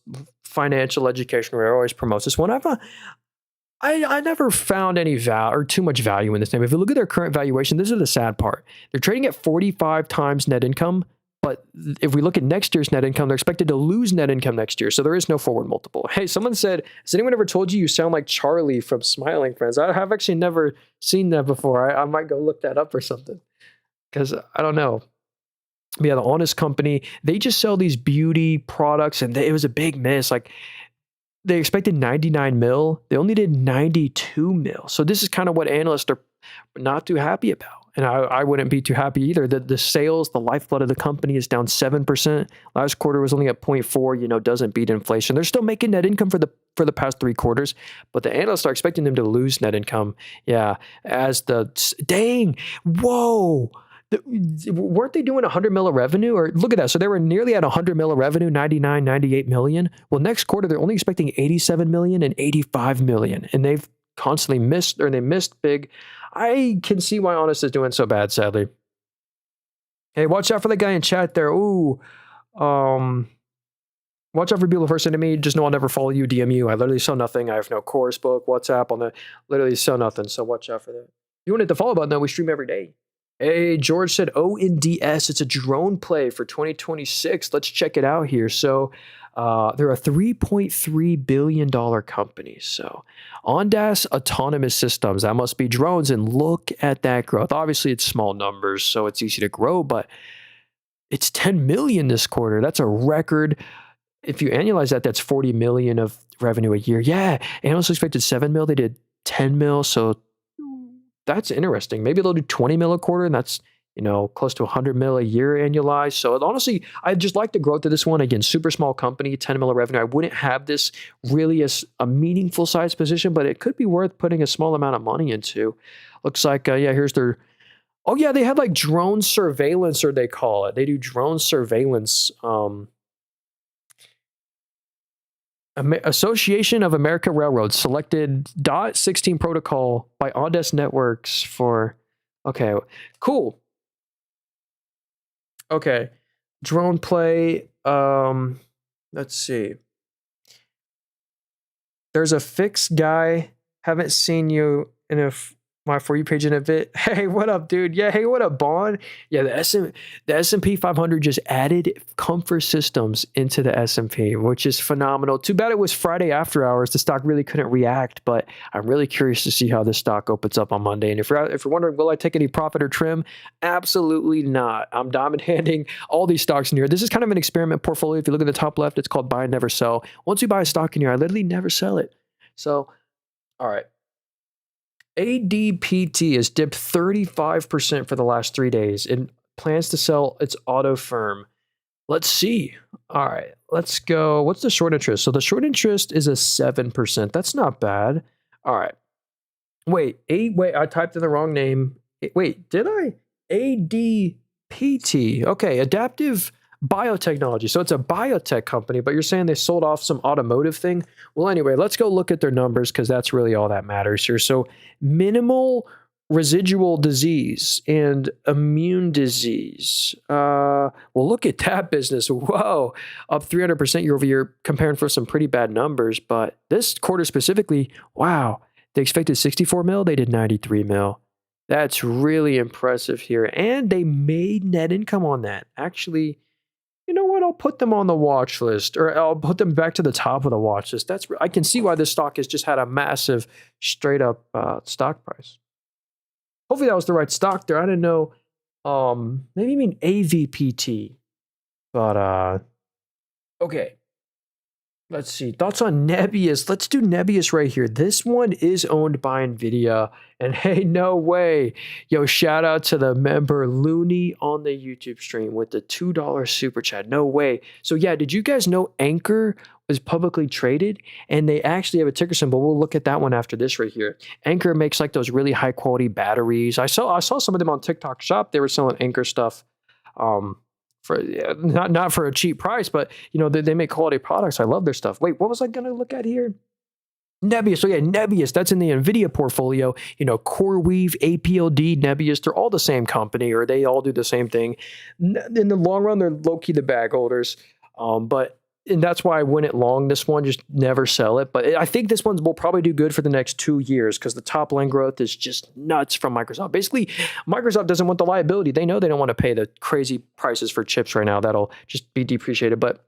financial education, or always promotes this one. I never found any value or too much value in this name. If you look at their current valuation, this is the sad part. They're trading at 45 times net income. But if we look at next year's net income, they're expected to lose net income next year. So there is no forward multiple. Hey, someone said, has anyone ever told you sound like Charlie from Smiling Friends? I have actually never seen that before. I might go look that up or something, because I don't know. But yeah, the Honest Company, they just sell these beauty products, and it was a big miss. They expected 99 mil. They only did 92 mil. So this is kind of what analysts are not too happy about. and I wouldn't be too happy either. The sales, the lifeblood of the company, is down 7%. Last quarter was only at 0.4. Doesn't beat inflation. They're still making net income for the past 3 quarters, but the analysts are expecting them to lose net income. Yeah, dang, whoa. Weren't they doing 100 mil of revenue? Or look at that. So they were nearly at 100 mil of revenue, 99, 98 million. Well, next quarter, they're only expecting 87 million and 85 million. And they've constantly missed, or they missed big. I can see why Honest is doing so bad, sadly. Hey, watch out for the guy in chat there. Ooh. Watch out for people first into me. Just know I'll never follow you, DM you. I literally sell nothing. I have no course book, WhatsApp on the literally sell nothing. So watch out for that. You want to hit the follow button though. We stream every day. Hey, George said ONDS. It's a drone play for 2026. Let's check it out here. So they're a $3.3 billion company. So Ondas Autonomous Systems, that must be drones. And look at that growth. Obviously, it's small numbers, so it's easy to grow, but it's 10 million this quarter. That's a record. If you annualize that, that's 40 million of revenue a year. Yeah, analysts expected 7 mil. They did 10 mil. So that's interesting. Maybe they'll do 20 mil a quarter, and that's, close to 100 mil a year annualized. So honestly, I just like the growth of this one. Again, super small company, 10 mil of revenue. I wouldn't have this really as a meaningful size position, but it could be worth putting a small amount of money into. Looks like, here's their, they have like drone surveillance, or they call it. They do drone surveillance. Association of America Railroads selected .16 protocol by Ondas Networks for, okay, cool. Okay, drone play, let's see. There's a fixed guy, haven't seen you in my For You page in a bit. Hey, what up, dude? Yeah, hey, what up, Bond? Yeah, the S&P 500 just added comfort systems into the S&P, which is phenomenal. Too bad it was Friday after hours. The stock really couldn't react, but I'm really curious to see how this stock opens up on Monday. And if you're wondering, will I take any profit or trim? Absolutely not. I'm diamond handing all these stocks in here. This is kind of an experiment portfolio. If you look at the top left, it's called buy and never sell. Once you buy a stock in here, I literally never sell it. So, all right. ADPT has dipped 35% for the last 3 days and plans to sell its auto firm. Let's see. All right, let's go. What's the short interest? So the short interest is a 7%. That's not bad. All right. Wait, I typed in the wrong name. Wait, did I? ADPT. Okay, Adaptive Biotechnology. So it's a biotech company, but you're saying they sold off some automotive thing? Well, anyway, let's go look at their numbers because that's really all that matters here. So minimal residual disease and immune disease. Well, look at that business. Whoa, up 300% year over year, comparing for some pretty bad numbers. But this quarter specifically, wow, they expected 64 mil. They did 93 mil. That's really impressive here. And they made net income on that. Actually, you know what? I'll put them on the watch list, or I'll put them back to the top of the watch list. I can see why this stock has just had a massive straight up stock price. Hopefully that was the right stock there. I didn't know. Maybe you mean AVPT, but okay. Let's see. Thoughts on Nebius? Let's do Nebius right here. This one is owned by NVIDIA. And hey, no way. Yo, shout out to the member Looney on the YouTube stream with the $2 super chat. No way. So yeah, did you guys know Anchor was publicly traded? And they actually have a ticker symbol. We'll look at that one after this right here. Anchor makes like those really high quality batteries. I saw some of them on TikTok Shop. They were selling Anchor stuff. For not for a cheap price, but they make quality products. I love their stuff. Wait, what was I gonna look at here? Nebius. So yeah, Nebius. That's in the NVIDIA portfolio. CoreWeave, APLD, Nebius. They're all the same company, or they all do the same thing. In the long run, they're low key the bag holders. And that's why I went long this one, just never sell it. But I think this one will probably do good for the next 2 years because the top line growth is just nuts from Microsoft. Basically, Microsoft doesn't want the liability. They know they don't want to pay the crazy prices for chips right now. That'll just be depreciated. But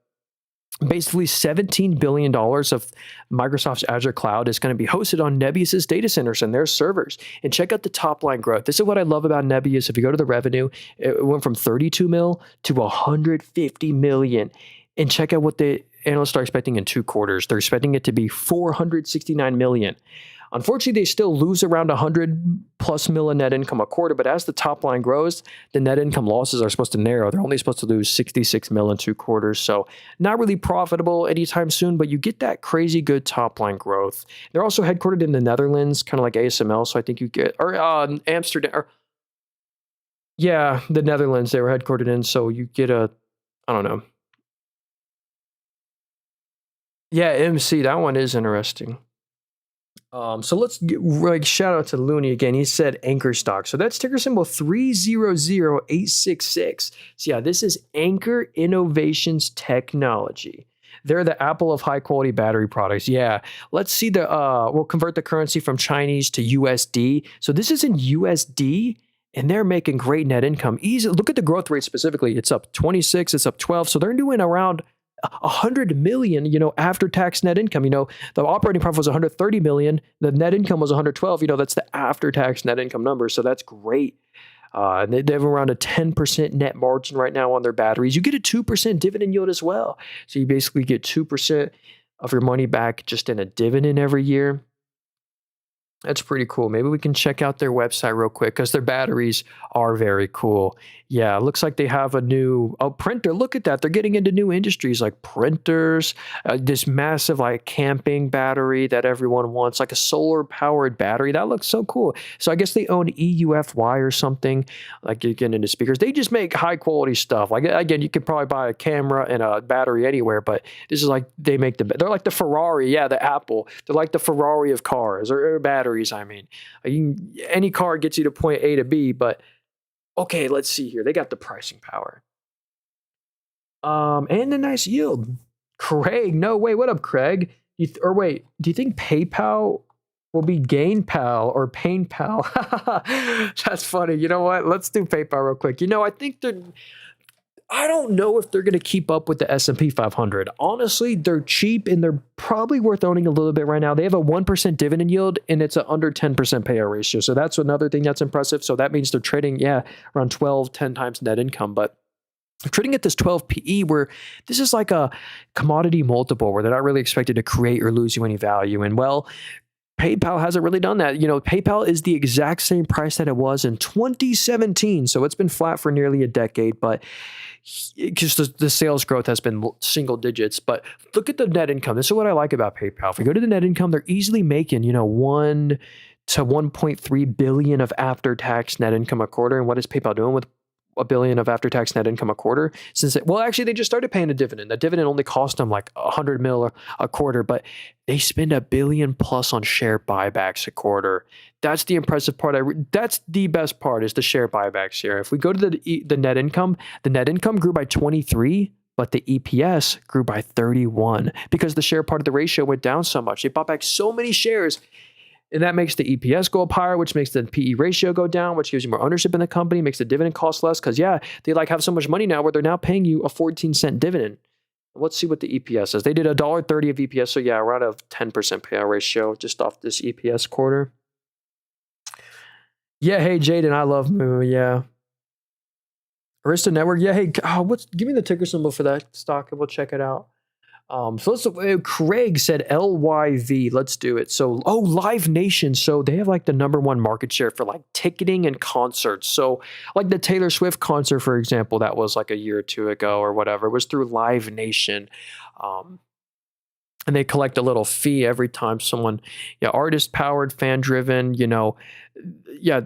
basically, $17 billion of Microsoft's Azure cloud is going to be hosted on Nebius's data centers and their servers. And check out the top line growth. This is what I love about Nebius. If you go to the revenue, it went from 32 mil to 150 million. And check out what analysts are expecting in 2 quarters. They're expecting it to be 469 million. Unfortunately, they still lose around 100 plus mil in net income a quarter, but as the top line grows, the net income losses are supposed to narrow. They're only supposed to lose 66 mil in 2 quarters, so not really profitable anytime soon, but you get that crazy good top line growth. They're also headquartered in the Netherlands, kind of like ASML, so I think you get, or Amsterdam, or yeah, the Netherlands they were headquartered in, so you get a, I don't know. Yeah, MC, that one is interesting. So let's get, like, shout out to Looney again. He said Anchor stock. So that's ticker symbol 300866. So yeah, this is Anchor Innovations Technology. They're the Apple of high quality battery products. Yeah. Let's see we'll convert the currency from Chinese to USD. So this is in USD and they're making great net income. Easy. Look at the growth rate specifically. It's up 26, it's up 12. So they're doing around 100 million, after tax net income. The operating profit was 130 million. The net income was 112. That's the after tax net income number. So that's great. And they have around a 10% net margin right now on their batteries. You get a 2% dividend yield as well. So you basically get 2% of your money back just in a dividend every year. That's pretty cool. Maybe we can check out their website real quick because their batteries are very cool. Yeah, it looks like they have a new printer. Look at that. They're getting into new industries like printers, this massive like camping battery that everyone wants, like a solar powered battery. That looks so cool. So I guess they own EUFY or something, like you get into speakers. They just make high quality stuff. Like, again, you could probably buy a camera and a battery anywhere, but this is like, they're like the Ferrari. Yeah, the Apple. They're like the Ferrari of cars or batteries. I mean, any car gets you to point A to B, but okay, let's see here. They got the pricing power. And a nice yield. Craig, no, wait, what up, Craig? Do you think PayPal will be GainPal or PainPal? That's funny. You know what? Let's do PayPal real quick. I don't know if they're going to keep up with the S&P 500. Honestly, they're cheap and they're probably worth owning a little bit right now. They have a 1% dividend yield and it's an under 10% payout ratio. So that's another thing that's impressive. So that means they're trading, around 10 times net income. But they're trading at this 12 PE where this is like a commodity multiple where they're not really expected to create or lose you any value. And well, PayPal hasn't really done that. PayPal is the exact same price that it was in 2017. So it's been flat for nearly a decade, but because the sales growth has been single digits. But look at the net income. This is what I like about PayPal. If we go to the net income, they're easily making, 1 to 1.3 billion of after-tax net income a quarter. And what is PayPal doing with $1 billion of after-tax net income a quarter? Actually, they just started paying a dividend. The dividend only cost them like 100 mil a quarter, but they spend $1 billion plus on share buybacks a quarter. That's the impressive part. That's the best part is the share buybacks here. If we go to the net income grew by 23, but the EPS grew by 31 because the share part of the ratio went down so much. They bought back so many shares. And that makes the EPS go up higher, which makes the PE ratio go down, which gives you more ownership in the company, makes the dividend cost less. Because, they have so much money now where they're now paying you a 14-cent dividend. Let's see what the EPS is. They did $1.30 of EPS. So, around a 10% payout ratio just off this EPS quarter. Yeah, hey, Jaden, I love Moomoo. Yeah. Arista Network. Yeah, hey, give me the ticker symbol for that stock and we'll check it out. Craig said LYV. Let's do it. So, Live Nation. So they have like the #1 market share for like ticketing and concerts. So like the Taylor Swift concert, for example, that was like a year or two ago or whatever, it was through Live Nation. And they collect a little fee every time someone, artist powered, fan driven,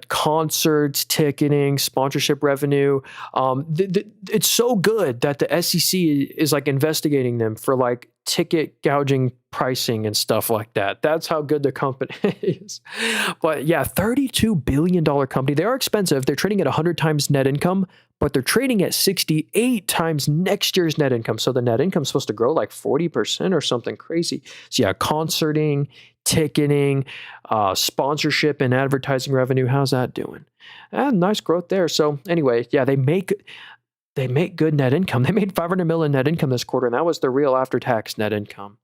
concerts, ticketing, sponsorship revenue. It's so good that the SEC is like investigating them for like ticket gouging pricing and stuff like that. That's how good the company is. But $32 billion company. They are expensive. They're trading at 100 times net income, but they're trading at 68 times next year's net income. So the net income is supposed to grow like 40% or something crazy. So concerting, ticketing, sponsorship and advertising revenue. How's that doing? Nice growth there. So anyway, they make good net income. They made 500 million net income this quarter, and that was the real after-tax net income.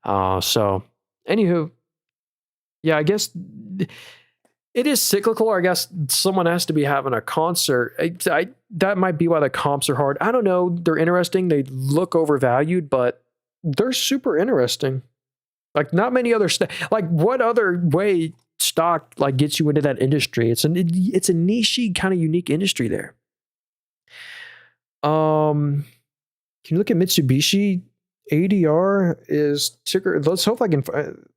So anywho, I guess it is cyclical. I guess someone has to be having a concert. That might be why the comps are hard. I don't know. They're interesting. They look overvalued, but they're super interesting. Like not many other like what other way stock like gets you into that industry? It's a niche kind of unique industry there. Can you look at Mitsubishi? ADR is ticker. Let's hope I can find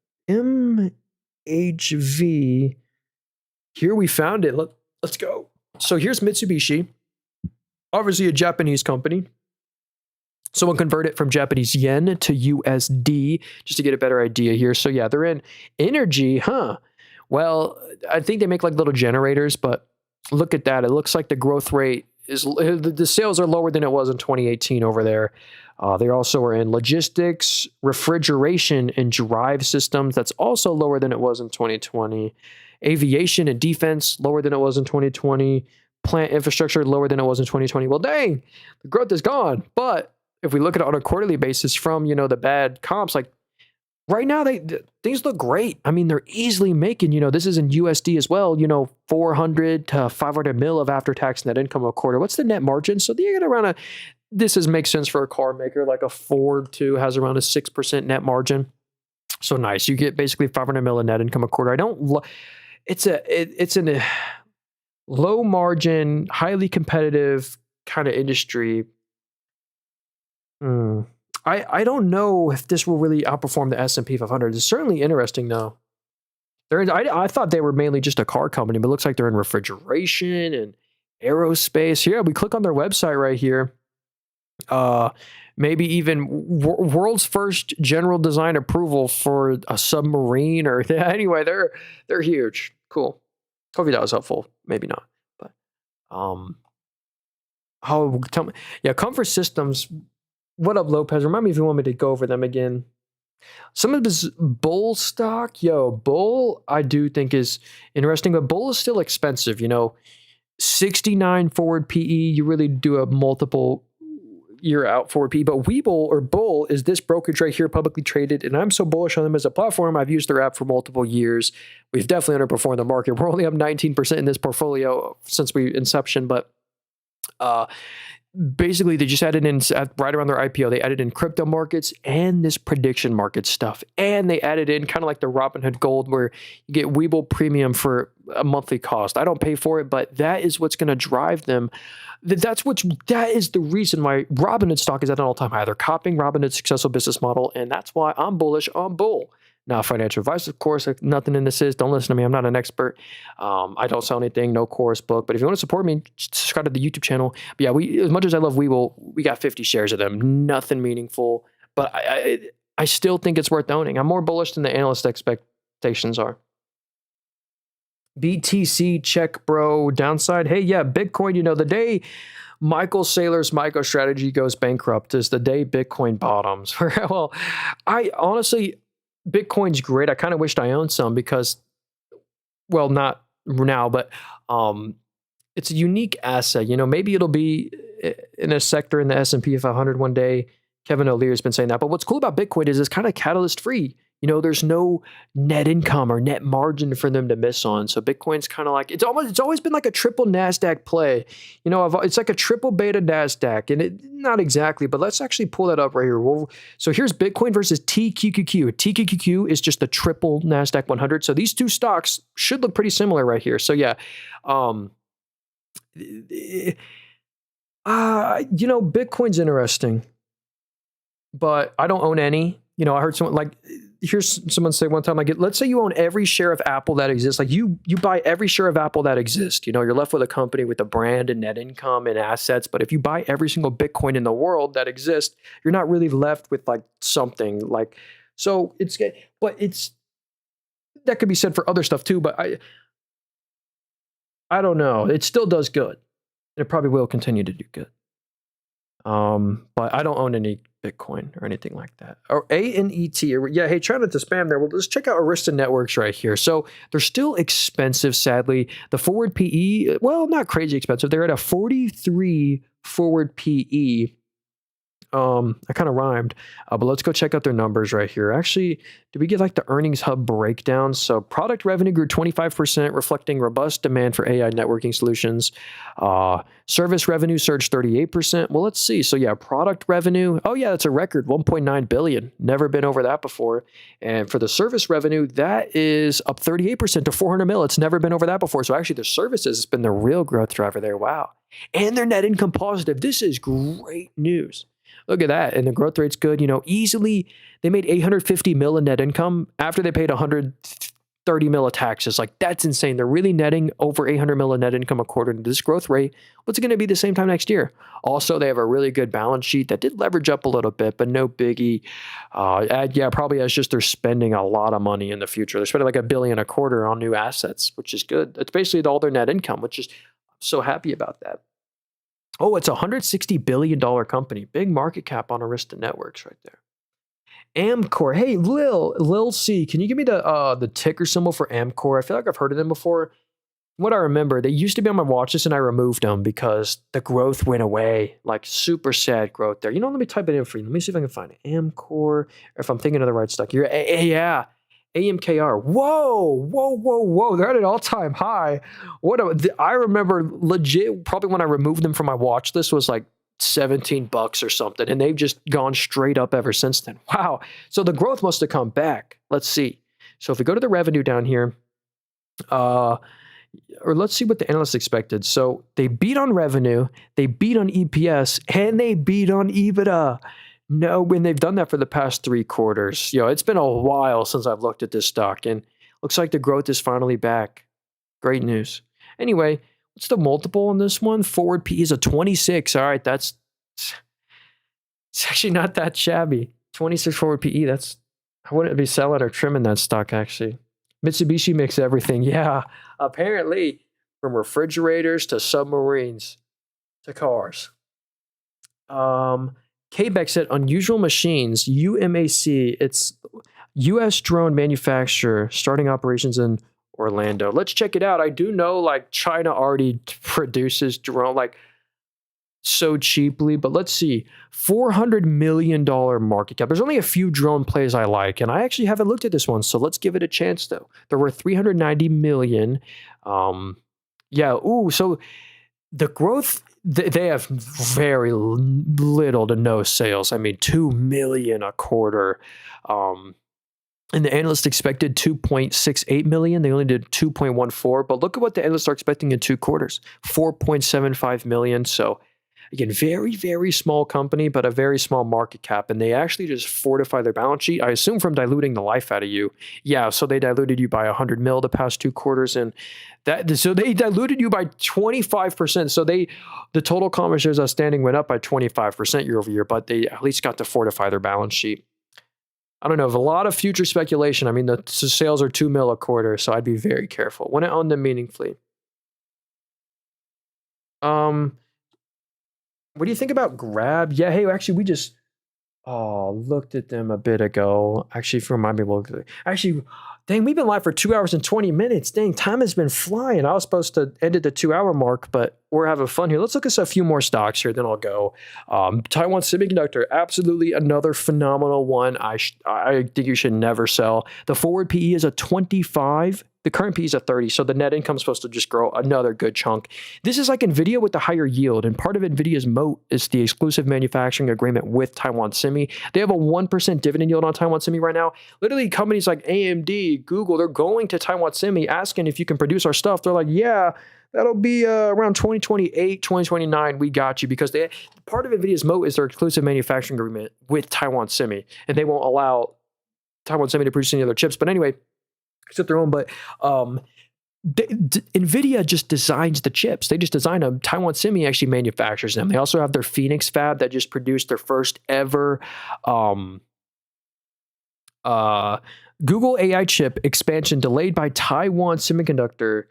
MHV. Here we found it. Let's go. So here's Mitsubishi, obviously a Japanese company. Someone convert it from Japanese yen to USD just to get a better idea here. So yeah, they're in energy, huh? Well, I think they make like little generators, but look at that. It looks like the growth rate is, the sales are lower than it was in 2018 over there. They also are in logistics, refrigeration, and drive systems. That's also lower than it was in 2020. Aviation and defense, lower than it was in 2020. Plant infrastructure, lower than it was in 2020. Well, dang, the growth is gone. But if we look at it on a quarterly basis from, the bad comps, like right now, things look great. I mean, they're easily making, this is in USD as well, 400 to 500 mil of after-tax net income a quarter. What's the net margin? So they get around makes sense for a car maker, like a Ford too has around a 6% net margin. So nice. You get basically 500 mil of net income a quarter. It's a low margin, highly competitive kind of industry. I don't know if this will really outperform the S&P 500. It's certainly interesting though. I thought they were mainly just a car company, but it looks like they're in refrigeration and aerospace. Yeah, we click on their website right here. Maybe even world's first general design approval for a submarine or anyway, they're huge. Cool. Hopefully that was helpful. Maybe not, but tell me. Yeah, Comfort Systems. What up, Lopez? Remind me if you want me to go over them again. Some of this Bull stock, Bull I do think is interesting, but Bull is still expensive. 69 forward PE. You really do a multiple year out forward PE. But Weeble or Bull is this brokerage right here, publicly traded, and I'm so bullish on them as a platform. I've used their app for multiple years. We've definitely underperformed the market. We're only up 19% in this portfolio since inception, but basically they just added in right around their IPO. They added in crypto markets and this prediction market stuff, and they added in kind of like the Robinhood Gold, where you get Weeble Premium for a monthly cost. I don't pay for it, but that is what's going to drive them. That is the reason why Robinhood stock is at an all-time high. They're copying Robinhood's successful business model, and that's why I'm bullish on Bull. Now, financial advice, of course, nothing in this is. Don't listen to me. I'm not an expert. I don't sell anything, no course book. But if you want to support me, subscribe to the YouTube channel. But yeah, as much as I love Weeble, we got 50 shares of them. Nothing meaningful. But I still think it's worth owning. I'm more bullish than the analyst expectations are. BTC check, bro. Downside. Hey, yeah, Bitcoin, the day Michael Saylor's MicroStrategy goes bankrupt is the day Bitcoin bottoms. Well, I honestly... Bitcoin's great. I kind of wished I owned some because, well, not now, but it's a unique asset. Maybe it'll be in a sector in the S&P 500 one day. Kevin O'Leary's been saying that. But what's cool about Bitcoin is it's kind of catalyst free. There's no net income or net margin for them to miss on. So Bitcoin's kind of like, it's always been like a triple NASDAQ play. It's like a triple beta NASDAQ, and not exactly, but let's actually pull that up right here. So here's Bitcoin versus TQQQ. TQQQ is just the triple NASDAQ 100. So these two stocks should look pretty similar right here. So yeah, Bitcoin's interesting, but I don't own any. I heard someone here's someone say one time, let's say you own every share of Apple that exists. Like you buy every share of Apple that exists. You're left with a company with a brand and net income and assets. But if you buy every single Bitcoin in the world that exists, you're not really left with something so that could be said for other stuff too. But I don't know. It still does good. It probably will continue to do good. But I don't own any Bitcoin or anything like that. Or ANET. Yeah, hey, try not to spam there. Well, let's check out Arista Networks right here. So they're still expensive, sadly. The forward PE, well, not crazy expensive. They're at a 43 forward PE. I kind of rhymed, but let's go check out their numbers right here. Actually, did we get like the earnings hub breakdown? So product revenue grew 25%, reflecting robust demand for AI networking solutions. Service revenue surged 38%. Well, let's see. So yeah, product revenue. Oh yeah, that's a record, 1.9 billion. Never been over that before. And for the service revenue, that is up 38% to 400 mil. It's never been over that before. So actually the services has been the real growth driver there. Wow. And their net income positive. This is great news. Look at that. And the growth rate's good. Easily they made 850 mil in net income after they paid 130 mil of taxes. Like, that's insane. They're really netting over 800 mil in net income according to this growth rate. What's it going to be the same time next year? Also, they have a really good balance sheet that did leverage up a little bit, but no biggie. Probably as just they're spending a lot of money in the future. They're spending like $1 billion a quarter on new assets, which is good. It's basically all their net income, which is so happy about that. Oh, it's a $160 billion company. Big market cap on Arista Networks right there. Amcor. Hey, Lil C, can you give me the ticker symbol for Amcor? I feel like I've heard of them before. What I remember, they used to be on my watch list and I removed them because the growth went away. Like, super sad growth there. Let me type it in for you. Let me see if I can find it. Amcor, or if I'm thinking of the right stock. Yeah. AMKR. Whoa. They're at an all-time high. I remember legit, probably when I removed them from my watch list was like $17 or something. And they've just gone straight up ever since then. Wow. So the growth must have come back. Let's see. So if we go to the revenue down here, or let's see what the analysts expected. So they beat on revenue, they beat on EPS, and they beat on EBITDA. No, when they've done that for the past 3 quarters. It's been a while since I've looked at this stock, and looks like the growth is finally back. Great news. Anyway, what's the multiple on this one? Forward PE is a 26. All right, it's actually not that shabby. 26 forward PE. I wouldn't be selling or trimming that stock, actually. Mitsubishi makes everything. Yeah, apparently, from refrigerators to submarines to cars. KBEC said unusual machines, UMAC, it's U.S. drone manufacturer starting operations in Orlando. Let's check it out. I do know like China already produces drone like so cheaply, but let's see. $400 million market cap. There's only a few drone plays I like, and I actually haven't looked at this one, so let's give it a chance though. There were 390 million. So the growth, they have very little to no sales. I mean, 2 million a quarter. And the analysts expected 2.68 million. They only did 2.14. But look at what the analysts are expecting in 2 quarters, 4.75 million. So again, very, very small company, but a very small market cap. And they actually just fortify their balance sheet, I assume from diluting the life out of you. Yeah, so they diluted you by 100 mil the past 2 quarters. And so they diluted you by 25%. So the total common shares outstanding went up by 25% year over year, but they at least got to fortify their balance sheet. I don't know, a lot of future speculation. I mean, the sales are 2 mil a quarter, so I'd be very careful. When I own them meaningfully. What do you think about Grab? Yeah, hey, actually, we just looked at them a bit ago. Actually, if you remind me, actually, dang, we've been live for 2 hours and 20 minutes. Dang, time has been flying. I was supposed to end at the 2-hour mark, but we're having fun here. Let's look at a few more stocks here, then I'll go. Taiwan Semiconductor, absolutely another phenomenal one. I think you should never sell. The forward PE is a 25. The current PE is a 30, so the net income is supposed to just grow another good chunk. This is like NVIDIA with the higher yield, and part of NVIDIA's moat is the exclusive manufacturing agreement with Taiwan Semi. They have a 1% dividend yield on Taiwan Semi right now. Literally, companies like AMD, Google, they're going to Taiwan Semi asking if you can produce our stuff. They're like, yeah, that'll be around 2028, 2029. We got you, because part of NVIDIA's moat is their exclusive manufacturing agreement with Taiwan Semi, and they won't allow Taiwan Semi to produce any other chips. But anyway, except their own. But NVIDIA just designs the chips. They just design them. Taiwan Semi actually manufactures them. They also have their Phoenix fab that just produced their first ever Google AI chip expansion delayed by Taiwan Semiconductor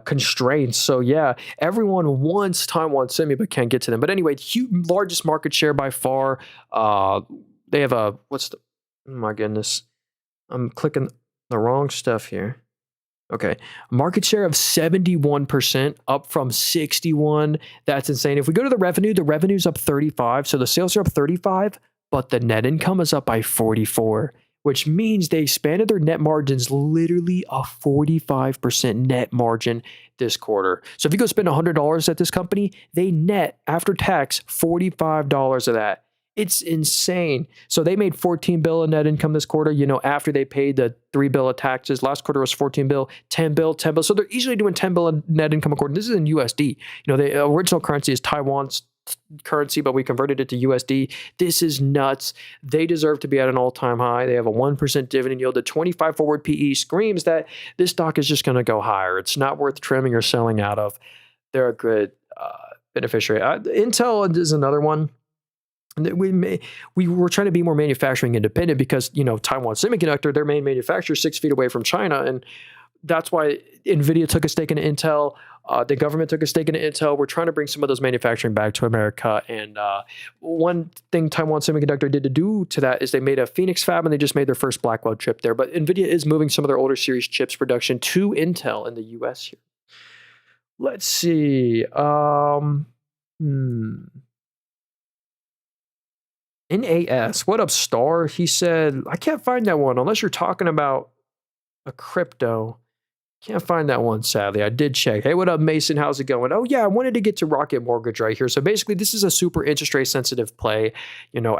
constraints. So yeah, everyone wants Taiwan Semi but can't get to them. But anyway, largest market share by far. They have oh my goodness, I'm clicking the wrong stuff here. Okay. Market share of 71% up from 61. That's insane. If we go to the revenue's up 35. So the sales are up 35, but the net income is up by 44, which means they expanded their net margins literally a 45% net margin this quarter. So if you go spend $100 at this company, they net after tax $45 of that. It's insane. So they made 14 bill in net income this quarter, after they paid the 3 bill of taxes. Last quarter was 14 bill, 10 bill, 10 bill. So they're easily doing 10 bill in net income a quarter. This is in USD. The original currency is Taiwan's currency, but we converted it to USD. This is nuts. They deserve to be at an all-time high. They have a 1% dividend yield. The 25 forward PE screams that this stock is just going to go higher. It's not worth trimming or selling out of. They're a good beneficiary. Intel is another one. We were trying to be more manufacturing independent because, Taiwan Semiconductor, their main manufacturer, 6 feet away from China. And that's why NVIDIA took a stake in Intel. The government took a stake in Intel. We're trying to bring some of those manufacturing back to America. And one thing Taiwan Semiconductor did to do to that is they made a Phoenix fab and they just made their first Blackwell chip there. But NVIDIA is moving some of their older series chips production to Intel in the US here. Let's see. NAS, what up, Star? He said, I can't find that one unless you're talking about a crypto. Can't find that one, sadly. I did check. Hey, what up, Mason? How's it going? Oh, yeah, I wanted to get to Rocket Mortgage right here. So basically, this is a super interest rate sensitive play.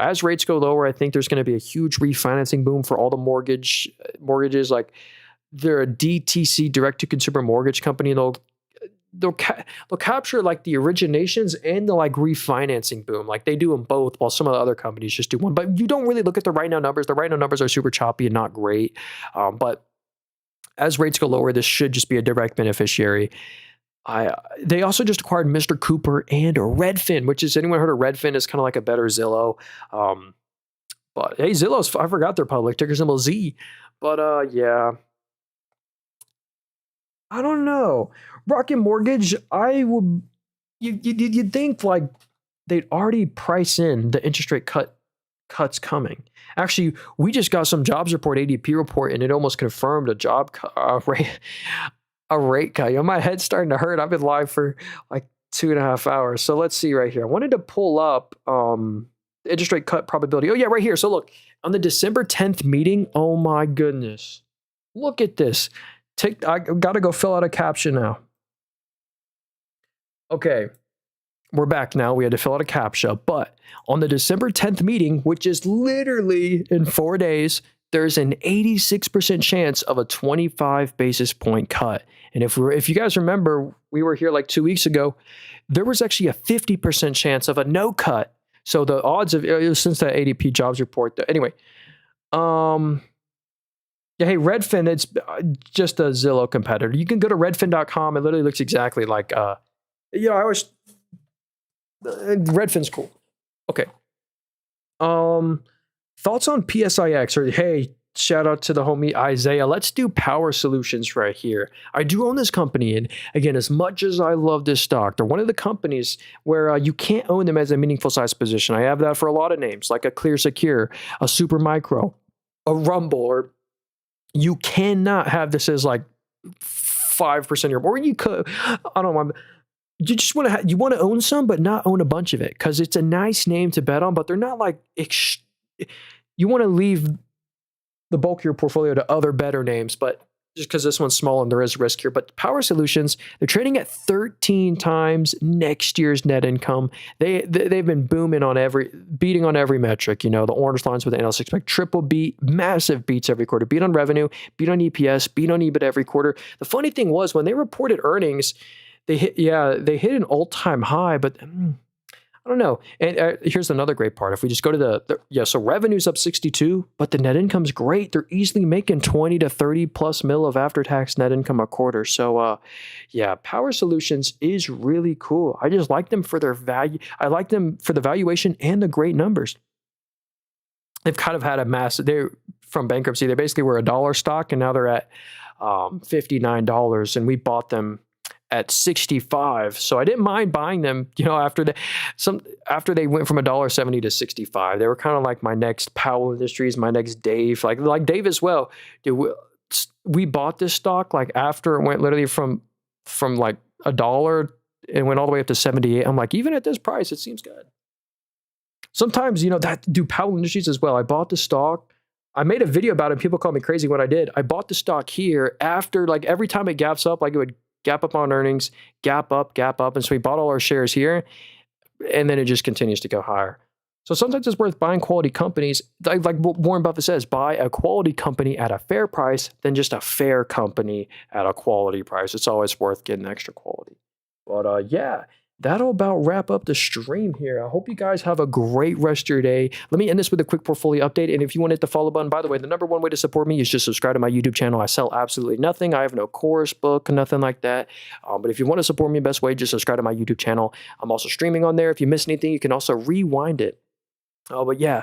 As rates go lower, I think there's going to be a huge refinancing boom for all the mortgages. Like, they're a DTC, direct to consumer mortgage company. They'll capture like the originations and the like refinancing boom. Like they do them both while some of the other companies just do one. But you don't really look at the right now numbers. The right now numbers are super choppy and not great. But as rates go lower, this should just be a direct beneficiary. They also just acquired Mr. Cooper and Redfin, which is, anyone heard of Redfin? Is kind of like a better Zillow. But hey, Zillow's, I forgot their public ticker symbol Z. But yeah. I don't know. Rocket Mortgage, you'd think like they'd already price in the interest rate cuts coming. Actually, we just got some jobs report, ADP report, and it almost confirmed a rate cut. My head's starting to hurt. I've been live for like 2.5 hours. So let's see right here. I wanted to pull up the interest rate cut probability. Oh yeah, right here. So look, on the December 10th meeting, oh my goodness. Look at this. I got to go fill out a caption now. Okay, we're back now. We had to fill out a CAPTCHA, but on the December 10th meeting, which is literally in 4 days, there's an 86% chance of a 25 basis point cut. And if you guys remember, we were here like 2 weeks ago, there was actually a 50% chance of a no cut. So the odds of, since that ADP jobs report, anyway, yeah, hey, Redfin, it's just a Zillow competitor. You can go to redfin.com. It literally looks exactly like, Redfin's cool. Okay. Thoughts on PSIX? Or hey, shout out to the homie Isaiah. Let's do Power Solutions right here. I do own this company, and again, as much as I love this stock, they're one of the companies where you can't own them as a meaningful size position. I have that for a lot of names, like a Clear Secure, a Super Micro, a Rumble, or you cannot have this as like 5% of your, or you could, I don't know. You just want to own some, but not own a bunch of it because it's a nice name to bet on, but they're not like, you want to leave the bulk of your portfolio to other better names, but just because this one's small and there is risk here. But Power Solutions, they're trading at 13 times next year's net income. They've been beating on every metric. The orange lines with the analysts expect triple beat, massive beats every quarter, beat on revenue, beat on EPS, beat on EBIT every quarter. The funny thing was when they reported earnings, they hit an all-time high, but I don't know. And here's another great part. If we just go to so revenue's up 62, but the net income's great. They're easily making 20 to 30 plus mil of after-tax net income a quarter. So, Power Solutions is really cool. I just like them for their value. I like them for the valuation and the great numbers. They've kind of had a massive, from bankruptcy, they basically were a $1 stock, and now they're at $59, and we bought them at 65. So I didn't mind buying them, after they went from $1.70 to 65. They were kind of like my next Powell Industries, my next Dave, like Dave as well. Dude, we bought this stock like after it went literally from like $1 and went all the way up to 78. I'm like, even at this price, it seems good. Sometimes, that do Powell Industries as well. I bought the stock. I made a video about it. People call me crazy when I did. I bought the stock here after, like, every time it gaps up, like it would gap up on earnings, gap up. And so we bought all our shares here, and then it just continues to go higher. So sometimes it's worth buying quality companies. Like Warren Buffett says, buy a quality company at a fair price than just a fair company at a quality price. It's always worth getting extra quality. But yeah, that'll about wrap up the stream here. I hope you guys have a great rest of your day. Let me end this with a quick portfolio update. And if you want to hit the follow button, by the way, the number one way to support me is just subscribe to my YouTube channel. I sell absolutely nothing. I have no course book, nothing like that. But if you want to support me, best way, just subscribe to my YouTube channel. I'm also streaming on there. If you miss anything, you can also rewind it. But yeah.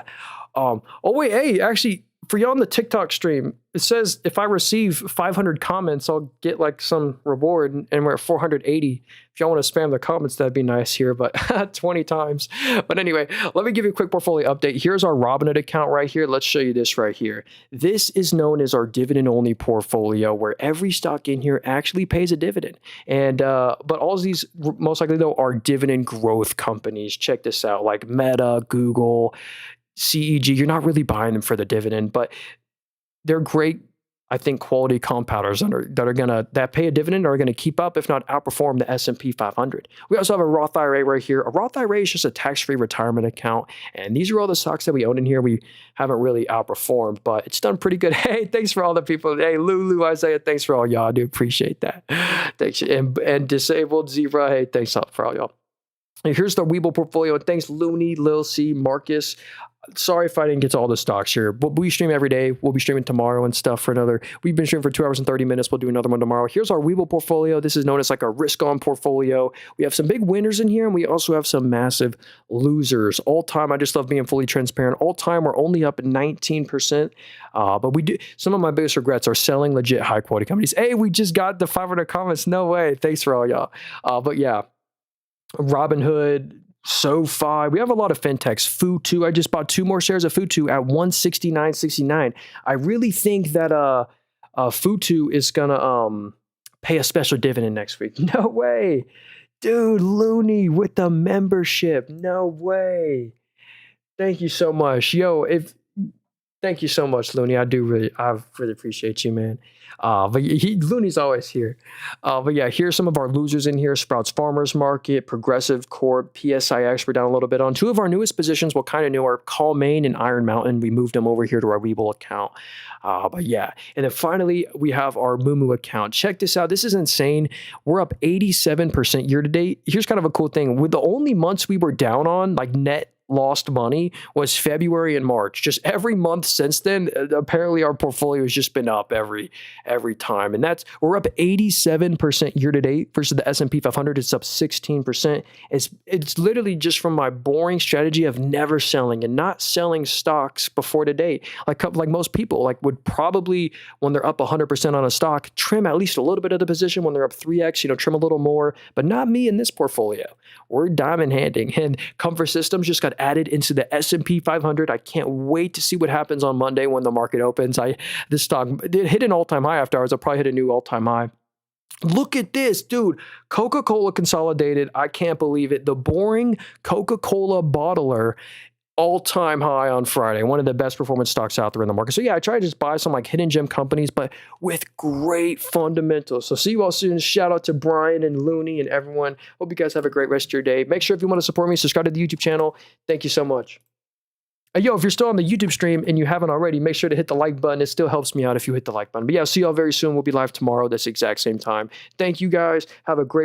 Oh wait, hey, actually, for y'all on the TikTok stream, it says if I receive 500 comments, I'll get like some reward, and we're at 480. If y'all want to spam the comments, that'd be nice here, but 20 times. But anyway, let me give you a quick portfolio update. Here's our Robinhood account right here. Let's show you this right here. This is known as our dividend-only portfolio, where every stock in here actually pays a dividend. And but all of these, most likely though, are dividend growth companies. Check this out, like Meta, Google, CEG. You're not really buying them for the dividend, but they're great, I think, quality compounders that pay a dividend are going to keep up, if not outperform, the S&P 500. We also have a Roth IRA right here. A Roth IRA is just a tax-free retirement account, and these are all the stocks that we own in here. We haven't really outperformed, but it's done pretty good. Hey, thanks for all the people. Hey, Lulu, Isaiah, thanks for all y'all. I do appreciate that. Thanks. And Disabled Zebra, hey, thanks for all y'all. And here's the Weeble portfolio. Thanks, Looney, Lil C, Marcus. Sorry if I didn't get to all the stocks here, but we stream every day. We'll be streaming tomorrow and stuff we've been streaming for 2 hours and 30 minutes. We'll do another one tomorrow. Here's our Weeble portfolio. This is known as like a risk-on portfolio. We have some big winners in here, and we also have some massive losers. All time, I just love being fully transparent. All time, we're only up 19%. But we do, some of my biggest regrets are selling legit high-quality companies. Hey, we just got the 500 comments. No way. Thanks for all y'all. But yeah, Robinhood, SoFi. We have a lot of fintechs. Futu. I just bought 2 more shares of Futu at 169.69. I really think that Futu is gonna pay a special dividend next week. No way, dude. Looney with the membership. No way. Thank you so much, thank you so much, Looney. I really appreciate you, man. But Looney's always here. But yeah, here's some of our losers in here. Sprouts Farmers Market, Progressive Corp, PSIX. We're down a little bit on. 2 of our newest positions, what kind of new, are Call Main and Iron Mountain. We moved them over here to our Weeble account. But yeah. And then finally, we have our Moomoo account. Check this out. This is insane. We're up 87% year to date. Here's kind of a cool thing. With the only months we were down on, like net lost money, was February and March. Just every month since then, apparently our portfolio has just been up every time. And we're up 87% year to date versus the S&P 500. It's up 16%. It's literally just from my boring strategy of never selling and not selling stocks before today. Like most people would probably, when they're up 100% on a stock, trim at least a little bit of the position. When they're up 3x, trim a little more, but not me in this portfolio. We're diamond handing, and Comfort Systems just got added into the S&P 500. I can't wait to see what happens on Monday when the market opens. This stock hit an all-time high after hours. I'll probably hit a new all-time high. Look at this, dude. Coca-Cola consolidated. I can't believe it. The boring Coca-Cola bottler, all-time high on Friday. One of the best performance stocks out there in the market. So yeah, I try to just buy some hidden gem companies, but with great fundamentals. So see you all soon. Shout out to Brian and Looney and everyone. Hope you guys have a great rest of your day. Make sure if you want to support me, subscribe to the YouTube channel. Thank you so much. If you're still on the YouTube stream and you haven't already, make sure to hit the like button. It still helps me out if you hit the like button. But yeah, see y'all very soon. We'll be live tomorrow, this exact same time. Thank you guys. Have a great